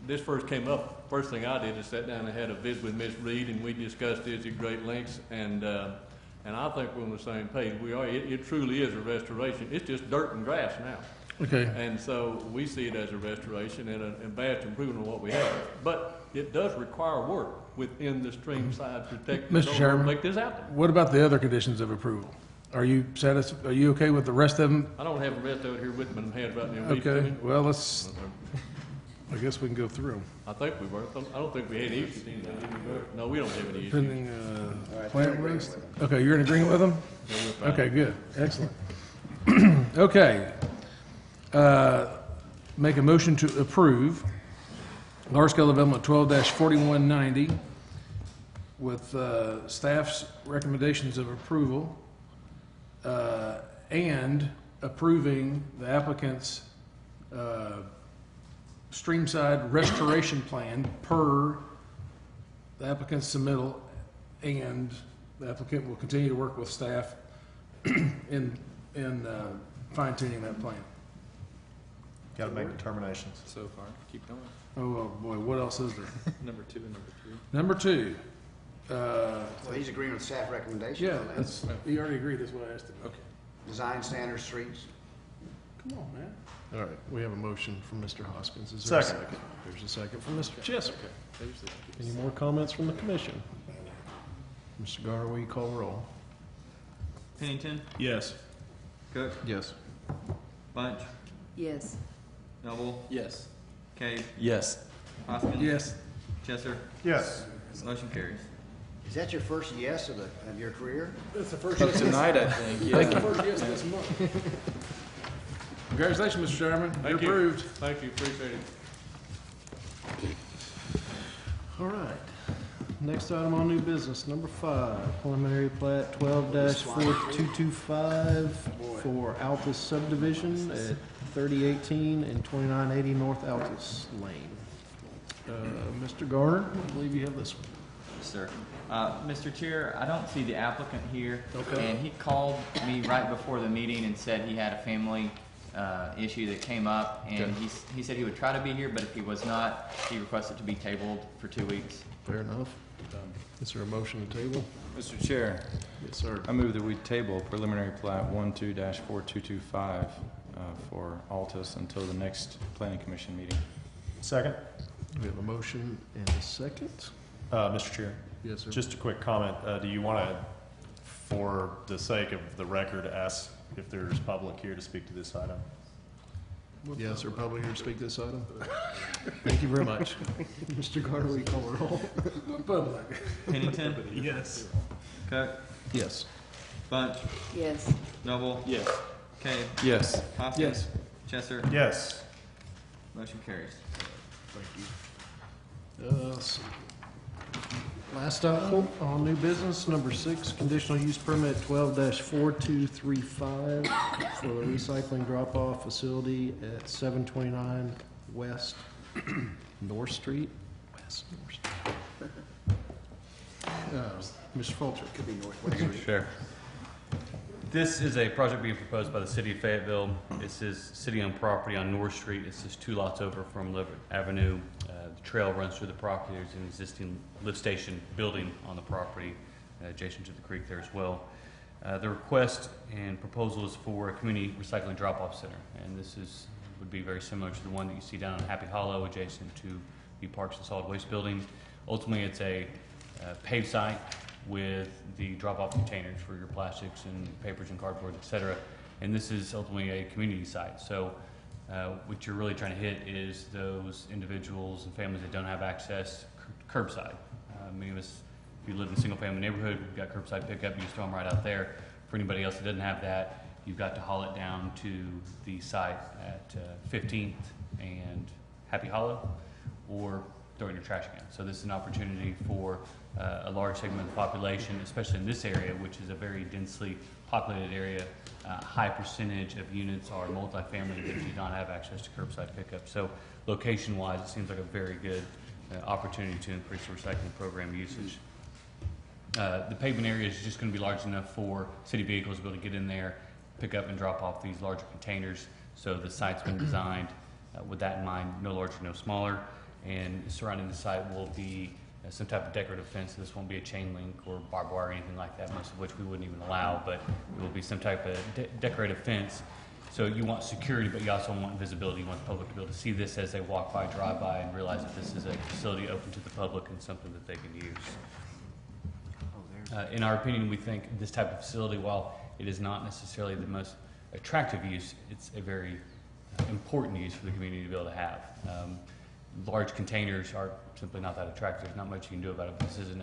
O: this first came up, first thing I did is sat down and had a visit with Ms. Reed, and we discussed this at great lengths, and I think we're on the same page. We are. It truly is a restoration. It's just dirt and grass now.
D: Okay.
O: And so we see it as a restoration and a vast improvement on what we have. But it does require work within the stream side protection.
D: Mr. Chairman,
O: Make this out there.
D: what about the other conditions of approval? Are you satisfied? Are you okay with the rest of them?
O: I don't have the rest of it here with me in my hand right now. Read it to
D: Okay,
O: me.
D: well, let's I guess we can go through them.
O: I think we were. I don't think we had any issues. No, we don't have any issues.
D: Pending, plant list? Okay, you're in agreement with them?
O: Yeah, we're fine.
D: Okay, good, excellent. Okay. Make a motion to approve large-scale development 12-4190 with staff's recommendations of approval and approving the applicant's streamside restoration plan per the applicant's submittal, and the applicant will continue to work with staff in fine-tuning that plan.
A: Got to make determinations.
E: So far, keep going.
D: Oh, boy, what else is there?
E: Number 2 and number 3.
D: Number 2.
G: So he's agreeing with staff recommendations?
D: Yeah,
G: on that?
D: that's, he already agreed, that's what I asked him. Okay.
G: Design standards, streets?
D: Come on, man. All right, we have a motion from Mr. Hoskins. Is there a second? There's a second from Mr. Jessup. Any more comments from the commission? Mr. Garner, will you call the roll?
C: Pennington,
D: Yes.
C: Cook,
B: Yes.
C: Bunch,
J: Yes.
C: Noble,
F: Yes.
C: Cave,
E: Yes.
C: Hoskins.
D: Yes.
C: Chesser.
A: Yes.
C: Motion carries.
G: Is that your first yes of your career?
D: That's the first
E: But tonight, I think, yeah.
D: Thank you. First yes this month. Congratulations, Mr. Chairman. You're
O: Thank you.
D: approved.
O: Thank you, appreciate it.
B: All right. Next item on new business, number 5, preliminary plat 12-4225 for Altus subdivision at 3018 and 2980 North Altus Lane. Mr. Garner, I believe you have this one.
C: Yes, sir. Mr. Chair, I don't see the applicant here.
B: Okay.
C: And he called me right before the meeting and said he had a family issue that came up, and
B: Okay.
C: he said he would try to be here, but if he was not, he requested to be tabled for 2 weeks.
B: Fair enough. Is there a motion to table?
E: Mr. Chair,
B: Yes, sir.
E: I move that we table preliminary plat 12-4225 for Altus until the next planning commission meeting.
A: Second.
B: We have a motion and a second.
A: Mr. Chair,
B: Yes, sir.
A: just a quick comment. Do you want to, for the sake of the record, ask if there's public here to speak to this item?
B: Yes, sir. Public here to speak to this item. Thank you very much. Mr. Garner, will you call the roll?
D: Public.
C: Pennington,
A: Yes.
C: Cook,
B: Yes.
C: Bunch,
J: Yes.
C: Noble,
F: Yes.
C: Cave,
E: Yes.
C: Hoskins. Chesser.
A: Yes.
C: Motion carries.
B: Let's see. Last item on new business, number 6, conditional use permit 12-4235 for the recycling drop-off facility at 729 West North Street. West North Street. Mr. Fulcher.
G: Could be Northwest Street.
N: Sure. This is a project being proposed by the city of Fayetteville. This is city-owned property on North Street. It's just 2 lots over from Leverett Avenue. The trail runs through the property. There's an existing lift station building on the property adjacent to the creek there as well. The request and proposal is for a community recycling drop-off center, and this would be very similar to the one that you see down in Happy Hollow adjacent to the Parks and Solid Waste Building. Ultimately, it's a paved site with the drop-off containers for your plastics and papers and cardboard, et cetera. And this is ultimately a community site. So what you're really trying to hit is those individuals and families that don't have access curbside. Many of us, if you live in a single-family neighborhood, we've got curbside pickup, you just throw them right out there. For anybody else that doesn't have that, you've got to haul it down to the site at 15th and Happy Hollow, or throw it in your trash can. So this is an opportunity for a large segment of the population, especially in this area, which is a very densely populated area. High percentage of units are multifamily that do not have access to curbside pickup. So location-wise, it seems like a very good opportunity to increase the recycling program usage. The pavement area is just going to be large enough for city vehicles to be able to get in there, pick up and drop off these larger containers. So the site's been designed with that in mind, no larger, no smaller. And surrounding the site will be some type of decorative fence. This won't be a chain link or barbed wire or anything like that, most of which we wouldn't even allow, but it will be some type of decorative fence. So you want security, but you also want visibility. You want the public to be able to see this as they walk by, drive by, and realize that this is a facility open to the public and something that they can use. In our opinion, we think this type of facility, while it is not necessarily the most attractive use, it's a very important use for the community to be able to have. large containers are simply not that attractive. There's not much you can do about it. This isn't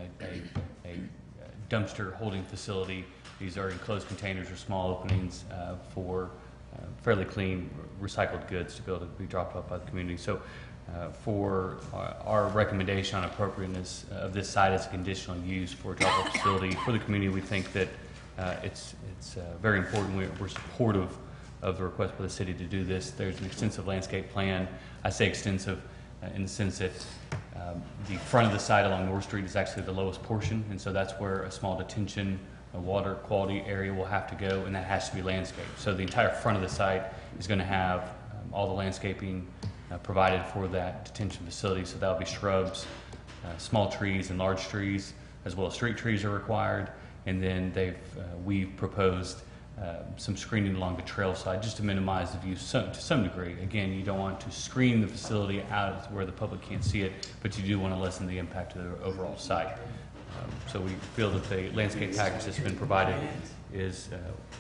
N: a dumpster holding facility. These are enclosed containers or small openings for fairly clean recycled goods to be able to be dropped off by the community. So for our recommendation on appropriateness of this site as a conditional use for a drop-off facility for the community, we think that it's very important. We're supportive of the request by the city to do this. There's an extensive landscape plan. I say extensive in the sense that the front of the site along North Street is actually the lowest portion, and so that's where a small detention, a water quality area will have to go, and that has to be landscaped. So the entire front of the site is going to have all the landscaping provided for that detention facility. So that'll be shrubs, small trees and large trees, as well as street trees are required. And then we've proposed some screening along the trail side just to minimize the view to some degree. Again, you don't want to screen the facility out to where the public can't see it, but you do want to lessen the impact to the overall site. So we feel that the landscape package that's been provided is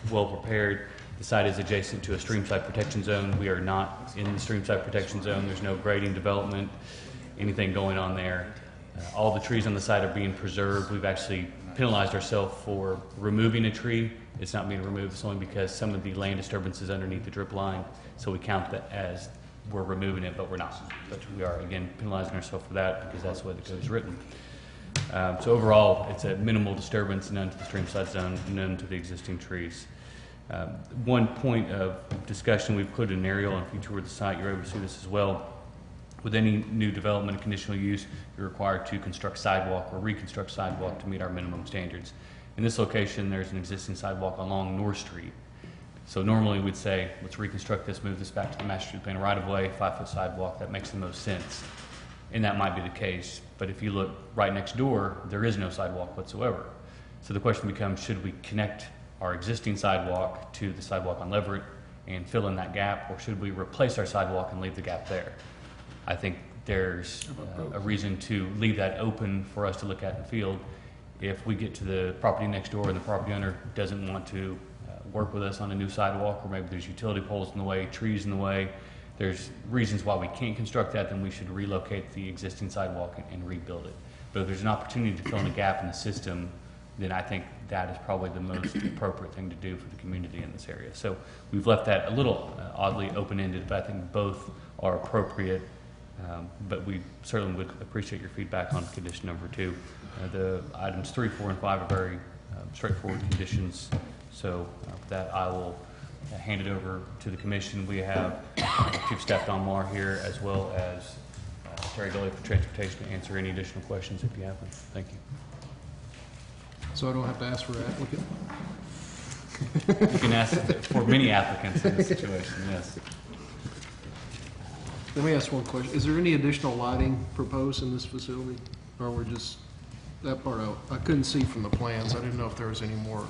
N: well prepared. The site is adjacent to a streamside protection zone. We are not in the streamside protection zone. There's no grading development, anything going on there. All the trees on the site are being preserved. We've actually penalized ourselves for removing a tree. It's not being removed. It's only because some of the land disturbance is underneath the drip line. So we count that as we're removing it, but we're not. But we are, again, penalizing ourselves for that because that's the way the code is written. So overall, it's a minimal disturbance, none to the streamside zone, none to the existing trees. One point of discussion, we've put an aerial, and if you tour the site, you're able to see this as well. With any new development and conditional use, you're required to construct sidewalk or reconstruct sidewalk to meet our minimum standards. In this location, there's an existing sidewalk along North Street. So normally we'd say, let's reconstruct this, move this back to the master street plan right-of-way, 5-foot sidewalk. That makes the most sense. And that might be the case. But if you look right next door, there is no sidewalk whatsoever. So the question becomes, should we connect our existing sidewalk to the sidewalk on Leverett and fill in that gap, or should we replace our sidewalk and leave the gap there? I think there's a reason to leave that open for us to look at in the field. If we get to the property next door and the property owner doesn't want to work with us on a new sidewalk, or maybe there's utility poles in the way, trees in the way, there's reasons why we can't construct that, then we should relocate the existing sidewalk and rebuild it. But if there's an opportunity to fill in a gap in the system, then I think that is probably the most appropriate thing to do for the community in this area. So we've left that a little oddly open-ended, but I think both are appropriate. But we certainly would appreciate your feedback on condition number 2. The items 3, 4, and 5 are very straightforward conditions. So with that, I will hand it over to the commission. We have Chief Staff Don Marr here, as well as Terry Dolly for transportation to answer any additional questions if you have them. Thank you.
B: So I don't have to ask for an applicant?
N: You can ask for many applicants in this situation, yes.
B: Let me ask one question. Is there any additional lighting proposed in this facility? Or we're just, that part I couldn't see from the plans. I didn't know if there was any more.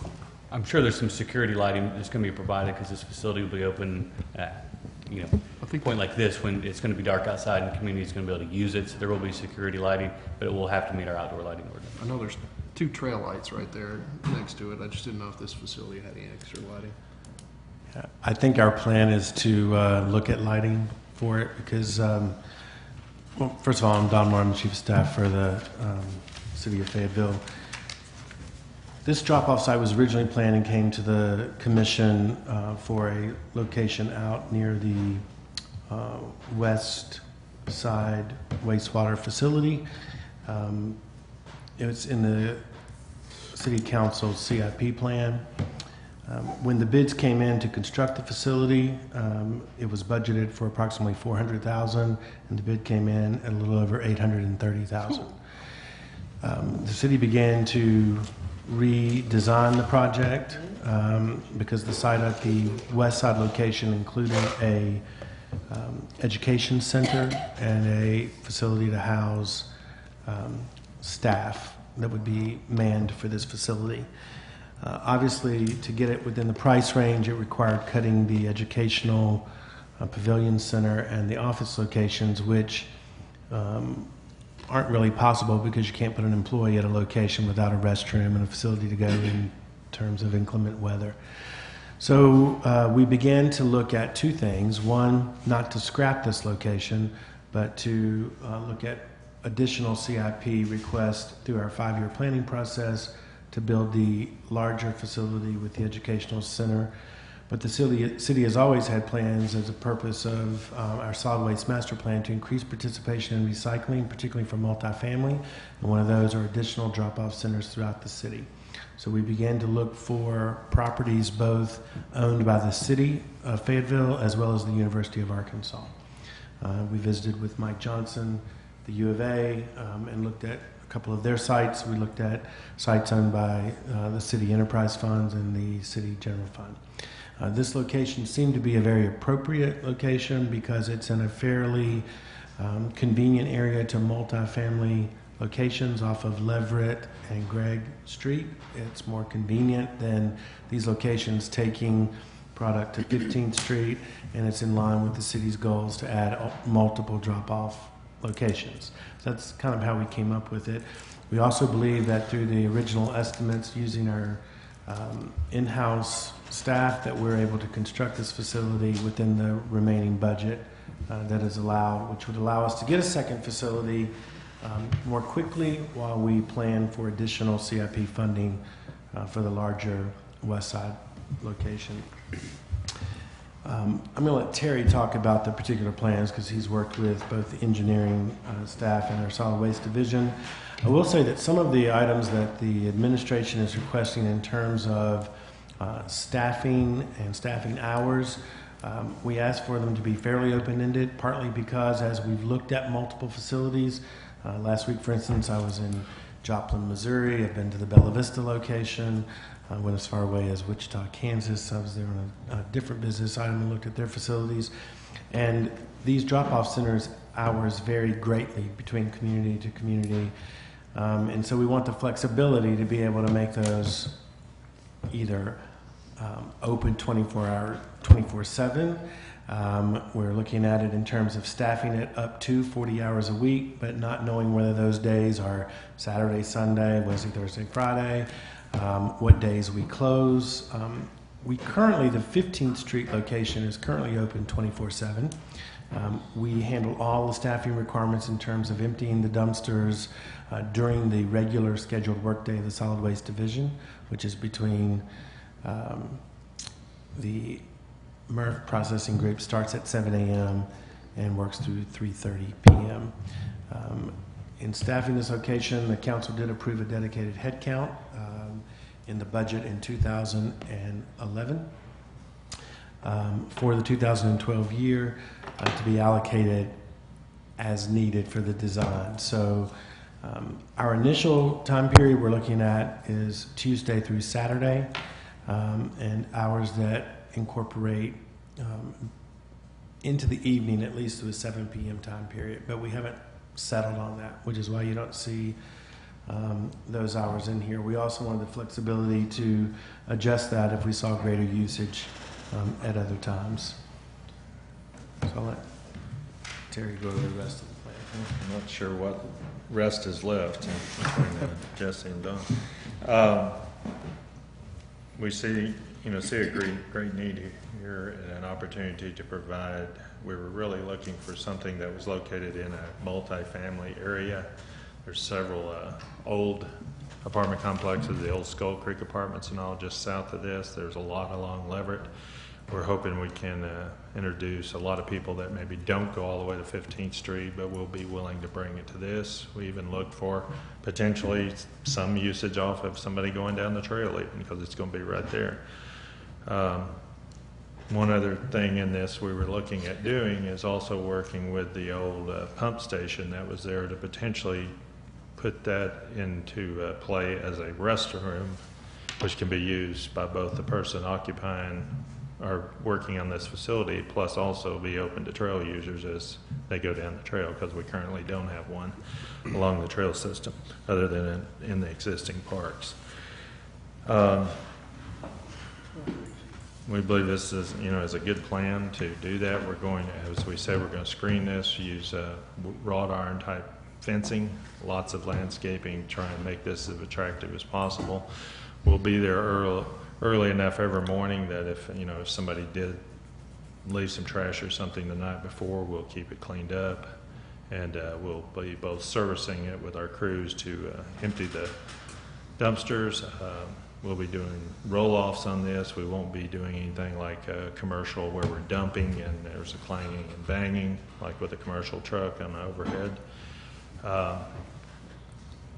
N: I'm sure there's some security lighting that's going to be provided because this facility will be open at, a point like this when it's going to be dark outside and the community is going to be able to use it. So there will be security lighting, but it will have to meet our outdoor lighting ordinance.
B: I know there's 2 trail lights right there next to it. I just didn't know if this facility had any extra lighting.
R: I think our plan is to look at lighting for it because, well, first of all, I'm Don Marr, I'm the Chief of Staff for the City of Fayetteville. This drop-off site was originally planned and came to the commission for a location out near the west side wastewater facility. It's in the City Council CIP plan. When the bids came in to construct the facility, it was budgeted for approximately $400,000, and the bid came in at a little over $830,000. The city began to redesign the project because the site at the west side location included a education center and a facility to house staff that would be manned for this facility. Obviously, to get it within the price range, it required cutting the educational pavilion center and the office locations, which aren't really possible because you can't put an employee at a location without a restroom and a facility to go in terms of inclement weather. So we began to look at 2 things. One, not to scrap this location, but to look at additional CIP requests through our 5-year planning process to build the larger facility with the educational center. But the city has always had plans as a purpose of our solid waste master plan to increase participation in recycling, particularly for multifamily. And one of those are additional drop-off centers throughout the city. So we began to look for properties both owned by the city of Fayetteville as well as the University of Arkansas. We visited with Mike Johnson, the U of A, and looked at a couple of their sites. We looked at sites owned by the city enterprise funds and the city general fund. This location seemed to be a very appropriate location because it's in a fairly convenient area to multifamily locations off of Leverett and Gregg Street. It's more convenient than these locations taking product to 15th Street, and it's in line with the city's goals to add multiple drop-off locations. So that's kind of how we came up with it. We also believe that through the original estimates using our in-house staff that we're able to construct this facility within the remaining budget that is allowed, which would allow us to get a second facility more quickly while we plan for additional CIP funding for the larger west side location. I'm going to let Terry talk about the particular plans because he's worked with both the engineering staff and our solid waste division. I will say that some of the items that the administration is requesting in terms of staffing and staffing hours, we asked for them to be fairly open-ended, partly because as we've looked at multiple facilities, last week, for instance, I was in Joplin, Missouri. I've been to the Bella Vista location. I went as far away as Wichita, Kansas. I was there on a different business item and looked at their facilities. And these drop-off centers' hours vary greatly between community to community. And so we want the flexibility to be able to make those either open 24/7. We're looking at it in terms of staffing it up to 40 hours a week, but not knowing whether those days are Saturday, Sunday, Wednesday, Thursday, Friday, what days we close. The 15th Street location is currently open 24/7. We handle all the staffing requirements in terms of emptying the dumpsters during the regular scheduled workday of the solid waste division, which is between the MRF processing group starts at 7 a.m. and works through 3:30 p.m. In staffing this location, the council did approve a dedicated head count in the budget in 2011 for the 2012 year to be allocated as needed for the design. So our initial time period we're looking at is Tuesday through Saturday, and hours that incorporate into the evening at least to a 7 p.m. time period, but we haven't settled on that, which is why you don't see those hours in here. We also wanted the flexibility to adjust that if we saw greater usage at other times. So I'll let Terry go over the rest of the plan.
S: I'm not sure what rest is left between Jesse and Don. We see a great need here and an opportunity to provide. We were really looking for something that was located in a multi-family area. There's several old apartment complexes, the old Skull Creek apartments and all just south of this. There's a lot along Leverett. We're hoping we can introduce a lot of people that maybe don't go all the way to 15th Street, but will be willing to bring it to this. We even looked for potentially some usage off of somebody going down the trail even because it's going to be right there. One other thing in this we were looking at doing is also working with the old pump station that was there to potentially put that into play as a restroom, which can be used by both the person occupying or working on this facility, plus also be open to trail users as they go down the trail, because we currently don't have one along the trail system other than in the existing parks. We believe this is, is a good plan to do that. We're going to, as we said, we're going to screen this, use wrought iron type fencing, lots of landscaping, trying to make this as attractive as possible. We'll be there early enough every morning that if somebody did leave some trash or something the night before, we'll keep it cleaned up. And we'll be both servicing it with our crews to empty the dumpsters. We'll be doing roll-offs on this. We won't be doing anything like a commercial where we're dumping and there's a clanging and banging like with a commercial truck on the overhead.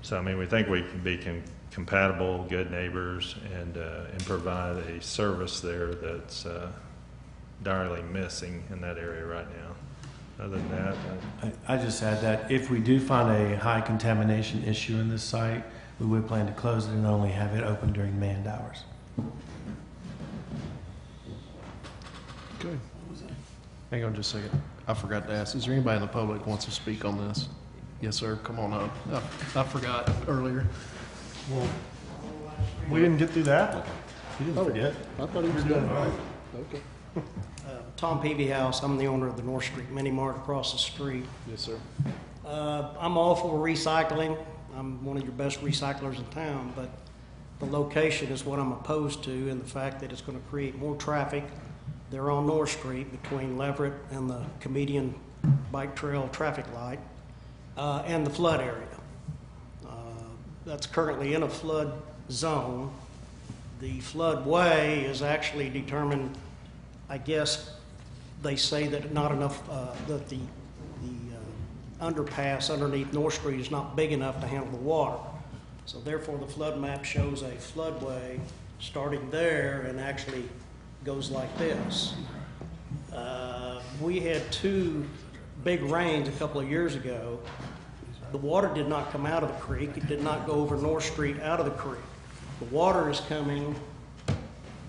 S: So, I mean, we think we can be compatible, good neighbors, and provide a service there that's direly missing in that area right now. Other than that,
R: I just add that if we do find a high contamination issue in this site, we would plan to close it and only have it open during manned hours.
B: Okay. Hang on just a second. I forgot to ask, is there anybody in the public who wants to speak on this? Yes, sir. Come on up. I forgot earlier.
A: Well, we didn't get through that. You didn't forget.
B: I thought he was done. Okay.
T: Tom Peavyhouse, I'm the owner of the North Street Mini Mart across the street.
B: Yes, sir.
T: I'm all for recycling. I'm one of your best recyclers in town, but the location is what I'm opposed to, and the fact that it's going to create more traffic there on North Street between Leverett and the Comedian Bike Trail traffic light, and the flood area. That's currently in a flood zone. The floodway is actually determined, I guess they say that not enough, that the underpass underneath North Street is not big enough to handle the water. So therefore the flood map shows a floodway starting there and actually goes like this. We had two big rains a couple of years ago. The water did not come out of the creek. It did not go over North Street out of the creek. The water is coming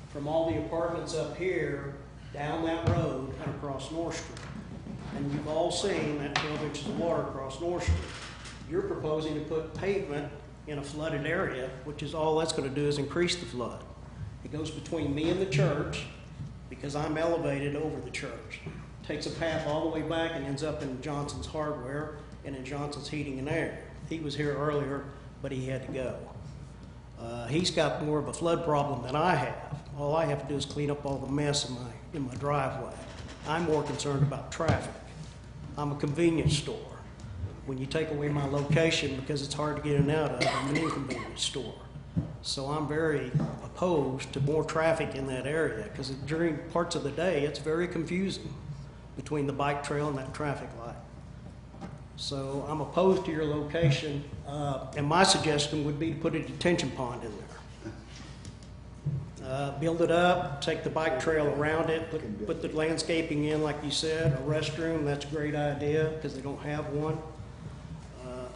T: from all the apartments up here, down that road, and across North Street. And you've all seen that 12 inches of water across North Street. You're proposing to put pavement in a flooded area, which is all that's going to do is increase the flood. It goes between me and the church, because I'm elevated over the church. Takes a path all the way back and ends up in Johnson's Hardware and in Johnson's Heating and Air. He was here earlier, but he had to go. He's got more of a flood problem than I have. All I have to do is clean up all the mess in my driveway. I'm more concerned about traffic. I'm a convenience store. When you take away my location because it's hard to get in and out of, I'm an inconvenience store. So I'm very opposed to more traffic in that area because during parts of the day, it's very confusing between the bike trail and that traffic light. So I'm opposed to your location, and my suggestion would be to put a detention pond in there. Build it up, take the bike trail around it, put the landscaping in like you said, a restroom, that's a great idea because they don't have one.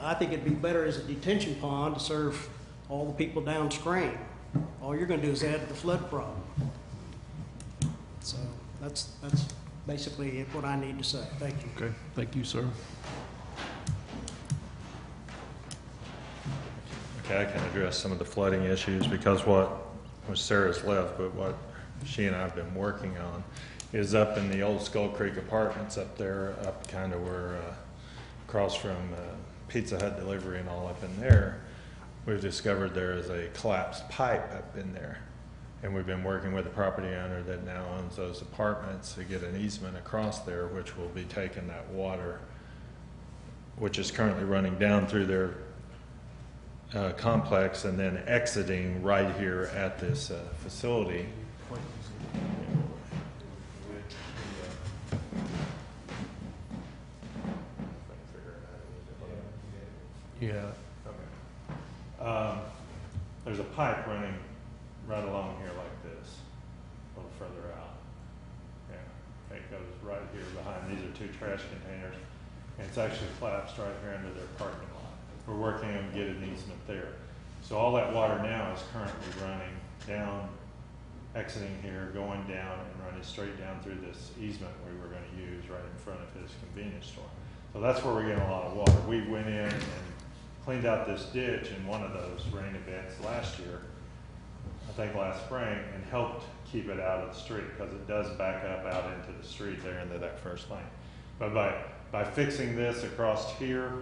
T: I think it'd be better as a detention pond to serve all the people downstream. All you're going to do is add to the flood problem. So that's basically what I need to say. Thank you.
B: Okay. Thank you, sir.
S: okay, I can address some of the flooding issues because what was Sarah's left, but what she and I have been working on is up in the old Skull Creek apartments up there, up kind of where across from Pizza Hut delivery and all up in there. We've discovered there is a collapsed pipe up in there. And we've been working with the property owner that now owns those apartments to get an easement across there, which will be taking that water, which is currently running down through their complex and then exiting right here at this facility.
B: Yeah.
S: Okay. There's a pipe running right along here like this, a little further out. Yeah, it goes right here behind. These are two trash containers, and it's actually collapsed right here into their parking lot. We're working on getting an easement there. So all that water now is currently running down, exiting here, going down, and running straight down through this easement we were going to use right in front of his convenience store. So that's where we're getting a lot of water. We went in and cleaned out this ditch in one of those rain events last year, I think last spring, and helped keep it out of the street because it does back up out into the street there into that first lane. But by fixing this across here,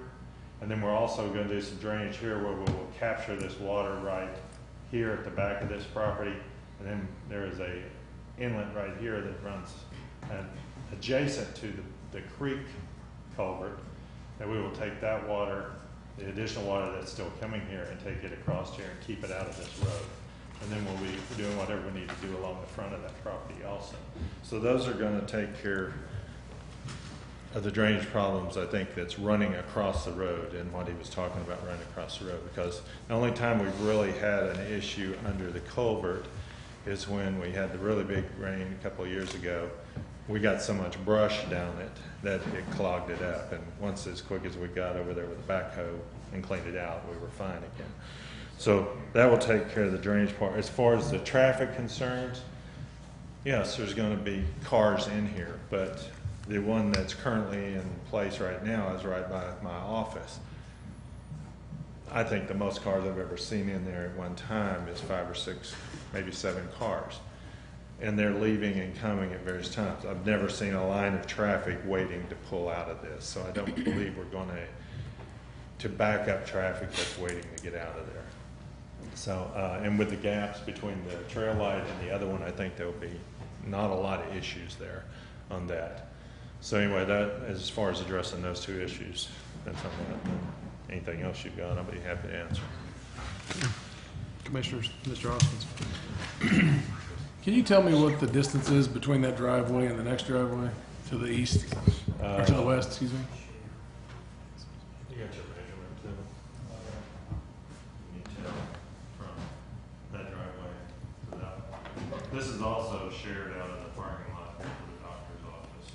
S: and then we're also going to do some drainage here where we'll capture this water right here at the back of this property, and then there is a inlet right here that runs adjacent to the creek culvert And we will take that water, the additional water that's still coming here, and take it across here and keep it out of this road. And then we'll be doing whatever we need to do along the front of that property also. So those are gonna take care of the drainage problems, I think, that's running across the road and what he was talking about running across the road. Because the only time we've really had an issue under the culvert is when we had the really big rain a couple of years ago. We got so much brush down it that it clogged it up. And once, as quick as we got over there with the backhoe and cleaned it out, we were fine again. So that will take care of the drainage part. As far as the traffic concerns, yes, there's going to be cars in here, but the one that's currently in place right now is right by my office. I think the most cars I've ever seen in there at one time is 5 or 6, maybe 7 cars. And they're leaving and coming at various times. I've never seen a line of traffic waiting to pull out of this, so I don't believe we're going to back up traffic that's waiting to get out of there. So, and with the gaps between the trail light and the other one, I think there'll be not a lot of issues there on that. So anyway, that, as far as addressing those two issues, that's on that. Anything else you've got, I'll be happy to answer.
D: Commissioners, Mr. Hoskins. Can you tell me what the distance is between that driveway and the next driveway to the east, or to the west, excuse me?
S: You got your measurement too? You need to tell from that driveway to that. This is also shared out of the parking lot here for the doctor's office,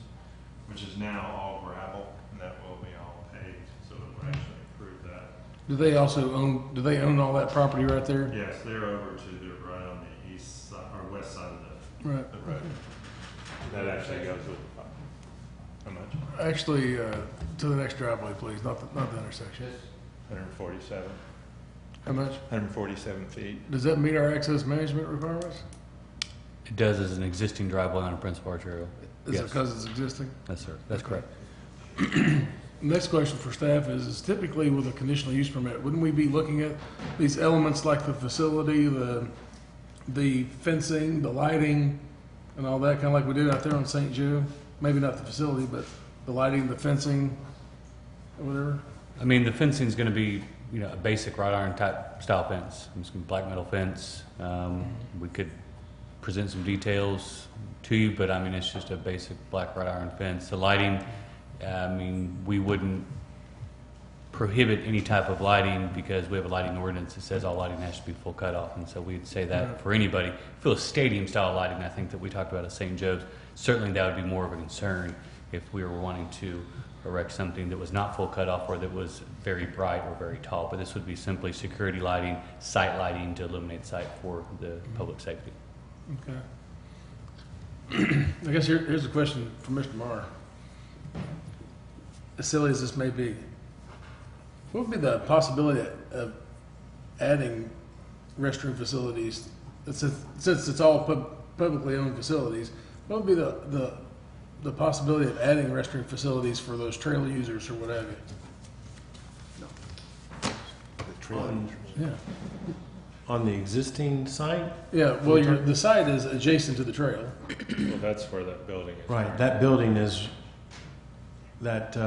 S: which is now all gravel, and that will be all paved, so it will actually improve that.
D: Do they also own, do they own all that property right there?
S: Yes, they're over to the right on the east side, or west side of the road. That actually goes with the property. How much?
D: Actually, to the next driveway, please, not the intersection.
S: 147.
D: How much?
S: 147 feet.
D: Does that meet our access management requirements?
N: It does as an existing driveway on a principal arterial.
D: Is it because it's existing?
N: Yes, sir. That's correct.
D: Next question for staff is typically with a conditional use permit, wouldn't we be looking at these elements like the facility, the fencing, the lighting, and all that, kind of like we did out there on St. Joe? Maybe not the facility, but the lighting, the fencing, or whatever?
N: I mean, the fencing is going to be, you know, a basic wrought iron type style fence. It's going to be black metal fence. We could present some details to you, but I mean, it's just a basic black wrought iron fence. The lighting, I mean, we wouldn't prohibit any type of lighting because we have a lighting ordinance that says all lighting has to be full cutoff, and so we'd say that for anybody. If it was stadium style lighting, I think that we talked about at St. Joe's, certainly that would be more of a concern if we were wanting to erect something that was not full cutoff or that was very bright or very tall. But this would be simply security lighting, site lighting to illuminate site for the public safety.
D: Okay. I guess here's a question for Mr. Marr. As silly as this may be, what would be the possibility of adding restroom facilities, since it's all publicly owned facilities, what would be the possibility of adding restroom facilities for those trail users or what have you?
R: The trail users?
D: Yeah.
R: On the existing site?
D: Yeah, well, the site is adjacent to the trail.
S: Well, that's where that building is.
R: Right, that building is, that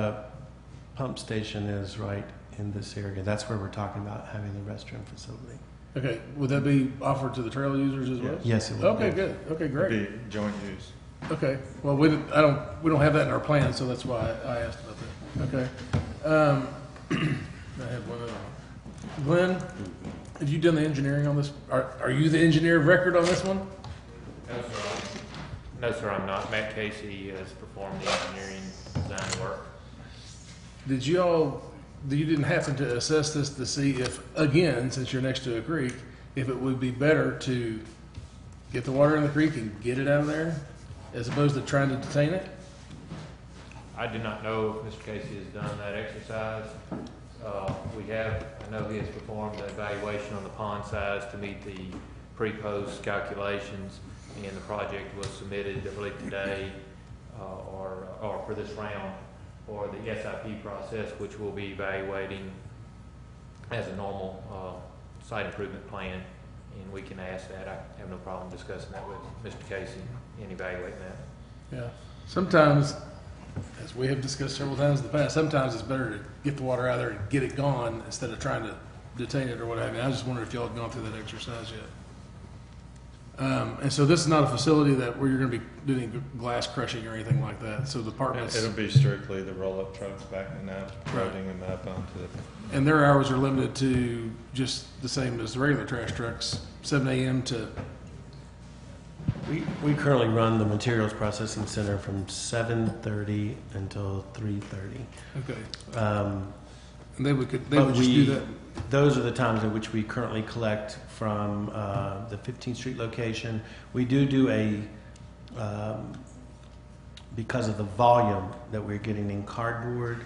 R: pump station is right in this area. That's where we're talking about having the restroom facility.
D: Okay, would that be offered to the trail users as well?
R: Yes, it would.
D: Okay, good. Okay, great.
S: It'd be joint use.
D: Okay, well, we don't have that in our plan, so that's why I asked about that. Okay. I have one other one. Glenn, have you done the engineering on this? Are you the engineer of record on this one?
I: No, sir, I'm not. Matt Casey has performed the engineering design work.
D: You didn't happen to assess this to see if, again, since you're next to a creek, if it would be better to get the water in the creek and get it out of there as opposed to trying to detain it?
I: I do not know if Mr. Casey has done that exercise. I know he has performed an evaluation on the pond size to meet the pre-post calculations, and the project was submitted, I believe, today or for this round for the SIP process, which we'll be evaluating as a normal site improvement plan, and we can ask that. I have no problem discussing that with Mr. Casey and evaluating that.
D: Yeah. Sometimes as we have discussed several times in the past, sometimes it's better to get the water out of there and get it gone instead of trying to detain it or what have you. I just wondered if y'all had gone through that exercise yet. And so this is not a facility where you're going to be doing glass crushing or anything like that. So the apartments.
S: It'll be strictly the roll-up trucks backing up, loading them up onto the.
D: And their hours are limited to just the same as the regular trash trucks, 7 a.m. to.
R: We currently run the materials processing center from 7:30 until 3:30.
D: Okay. And they would just
R: But
D: do that.
R: those are the times in which we currently collect from the 15th Street location. We do a, because of the volume that we're getting in cardboard,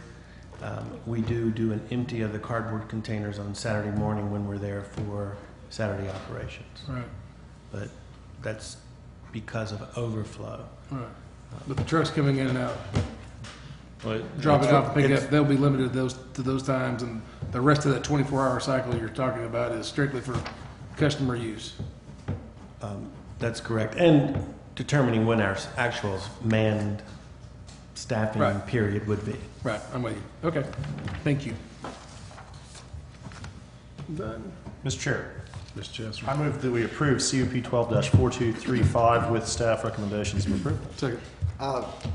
R: we do an empty of the cardboard containers on Saturday morning when we're there for Saturday operations.
D: Right.
R: But that's because of overflow.
D: Right. But the trucks coming in and out,
S: Well,
D: drop it off, pick it
S: it's-
D: up, they'll be limited to those times, and the rest of that 24-hour cycle you're talking about is strictly for customer use.
R: That's correct. And determining when our actual manned staffing
D: Right.
R: period would be.
D: Right, I'm with you. Okay, thank you. Done.
A: Mr. Chair,
D: Mr. Chester.
A: I move that we approve CUP 12-4235 with staff recommendations of approval.
D: Second.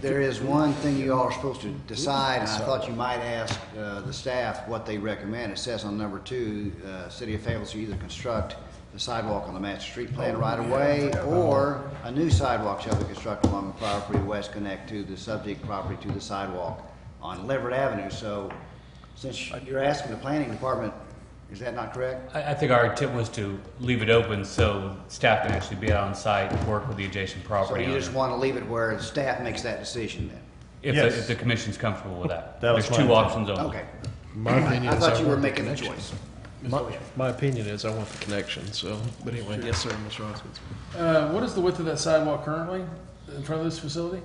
G: There is one thing you all are supposed to decide, and I thought you might ask the staff what they recommend. It says on number 2, City of Fayetteville should either construct the sidewalk on the master street plan right away, or a new sidewalk shall be constructed along the property west connect to the subject property to the sidewalk on Leverett Avenue. So, since you're asking the planning department, is that not correct?
N: I think our intent was to leave it open so staff can actually be out on site, work with the adjacent
G: So
N: property
G: you
N: owner.
G: just want to leave it where the staff makes that decision then?
N: If the commission's comfortable with that.
A: That was
N: There's
A: my
N: two
A: intent.
N: options only.
G: Okay.
B: My opinion
G: I
B: is
G: thought you were
B: want the
G: making a
B: connection.
G: choice.
B: My opinion is I want the connection, so, but anyway, yes, sir, Ms. Roskins.
D: What is the width of that sidewalk currently in front of this facility?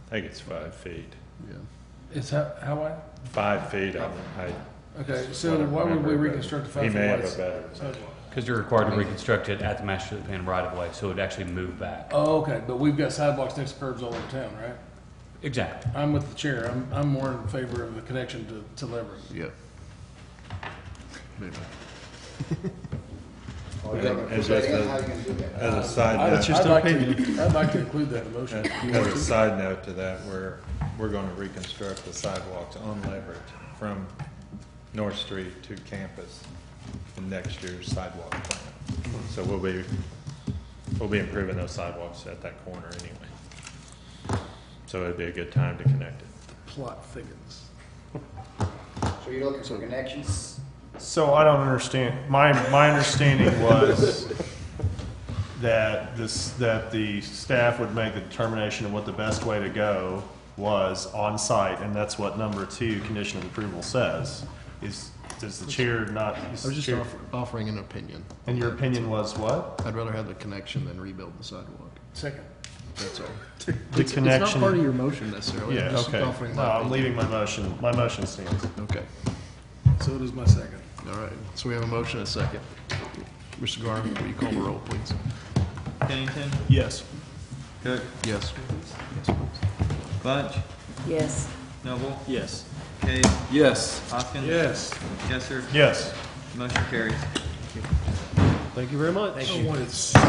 S: I think it's 5 feet.
B: Yeah.
D: It's how wide?
S: 5 feet on the height.
D: Okay, so why would we reconstruct a
S: He
D: 5
S: may have
D: foot
S: a better.
D: wide sidewalk?
N: Because you're required to reconstruct it at the master plan right of way, so it would actually move back.
D: Oh, okay, but we've got sidewalks next to curbs all over town, right?
N: Exactly.
D: I'm with the chair. I'm more in favor of the connection to Leverett.
B: Yeah.
S: As a side
D: I'd
S: note,
D: like to include that in the motion.
S: as a side note to that, we're going to reconstruct the sidewalks on Leverett from North Street to campus in next year's sidewalk plan. So we'll be improving those sidewalks at that corner anyway. So it'd be a good time to connect it.
D: Plot thickens.
G: So you're looking for connections?
A: So I don't understand. My understanding was that the staff would make the determination of what the best way to go was on site, and that's what number 2 condition of approval says. Does the chair not?
B: I was just offering an opinion.
A: And your opinion was what?
B: I'd rather have the connection than rebuild the sidewalk.
D: Second.
B: That's all.
A: The
B: It's
A: connection.
B: not part of your motion necessarily.
A: Yeah.
B: I'm just
A: Okay.
B: offering
A: No,
B: my
A: I'm
B: opinion.
A: leaving my motion. My motion stands.
B: Okay.
D: So does my second.
B: All right. So we have a motion and a second. Mr. Garner, will you call the roll, please?
C: Pennington,
A: Yes.
C: Cook,
B: Yes.
C: Bunch,
J: Yes.
C: Noble,
F: Yes.
C: Cave,
E: Yes.
C: Hoskins.
D: Yes.
C: Kessler.
A: Yes.
C: Motion carries.
B: Thank you very much.
D: I wanted so